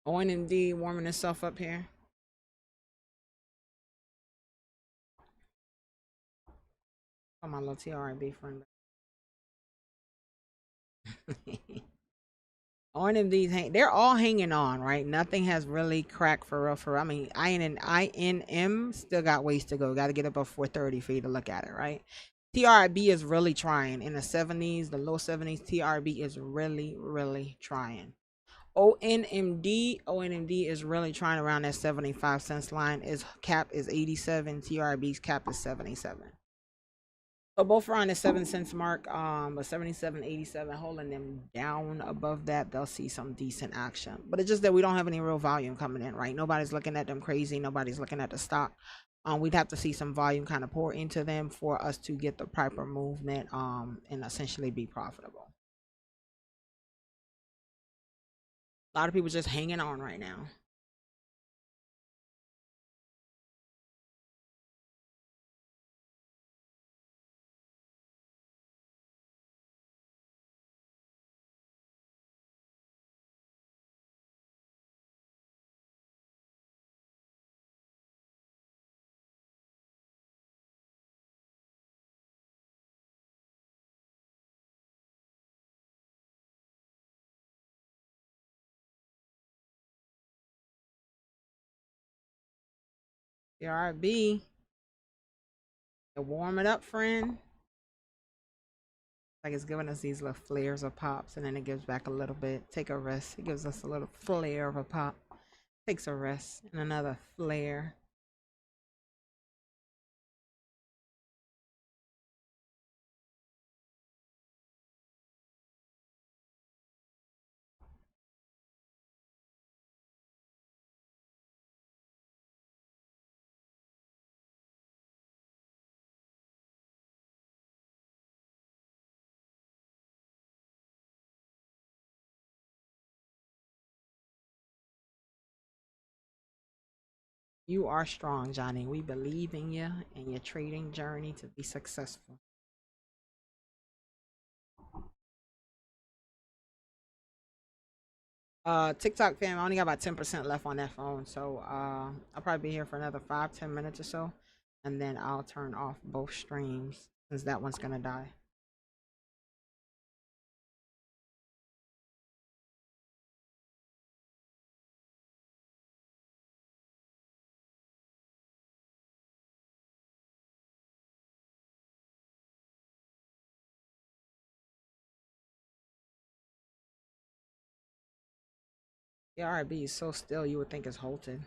[SPEAKER 1] ONMD warming itself up here. Oh, my little TRB friend. ONMD's they're all hanging on, right? Nothing has really cracked for real, for real. I mean, INM still got ways to go. Got to get above 430 for you to look at it, right? TRB is really trying in the 70s, the low 70s. TRB is really, really trying. ONMD is really trying around that 75 cents line. Its cap is 87. TRB's cap is 77. So both are on the 7 cents mark, but 77.87, holding them down above that, they'll see some decent action. But it's just that we don't have any real volume coming in, right? Nobody's looking at them crazy. Nobody's looking at the stock. We'd have to see some volume kind of pour into them for us to get the proper movement, and essentially be profitable. A lot of people just hanging on right now. CRB, warm it up, friend. Like it's giving us these little flares of pops, and then it gives back a little bit. Take a rest. It gives us a little flare of a pop. Takes a rest and another flare. You are strong, Johnny. We believe in you and your trading journey to be successful. TikTok fam, I only got about 10% left on that phone, so I'll probably be here for another 5-10 minutes or so, and then I'll turn off both streams since that one's gonna die. The RB is so still, you would think it's halted.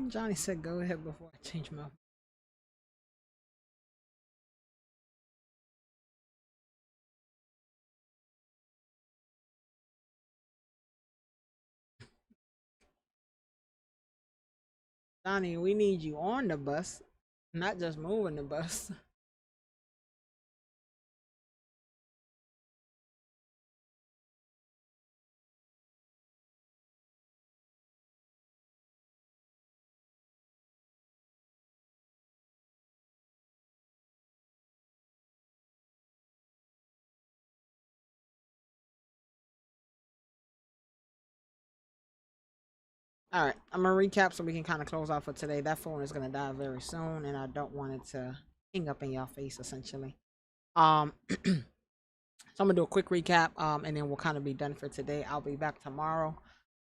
[SPEAKER 1] Johnny said, "Go ahead before I change my." Johnny, we need you on the bus, not just moving the bus. All right, I'm gonna recap so we can kind of close out for today. That phone is gonna die very soon, and I don't want it to hang up in your face, essentially. So I'm gonna do a quick recap, and then we'll kind of be done for today. I'll be back tomorrow.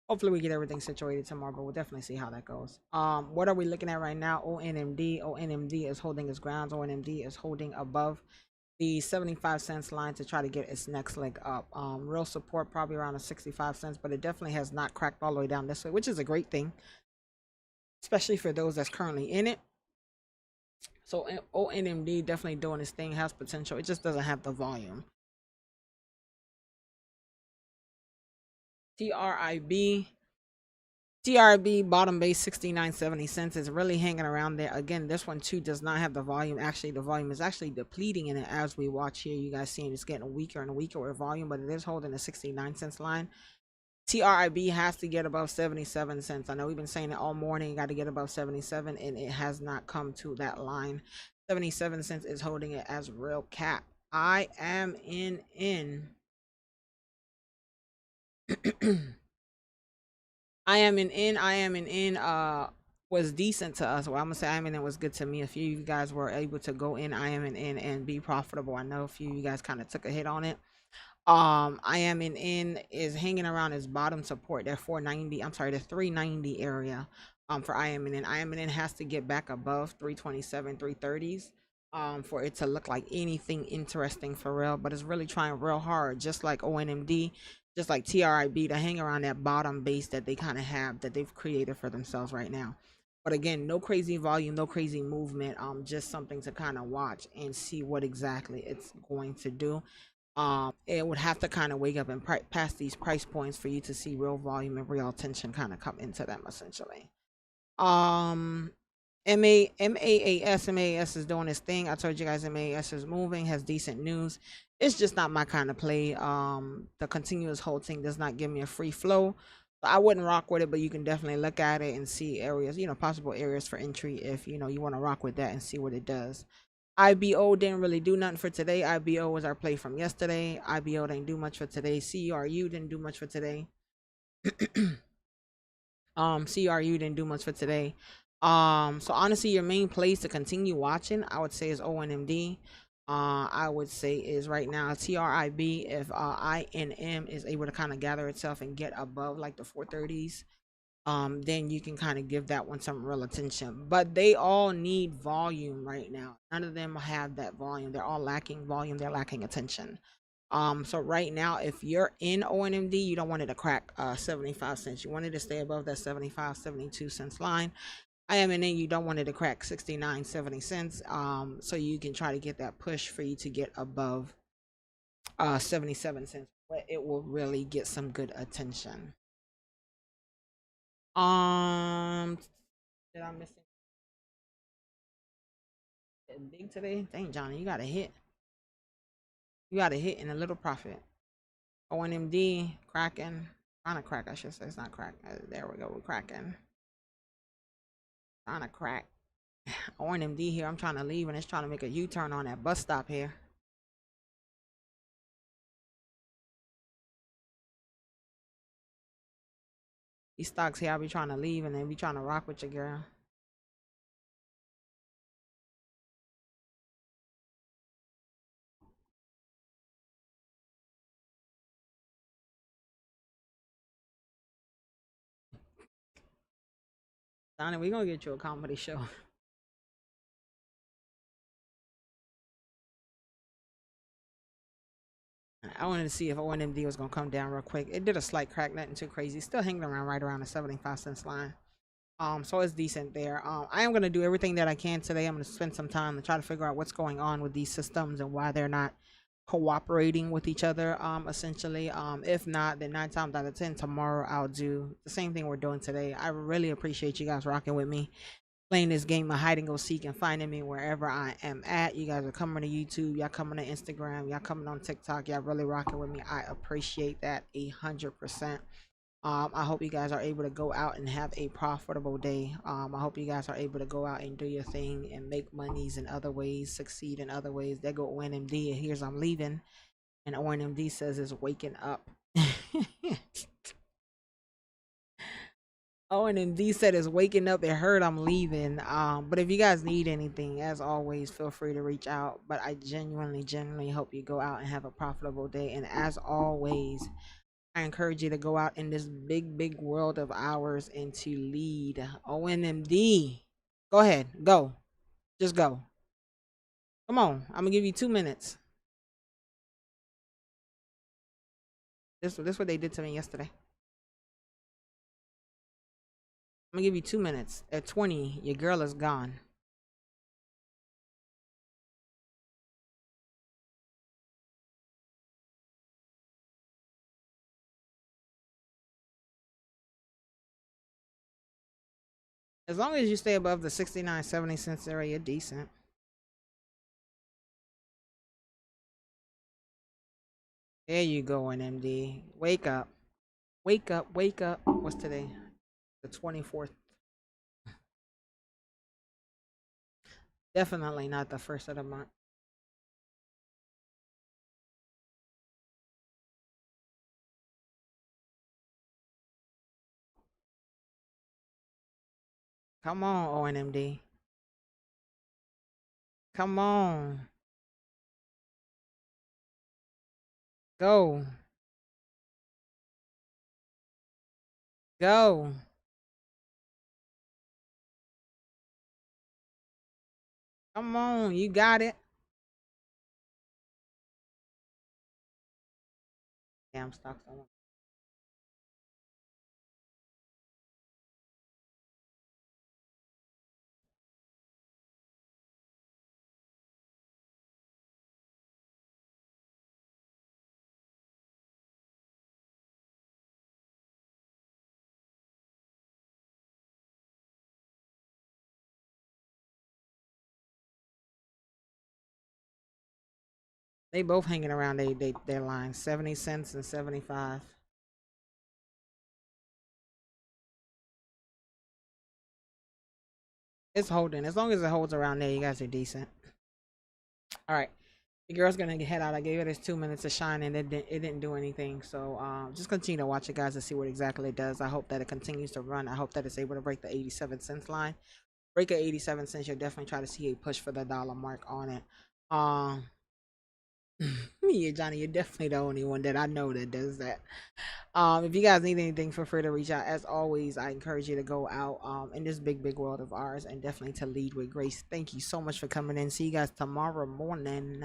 [SPEAKER 1] Hopefully, we get everything situated tomorrow, but we'll definitely see how that goes. What are we looking at right now? ONMD. ONMD is holding its grounds. ONMD is holding above the 75 cents line to try to get its next leg up. Real support probably around the 65 cents, but it definitely has not cracked all the way down this way, which is a great thing, especially for those that's currently in it. So ONMD definitely doing its thing, has potential. It just doesn't have the volume. TRIB. TRB bottom base 69.70 cents is really hanging around there. Again, this one too does not have the volume. Actually, the volume is actually depleting in it as we watch here. You guys seeing it's getting weaker and weaker with volume, but it is holding the 69 cents line. TRIB has to get above 77 cents. I know we've been saying it all morning. You got to get above 77, and it has not come to that line. 77 cents is holding it as real cap. I am in. I am in was decent to us. Well, I'm gonna say I am in was good to me. A few of you guys were able to go in I am in and be profitable. I know a few of you guys kind of took a hit on it. I am in is hanging around its bottom support. That 490, I'm sorry, the 390 area. For I am in has to get back above 327, 330s. For it to look like anything interesting for real, but it's really trying real hard, just like ONMD, just like TRIB, to hang around that bottom base that they kind of have, that they've created for themselves right now. But again, no crazy volume, no crazy movement. Just something to kind of watch and see what exactly it's going to do. It would have to kind of wake up and pass these price points for you to see real volume and real attention kind of come into them, essentially. um MAAS is doing its thing. I told you guys MAAS is moving, has decent news. It's just not my kind of play. The continuous holding does not give me a free flow, so I wouldn't rock with it, but you can definitely look at it and see areas, possible areas for entry if you want to rock with that and see what it does. IBO didn't really do nothing for today. IBO was our play from yesterday. IBO didn't do much for today. CRU didn't do much for today. CRU didn't do much for today. So honestly, your main place to continue watching, I would say, is ONMD. I would say is right now TRIB. If INM is able to kind of gather itself and get above like the 430s, then you can kind of give that one some real attention. But they all need volume right now. None of them have that volume. They're all lacking volume. They're lacking attention. So right now, if you're in ONMD, you don't want it to crack 75 cents. You want it to stay above that 75, 72 cents line. I am in, you don't want it to crack 69, 70 cents. So you can try to get that push for you to get above 77 cents, but it will really get some good attention. Did I miss it big today? Dang, Johnny, you got a hit. You got a hit in a little profit. ONMD cracking, trying to crack. I should say it's not crack. There we go. We're cracking. Trying to crack. ONMD here. I'm trying to leave and it's trying to make a U-turn on that bus stop here. These stocks here, I'll be trying to leave and then be trying to rock with your girl. Donnie, we gonna get you a comedy show. I wanted to see if ONMD was gonna come down real quick. It did a slight crack, nothing too crazy. Still hanging around right around the 75 cents line. So it's decent there. I am gonna do everything that I can today. I'm gonna spend some time to try to figure out what's going on with these systems and why they're not cooperating with each other. Essentially, if not, then 9 times out of 10 tomorrow I'll do the same thing we're doing today. I really appreciate you guys rocking with me, playing this game of hide and go seek and finding me wherever I am at. You guys are coming to YouTube, y'all coming to Instagram, y'all coming on TikTok, y'all really rocking with me. I appreciate that 100%. I hope you guys are able to go out and have a profitable day. I hope you guys are able to go out and do your thing and make monies in other ways, succeed in other ways. There go ONMD, and here's I'm leaving, and ONMD says it's waking up. Oh, and then D said is waking up. It hurt. I'm leaving. But if you guys need anything, as always, feel free to reach out. But I genuinely hope you go out and have a profitable day. And as always, I encourage you to go out in this big world of ours and to lead. ONMD. Go ahead. Go. Just go. Come on. I'm gonna give you 2 minutes. This what they did to me yesterday. I'm gonna give you 2 minutes. At 20, your girl is gone. As long as you stay above the 69.70 cents area, you're decent. There you go, NMD. Wake up. Wake up. Wake up. What's today? The 24th. Definitely not the first of the month. Come on, ONMD. Come on. Go. Go. Come on. You got it. Damn stocks. They both hanging around their line. 70 cents and 75. It's holding. As long as it holds around there, you guys are decent. All right. The girl's gonna head out. I gave her this 2 minutes of shine, and it didn't do anything. So just continue to watch it, guys, to see what exactly it does. I hope that it continues to run. I hope that it's able to break the 87 cents line. Break at 87 cents. You'll definitely try to see a push for the dollar mark on it. Um, yeah, Johnny, you're definitely the only one that I know that does that. If you guys need anything, feel free to reach out. As always, I encourage you to go out in this big world of ours and definitely to lead with grace. Thank you so much for coming in. See you guys tomorrow morning.